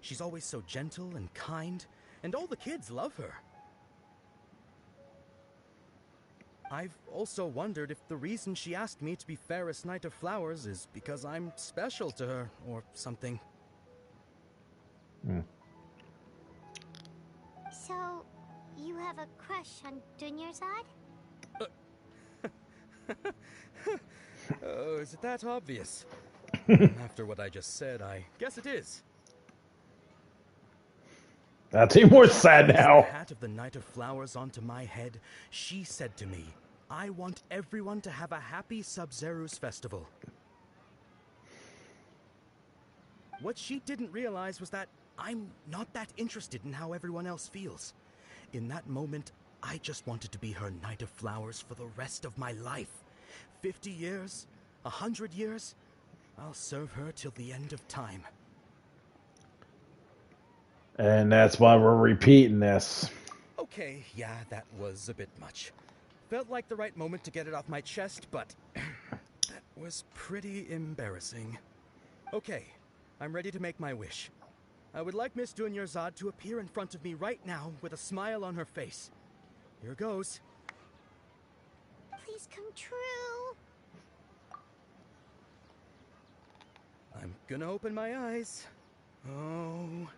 She's always so gentle and kind, and all the kids love her. I've also wondered if the reason she asked me to be Ferris Knight of Flowers is because I'm special to her, or something. So, you have a crush on Dunyarzad? Oh, is it that obvious? After what I just said, I guess it is. That's even more sad now. The hat of the Knight of Flowers onto my head, she said to me, I want everyone to have a happy Sub-Zero's festival. What she didn't realize was that I'm not that interested in how everyone else feels. In that moment, I just wanted to be her Knight of Flowers for the rest of my life. 50 years, 100 years, I'll serve her till the end of time. And that's why we're repeating this. Okay, yeah, that was a bit much. Felt like the right moment to get it off my chest, but that was pretty embarrassing. Okay, I'm ready to make my wish. I would like Miss Dunyarzad to appear in front of me right now with a smile on her face. Here goes. Please come true. I'm gonna open my eyes. Oh,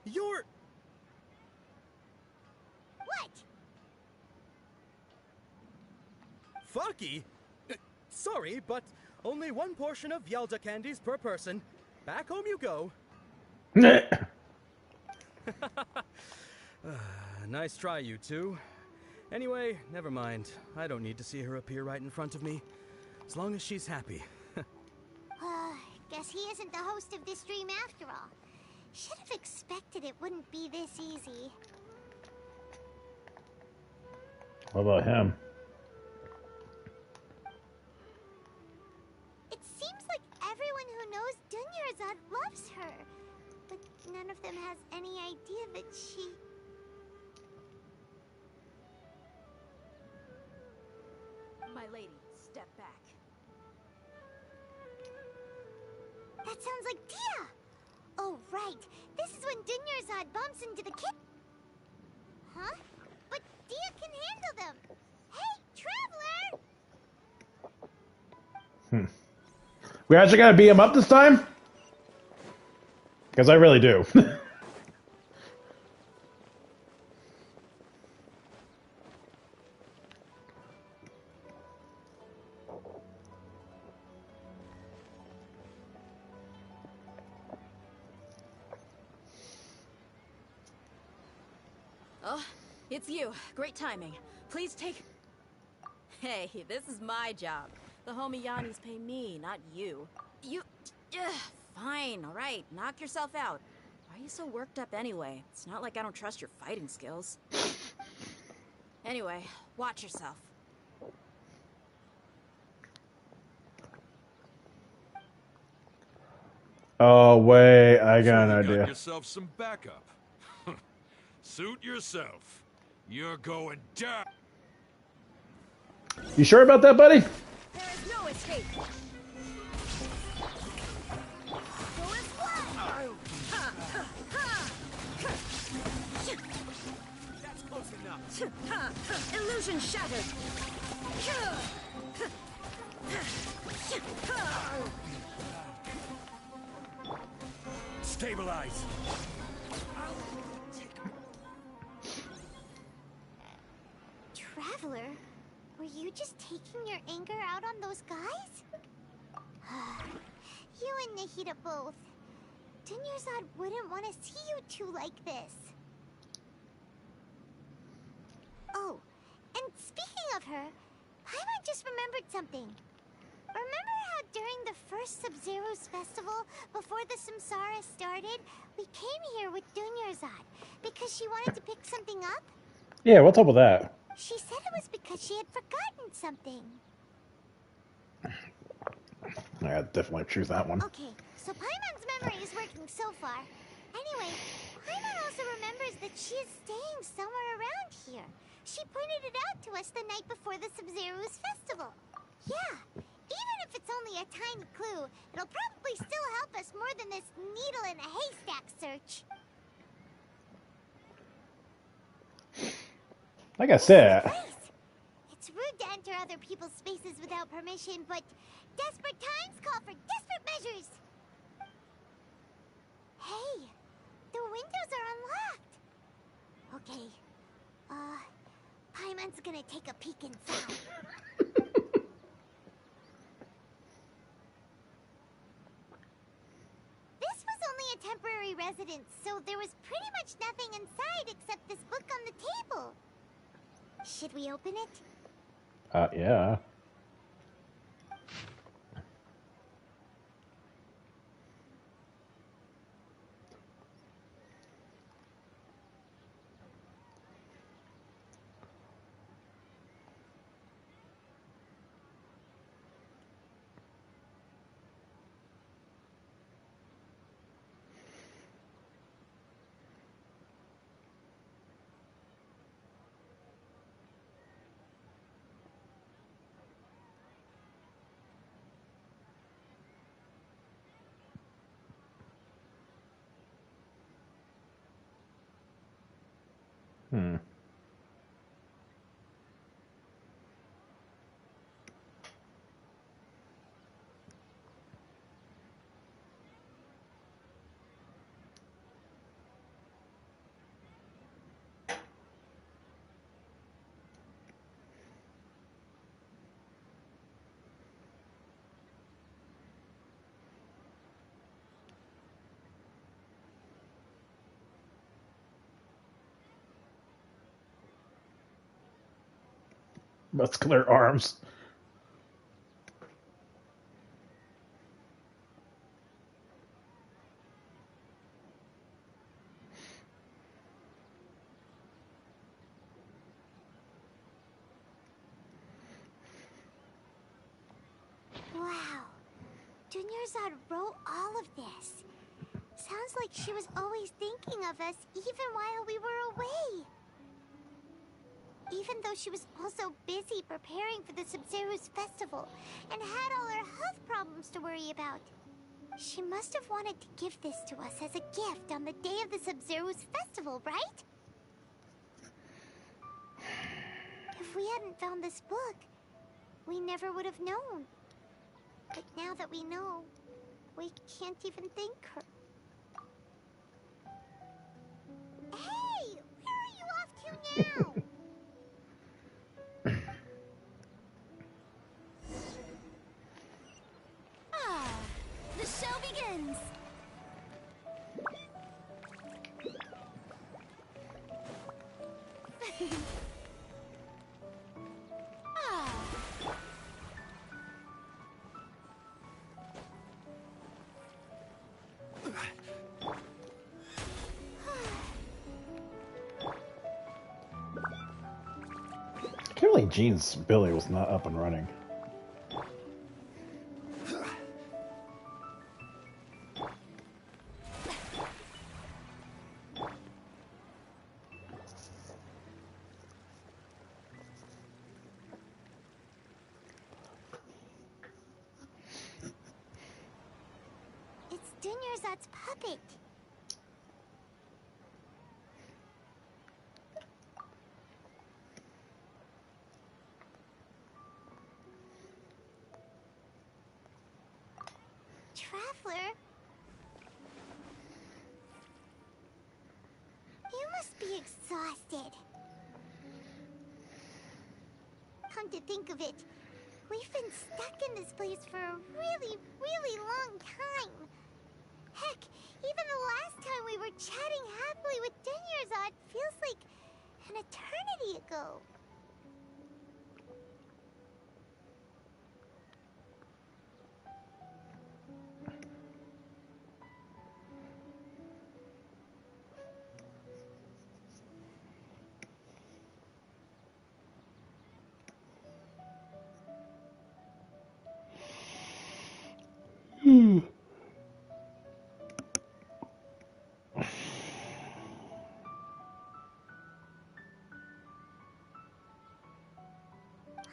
you're... What? Fucky? Sorry, but only one portion of Yalda candies per person. Back home you go. Nice try, you two. Anyway, never mind. I don't need to see her appear right in front of me. As long as she's happy. Guess he isn't the host of this stream after all. Should have expected it wouldn't be this easy. What about him? It seems like My lady, step back. That sounds like Dia! Oh, right. This is when Dunyarzad bumps into the kid. Huh? But Dia can handle them. Hey, Traveler! We actually gotta beat him up this time? Because I really do. Oh, it's you. Great timing. Please take... Hey, this is my job. The homie Yannis pay me, not you. You... Fine, alright. Knock yourself out. Why are you so worked up anyway? It's not like I don't trust your fighting skills. Anyway, watch yourself. Oh, wait. I got an Got idea. yourself some backup. Suit yourself. You're going down. You sure about that, buddy? There is no escape. That's close enough. Illusion shattered. Stabilize. Traveler, were you just taking your anger out on those guys? You and Nahida both. Dunyarzad wouldn't want to see you two like this. Oh, and speaking of her, Paimon just remembered something. Remember how during the first Sub-Zero's festival, before the Samsara started, we came here with Dunyarzad because she wanted to pick something up? Yeah, what's up with that? She said it was because she had forgotten something. I definitely choose that one. Okay, so Paimon's memory is working so far. Anyway, Paimon also remembers that she is staying somewhere around here. She pointed it out to us the night before the Sub-Zero's festival. Yeah, even if it's only a tiny clue, it'll probably still help us more than this needle in a haystack search. Like I said, It's rude to enter other people's spaces without permission, but desperate times call for desperate measures. Hey, the windows are unlocked. Okay, Paimon's gonna take a peek inside. This was only a temporary residence, so there was pretty much nothing inside except this book on the table. Should we open it? Yeah. Hmm. Muscular arms. Wow. Dunyarzad wrote all of this. Sounds like she was always thinking of us even while we were away. Even though she was also busy preparing for the Sumeru's festival and had all her health problems to worry about. She must have wanted to give this to us as a gift on the day of the Sumeru's festival, right? If we hadn't found this book, we never would have known. But now that we know, we can't even thank her. Hey! Where are you off to now? Ah, the show begins! Apparently Jean's Billy was not up and running. It's Dunyarzad's puppet. Traveler? You must be exhausted. Come to think of it, we've been stuck in this place for a really, really long time. Heck, even the last time we were chatting happily with Dunyarzad feels like an eternity ago.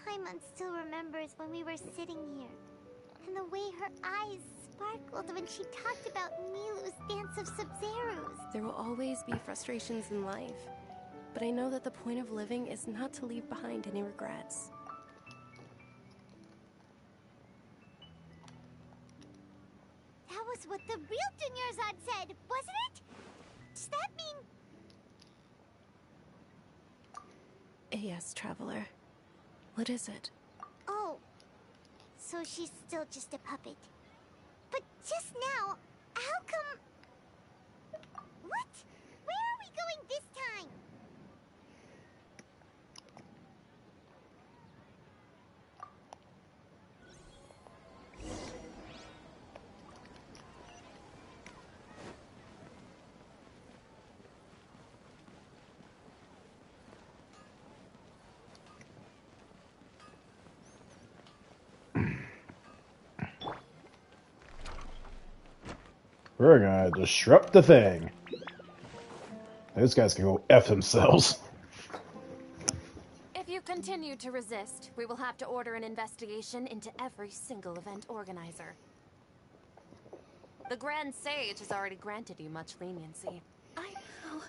Paimon still remembers when we were sitting here, and the way her eyes sparkled when she talked about Milu's dance of Sub-Zerus. There will always be frustrations in life, but I know that the point of living is not to leave behind any regrets. That was what the real Dunyarzad said, wasn't it? Does that mean... Yes, Traveler. What is it? Oh, so she's still just a puppet. But just now, how come... What? Where are we going this time? We're gonna disrupt the thing. Those guys can go F themselves. If you continue to resist, we will have to order an investigation into every single event organizer. The Grand Sage has already granted you much leniency. I know.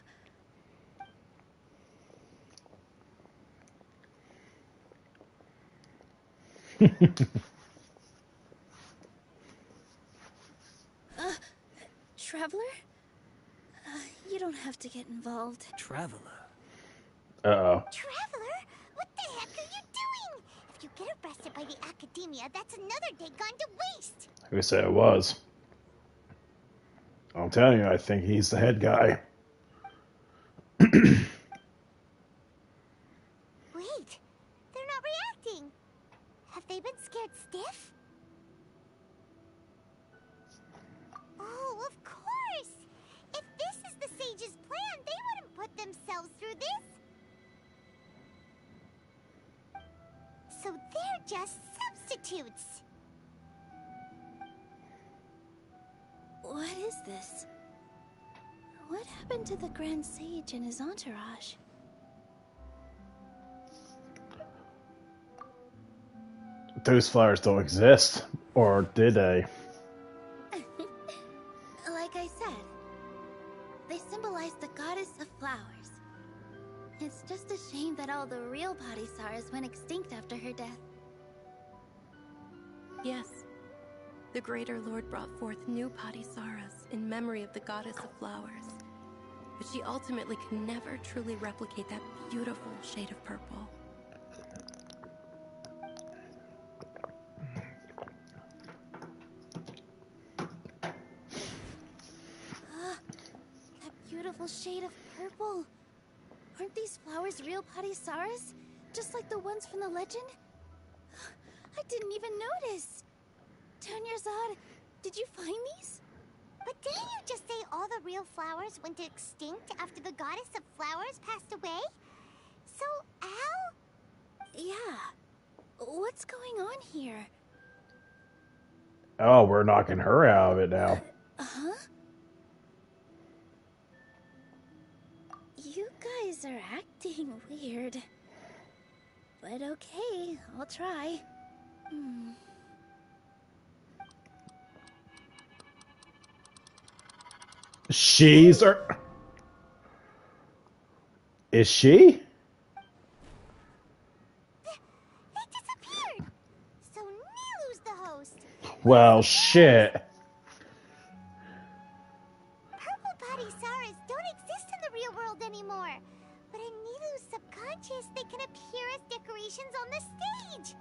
Traveler? You don't have to get involved. Traveler? Uh-oh. Traveler? What the heck are you doing? If you get arrested by the Academia, that's another day gone to waste. Who said it was? I'm telling you, I think he's the head guy. Wait, they're not reacting. Have they been scared stiff? Oh, of course! If this is the Sage's plan, they wouldn't put themselves through this. So they're just substitutes. What is this? What happened to the Grand Sage and his entourage? those flowers don't exist. Or did they? Like I said, they symbolize the goddess of flowers. It's just a shame that all the real Padisaras went extinct after her death. Yes. The Greater Lord brought forth new Padisaras in memory of the goddess of flowers. But she ultimately could never truly replicate that beautiful shade of purple. That beautiful shade of purple. Aren't these flowers real Padisaras? Just like the ones from the legend? I didn't even notice. Dunyarzad, did you find these? But didn't you just say all the real flowers went extinct after the goddess of flowers passed away? So, how? Yeah. What's going on here? Oh, we're knocking her out of it now. Huh? You guys are acting weird. But okay, I'll try. She's her. Is she? They disappeared! So Nilu's the host. Well, shit. Purple Padisaras don't exist in the real world anymore. But in Nilu's subconscious, they can appear as decorations on the stage.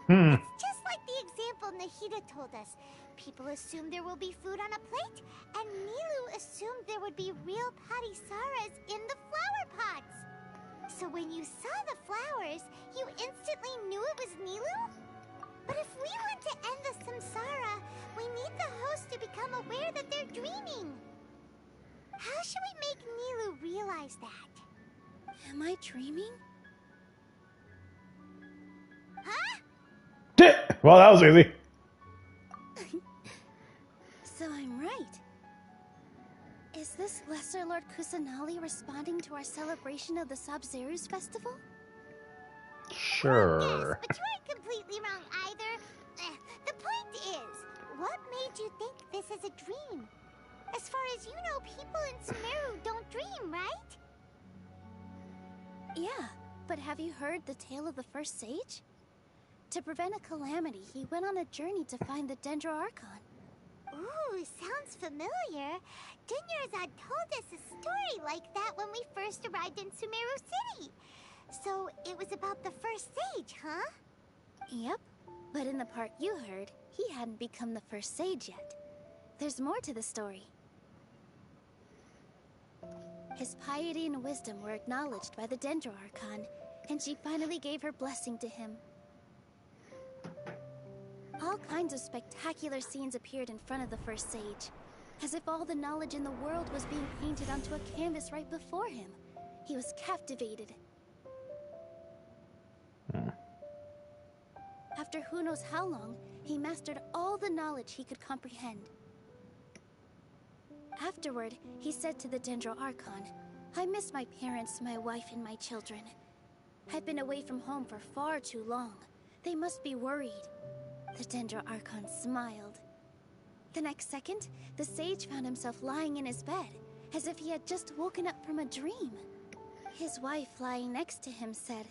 It's just like the example Nahida told us. People assumed there will be food on a plate, and Nilu assumed there would be real Padisaras in the flower pots. So when you saw the flowers, you instantly knew it was Nilu? But if we want to end the samsara, we need the host to become aware that they're dreaming. How should we make Nilu realize that? Am I dreaming? Huh? Well, that was easy. So I'm right. Is this Lesser Lord Kusanali responding to our celebration of the Sabzeruz festival? Sure. Yes, but you aren't completely wrong either. The point is, what made you think this is a dream? As far as you know, people in Sumeru don't dream, right? Yeah, but have you heard the tale of the first sage? To prevent a calamity, he went on a journey to find the Dendro Archon. Ooh, sounds familiar. Dunyarzad told us a story like that when we first arrived in Sumeru City. So it was about the first sage, huh? Yep, but in the part you heard, he hadn't become the first sage yet. There's more to the story. His piety and wisdom were acknowledged by the Dendro Archon, and she finally gave her blessing to him. All kinds of spectacular scenes appeared in front of the first sage, as if all the knowledge in the world was being painted onto a canvas right before him. He was captivated. After who knows how long, he mastered all the knowledge he could comprehend. Afterward, he said to the Dendro Archon, "I miss my parents, my wife, and my children. I've been away from home for far too long. They must be worried." The Dendro Archon smiled. The next second, the sage found himself lying in his bed, as if he had just woken up from a dream. His wife, lying next to him, said,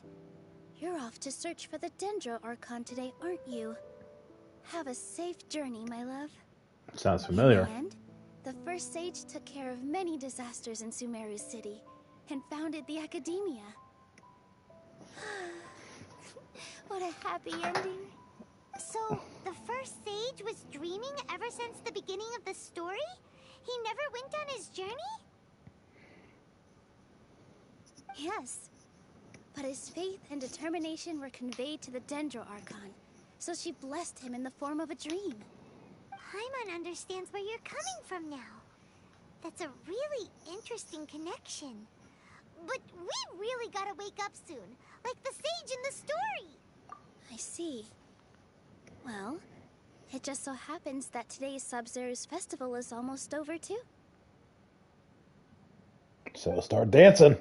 "You're off to search for the Dendro Archon today, aren't you? Have a safe journey, my love." Sounds familiar. In the end, the first sage took care of many disasters in Sumeru City, and founded the Academia. What a happy ending. So, the first sage was dreaming ever since the beginning of the story? He never went on his journey? Yes, but his faith and determination were conveyed to the Dendro Archon, so she blessed him in the form of a dream. Paimon understands where you're coming from now. That's a really interesting connection. But we really gotta wake up soon, like the sage in the story. I see. Well, it just so happens that today's Sabzeruz festival is almost over too. So start dancing.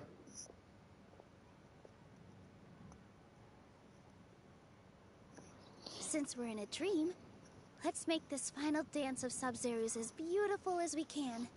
Since we're in a dream, let's make this final dance of Sub-Zerus as beautiful as we can.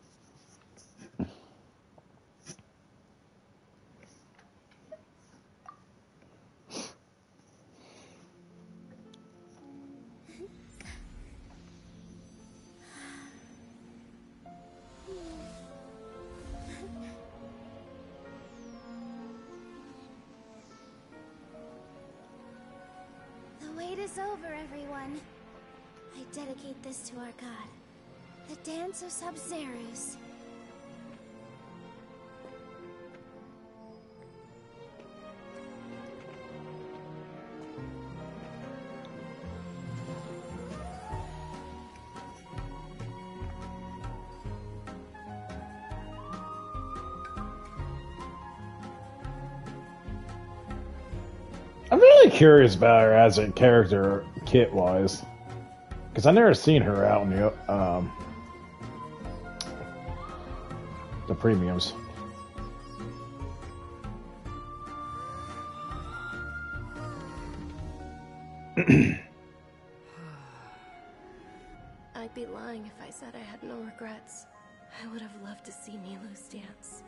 The wait is over, everyone. I dedicate this to our god, the Dance of Sub-Zerus. I'm really curious about her as a character, kit-wise, because I've never seen her out in the premiums. I'd be lying if I said I had no regrets. I would have loved to see Nilou's dance.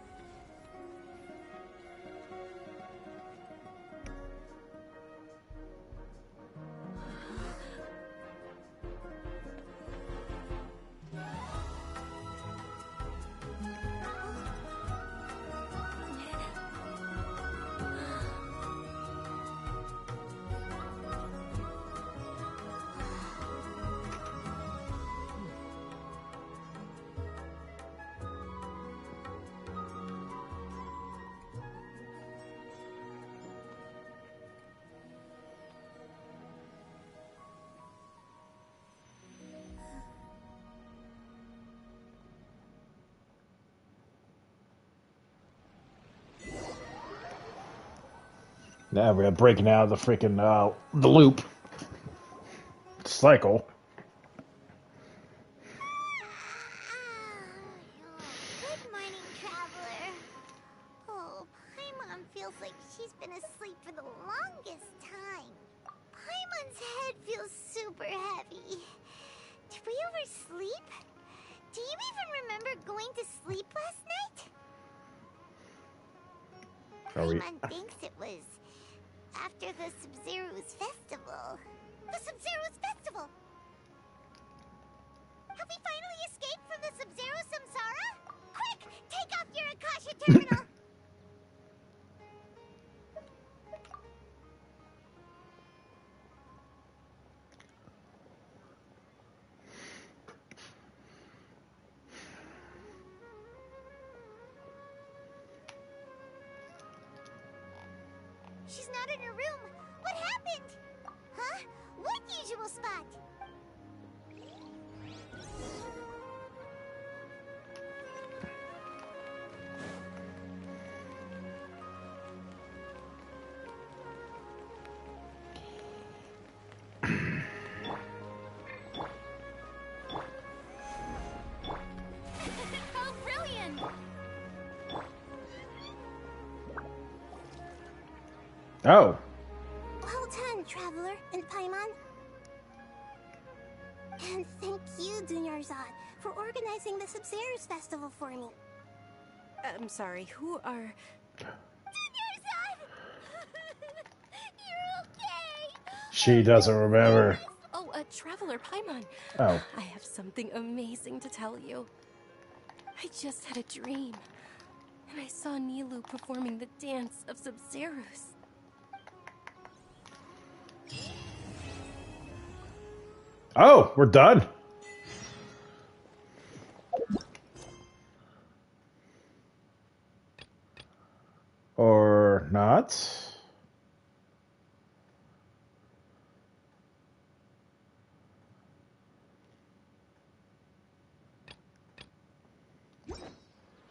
Now we're breaking out of the freaking the loop cycle. Good morning, traveler. Oh, Paimon feels like she's been asleep for the longest time. Paimon's head feels super heavy. Did we oversleep? Do you even remember going to sleep last night? Paimon thinks it was after the Sub-Zero's festival. The Sub-Zero's festival! Have we finally escaped from the Sub-Zero Samsara? Quick! Take off your Akasha terminal! She's not in her room. What happened? Huh? What usual spot? How brilliant! Oh. Well done, Traveler and Paimon. And thank you, Dunyarzad, for organizing the Sub-Zerus festival for me. I'm sorry, who are... Dunyarzad! You're okay! She doesn't remember. Oh, Traveler Paimon. Oh. I have something amazing to tell you. I just had a dream, and I saw Nilou performing the dance of Sub-Zerus. Oh, we're done. Or not.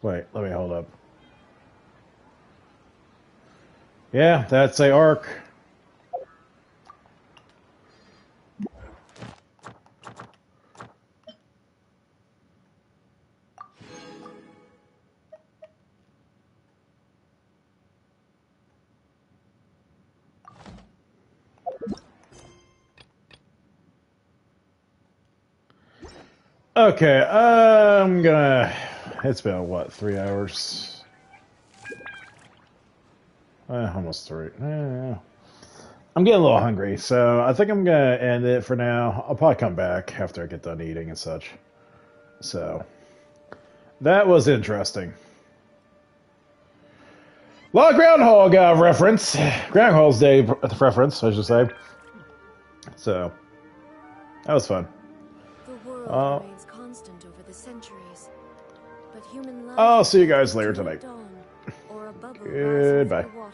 Wait, let me hold up. Yeah, that's a arc. Okay, I'm gonna. It's been what, 3 hours? Almost 3. I'm getting a little hungry, so I think I'm gonna end it for now. I'll probably come back after I get done eating and such. So that was interesting. A lot of Groundhog reference. Groundhog's Day reference, I should say. So that was fun. The world remains constant over the centuries, but human life I'll see you guys later tonight. or a bubble rising Goodbye. from the water.